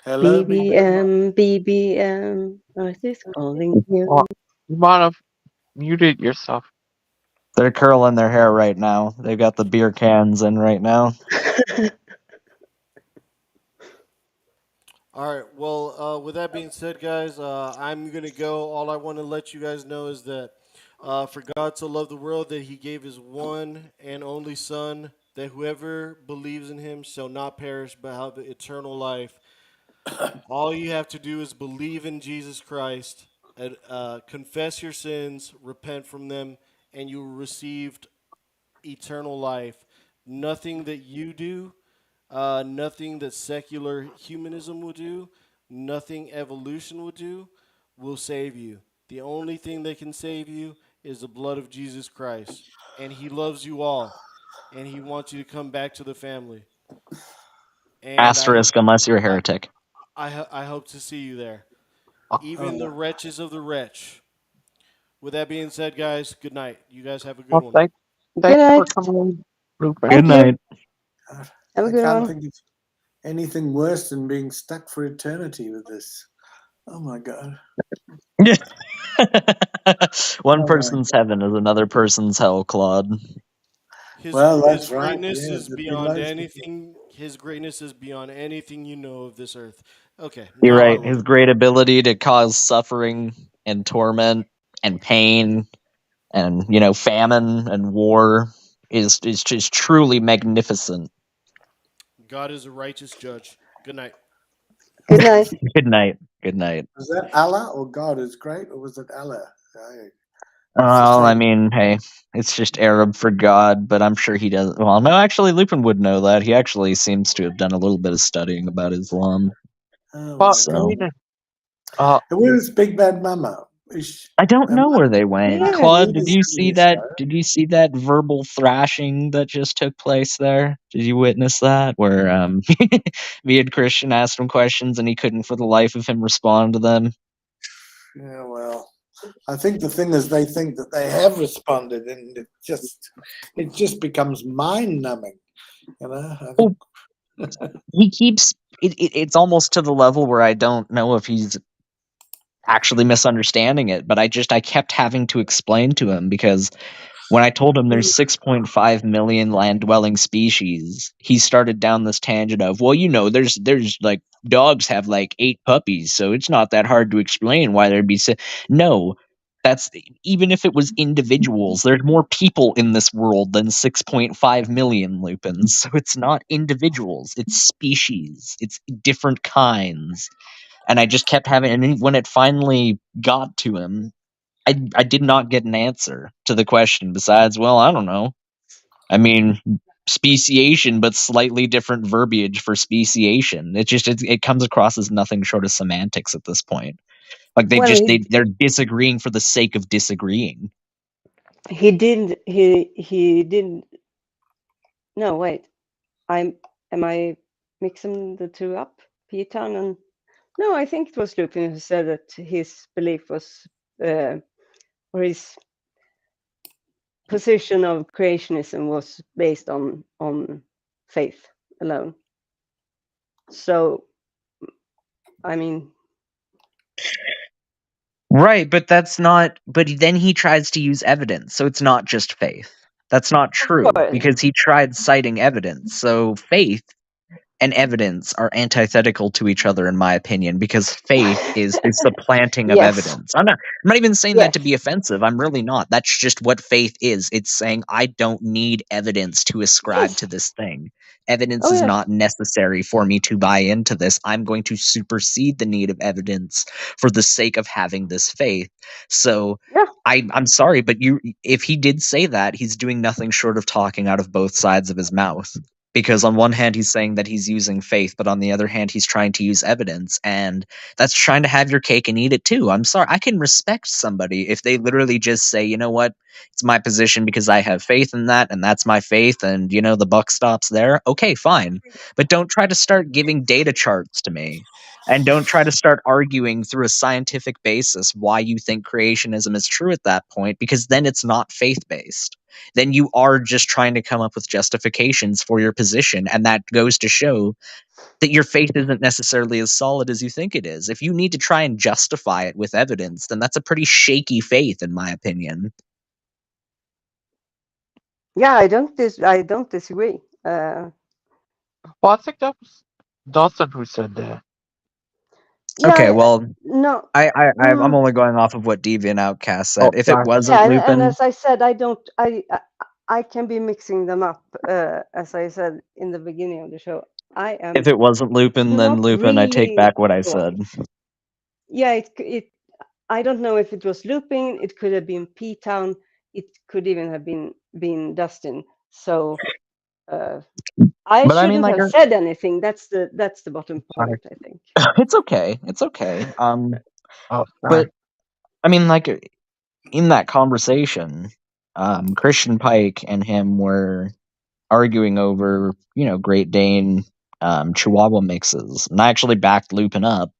Hello, Big Bad Mama. BBM, BBM, I was calling you. Well, you might have muted yourself. They're curling their hair right now. They've got the beer cans in right now. All right. Well, with that being said, guys, I'm gonna go. All I want to let you guys know is that for God so loved the world that He gave His one and only Son, that whoever believes in Him shall not perish but have eternal life. All you have to do is believe in Jesus Christ, and, confess your sins, repent from them, and you will receive eternal life. Nothing that you do Nothing that secular humanism will do, nothing evolution will do, will save you. The only thing that can save you is the blood of Jesus Christ. And he loves you all. And he wants you to come back to the family. And Asterisk, unless you're a I, heretic. I hope to see you there. Oh, Even the wretches of the wretch. With that being said, guys, good night. You guys have a good Well, one. thanks Good for night. coming, Lupin. Good Thank you. night. Have a I good can't one. think of anything worse than being stuck for eternity with this. Oh my god. One Oh my person's heaven is another person's hell, Claude. Well, His that's right. greatness Yeah, is the beyond devotion. anything. His greatness is beyond anything you know of this earth. Okay, You're now I right. will. His great ability to cause suffering and torment and pain and, famine and war is just truly magnificent. God is a righteous judge. Good night. Good night. Good night. Good night. Was that Allah or God is great, or was it Allah? Well, I mean, hey, it's just Arab for God, but I'm sure he does. Well, no, actually, Lupin would know that. He actually seems to have done a little bit of studying about Islam. Oh Well, my So god. Where's Big Bad Mama? I don't know where they went. Yeah. Claude, did Leaders you in see this that? show. Did you see that verbal thrashing that just took place there? Did you witness that? Where me and Christian asked him questions and he couldn't for the life of him respond to them. Yeah, well, I think the thing is they think that they have responded, and it just becomes mind numbing. I think. He keeps it's almost to the level where I don't know if he's actually misunderstanding it, but I kept having to explain to him because when I told him there's 6.5 million land dwelling species, he started down this tangent of, well, there's like dogs have like 8 puppies, so it's not that hard to explain why there'd be no. That's even if it was individuals, there's more people in this world than 6.5 million lupins. So it's not individuals, it's species, it's different kinds. And I just kept having, and then when it finally got to him, I did not get an answer to the question besides, well, I don't know. I mean, speciation, but slightly different verbiage for speciation. It comes across as nothing short of semantics at this point. Like Well, they're disagreeing for the sake of disagreeing. he did. No, wait. Am I mixing the two up? Pitan and no, I think it was Lupin who said that his belief was, or his position of creationism was based on faith alone. So, I mean, Right, but that's not. But then he tries to use evidence, so it's not just faith. That's not true course. because he tried citing evidence. So faith and evidence are antithetical to each other, in my opinion, because faith is the supplanting of yes, evidence. I'm not even saying that yes, to be offensive. I'm really not. That's just what faith is. It's saying I don't need evidence to ascribe yes. to this thing. Evidence Oh, is yes. not necessary for me to buy into this. I'm going to supersede the need of evidence for the sake of having this faith. So Yeah. I'm sorry, but if he did say that, he's doing nothing short of talking out of both sides of his mouth. Because on one hand, he's saying that he's using faith, but on the other hand, he's trying to use evidence. And that's trying to have your cake and eat it too. I'm sorry. I can respect somebody if they literally just say, you know what, it's my position because I have faith in that, and that's my faith, and, the buck stops there. Okay, fine. But don't try to start giving data charts to me. And don't try to start arguing through a scientific basis why you think creationism is true at that point, because then it's not faith based. Then you are just trying to come up with justifications for your position. And that goes to show that your faith isn't necessarily as solid as you think it is. If you need to try and justify it with evidence, then that's a pretty shaky faith, in my opinion. Yeah, I don't disagree. Well, I think that was Dawson who said that. Yeah, Okay, well, no. I'm only going off of what Deviant Outcast said. Oh, If it sorry. wasn't Yeah, and Lupin, as I said, I can be mixing them up. As I said in the beginning of the show, I am if it wasn't Lupin, then not Lupin, I take really back what I sure. said. Yeah, it. I don't know if it was Looping. It could have been P Town. It could even have been Dustin. So I But I shouldn't mean, like, have said anything. That's the bottom Sorry. point, I think. it's okay. It's okay. Oh, sorry. But I mean, like, in that conversation, Christian Pike and him were arguing over, Great Dane Chihuahua mixes. And I actually backed Lupin up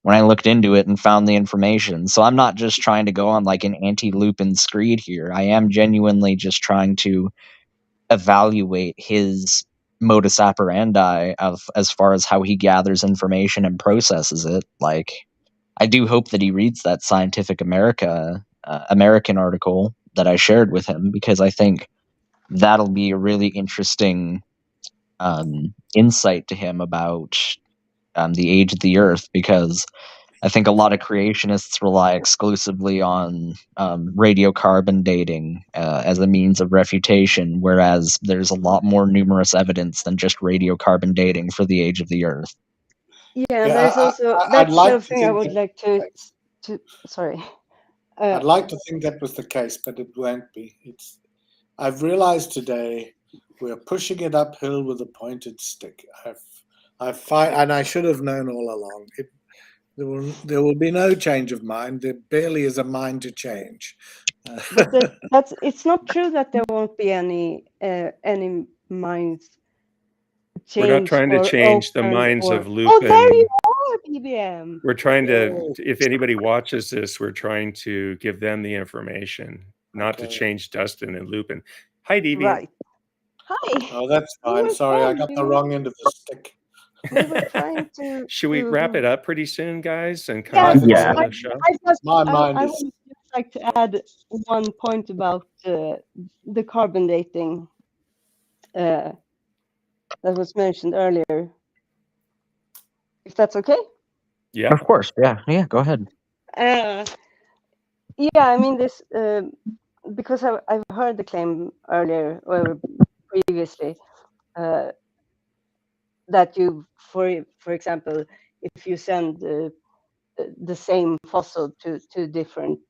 when I looked into it and found the information. So I'm not just trying to go on like an anti-Lupin screed here. I am genuinely just trying to evaluate his modus operandi of as far as how he gathers information and processes it. Like, I do hope that he reads that Scientific American article that I shared with him, because I think that'll be a really interesting insight to him about the age of the Earth, because I think a lot of creationists rely exclusively on radiocarbon dating as a means of refutation, whereas there's a lot more numerous evidence than just radiocarbon dating for the age of the Earth. Yeah, there's also I'd that's like to something I think would that like to sorry. I'd like to think that was the case, but it won't be. I've realized today we're pushing it uphill with a pointed stick. And I should have known all along. There will be no change of mind. There barely is a mind to change. But it's not true that there won't be any minds We're not changed trying to or change the opened minds or of oh, there you Lupin. are, BBM. We're trying to, Yay. if anybody watches this, we're trying to give them the information, not to Okay. change Dustin and Lupin. Hi, Deviant. Right. Hi. Oh, that's fine. Sorry, I got the wrong end of the stick. We were trying to. Should we wrap it up pretty soon, guys, and Yeah, kind of Yeah. call it a show? I would just like to add one point about the carbon dating that was mentioned earlier. If that's okay? Yeah. Of course. Yeah. Go ahead. Yeah, I mean this because I've heard the claim earlier or previously that you, for example, if you send the same fossil to different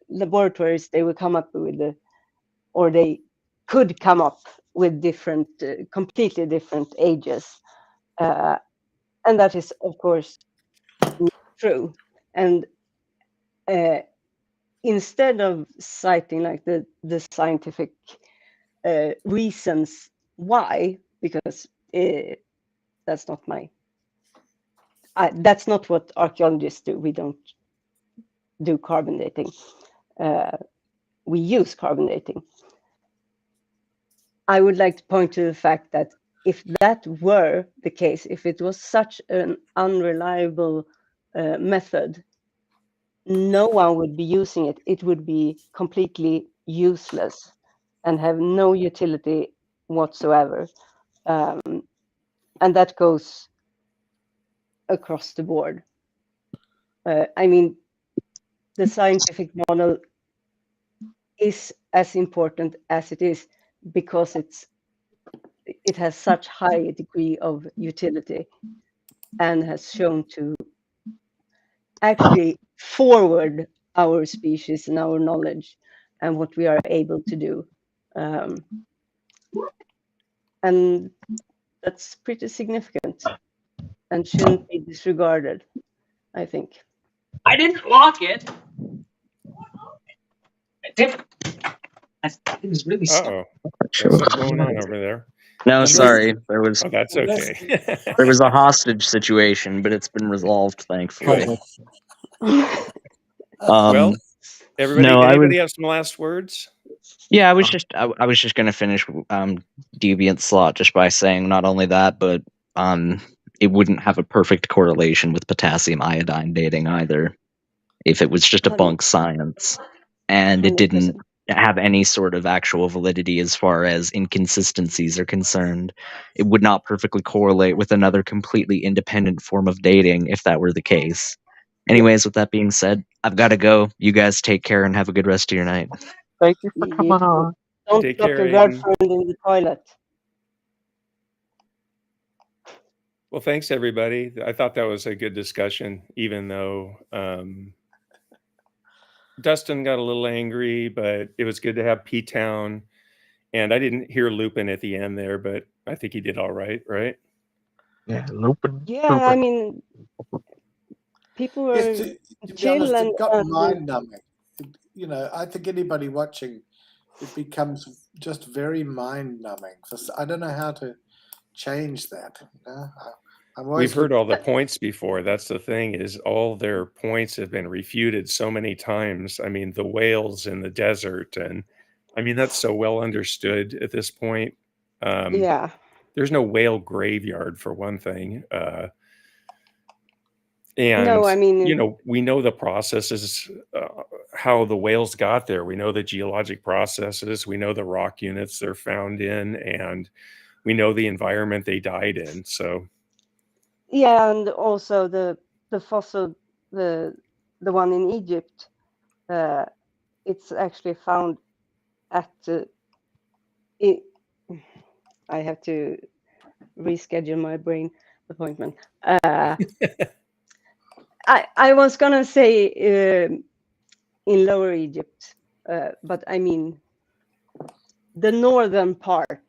laboratories, they will come up with or they could come up with different, completely different ages, and that is of course not true. And instead of citing like the scientific reasons why, because that's not that's not what archaeologists do. We don't do carbon dating. We use carbon dating. I would like to point to the fact that if that were the case, if it was such an unreliable method, no one would be using it. It would be completely useless and have no utility whatsoever. And that goes across the board. I mean, the scientific model is as important as it is because it has such high degree of utility and has shown to actually forward our species and our knowledge and what we are able to do. And that's pretty significant and shouldn't be disregarded, I think. I didn't lock it. I did. It was really Uh-oh. There's something going on over there. No, sorry. There was. Oh, that's okay. There was a hostage situation, but it's been resolved, thankfully. Well, everybody, no, anybody have some last words? Yeah, I was just going to finish Deviant Slot just by saying not only that, but it wouldn't have a perfect correlation with potassium iodine dating either, if it was just a bunk science and it didn't have any sort of actual validity as far as inconsistencies are concerned. It would not perfectly correlate with another completely independent form of dating if that were the case. Anyways, with that being said, I've got to go. You guys take care and have a good rest of your night. Thank you for coming on. Don't Take lock care, your Aiden. girlfriend in the toilet. Well, thanks, everybody. I thought that was a good discussion, even though Dustin got a little angry, but it was good to have P-Town And I didn't hear Lupin at the end there, but I think he did all right, right? Yeah, Lupin. Yeah, I mean, people were Yes, to be honest, chill it got and mind numbing. You know, I think anybody watching, it becomes just very mind numbing. I don't know how to change that. You know? We've heard all the points before. That's the thing, is all their points have been refuted so many times. I mean, the whales in the desert, and I mean, that's so well understood at this point. yeah. There's no whale graveyard, for one thing. And, No, I mean, you know, we know the processes, how the whales got there. We know the geologic processes. We know the rock units they're found in, and we know the environment they died in. So, yeah, and also the fossil, the one in Egypt, it's actually found at I have to reschedule my brain appointment. I was gonna say in Lower Egypt, but I mean the northern part,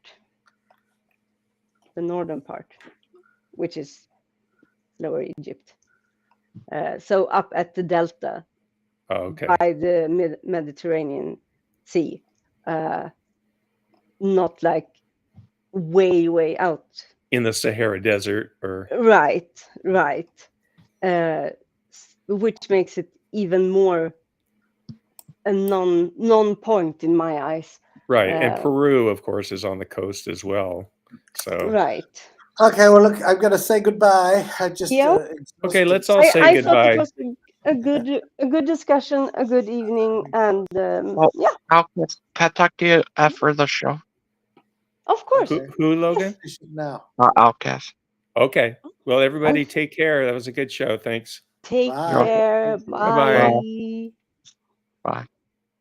which is Lower Egypt. So up at the delta, okay, by the Mediterranean Sea, not like way out. in the Sahara Desert, or Right. Which makes it even more a non-point in my eyes. right. And Peru, of course, is on the coast as well. So, right. Okay, well, look, I've got to say goodbye. I just okay, let's all say I goodbye. thought it was a good discussion, a good evening, and yeah, Outcast. Can I talk to you after the show? of course. Who, Logan? Now. Outcast. Okay. Well, everybody, take care. That was a good show. Thanks. Take Bye. care. Bye. Bye. Bye.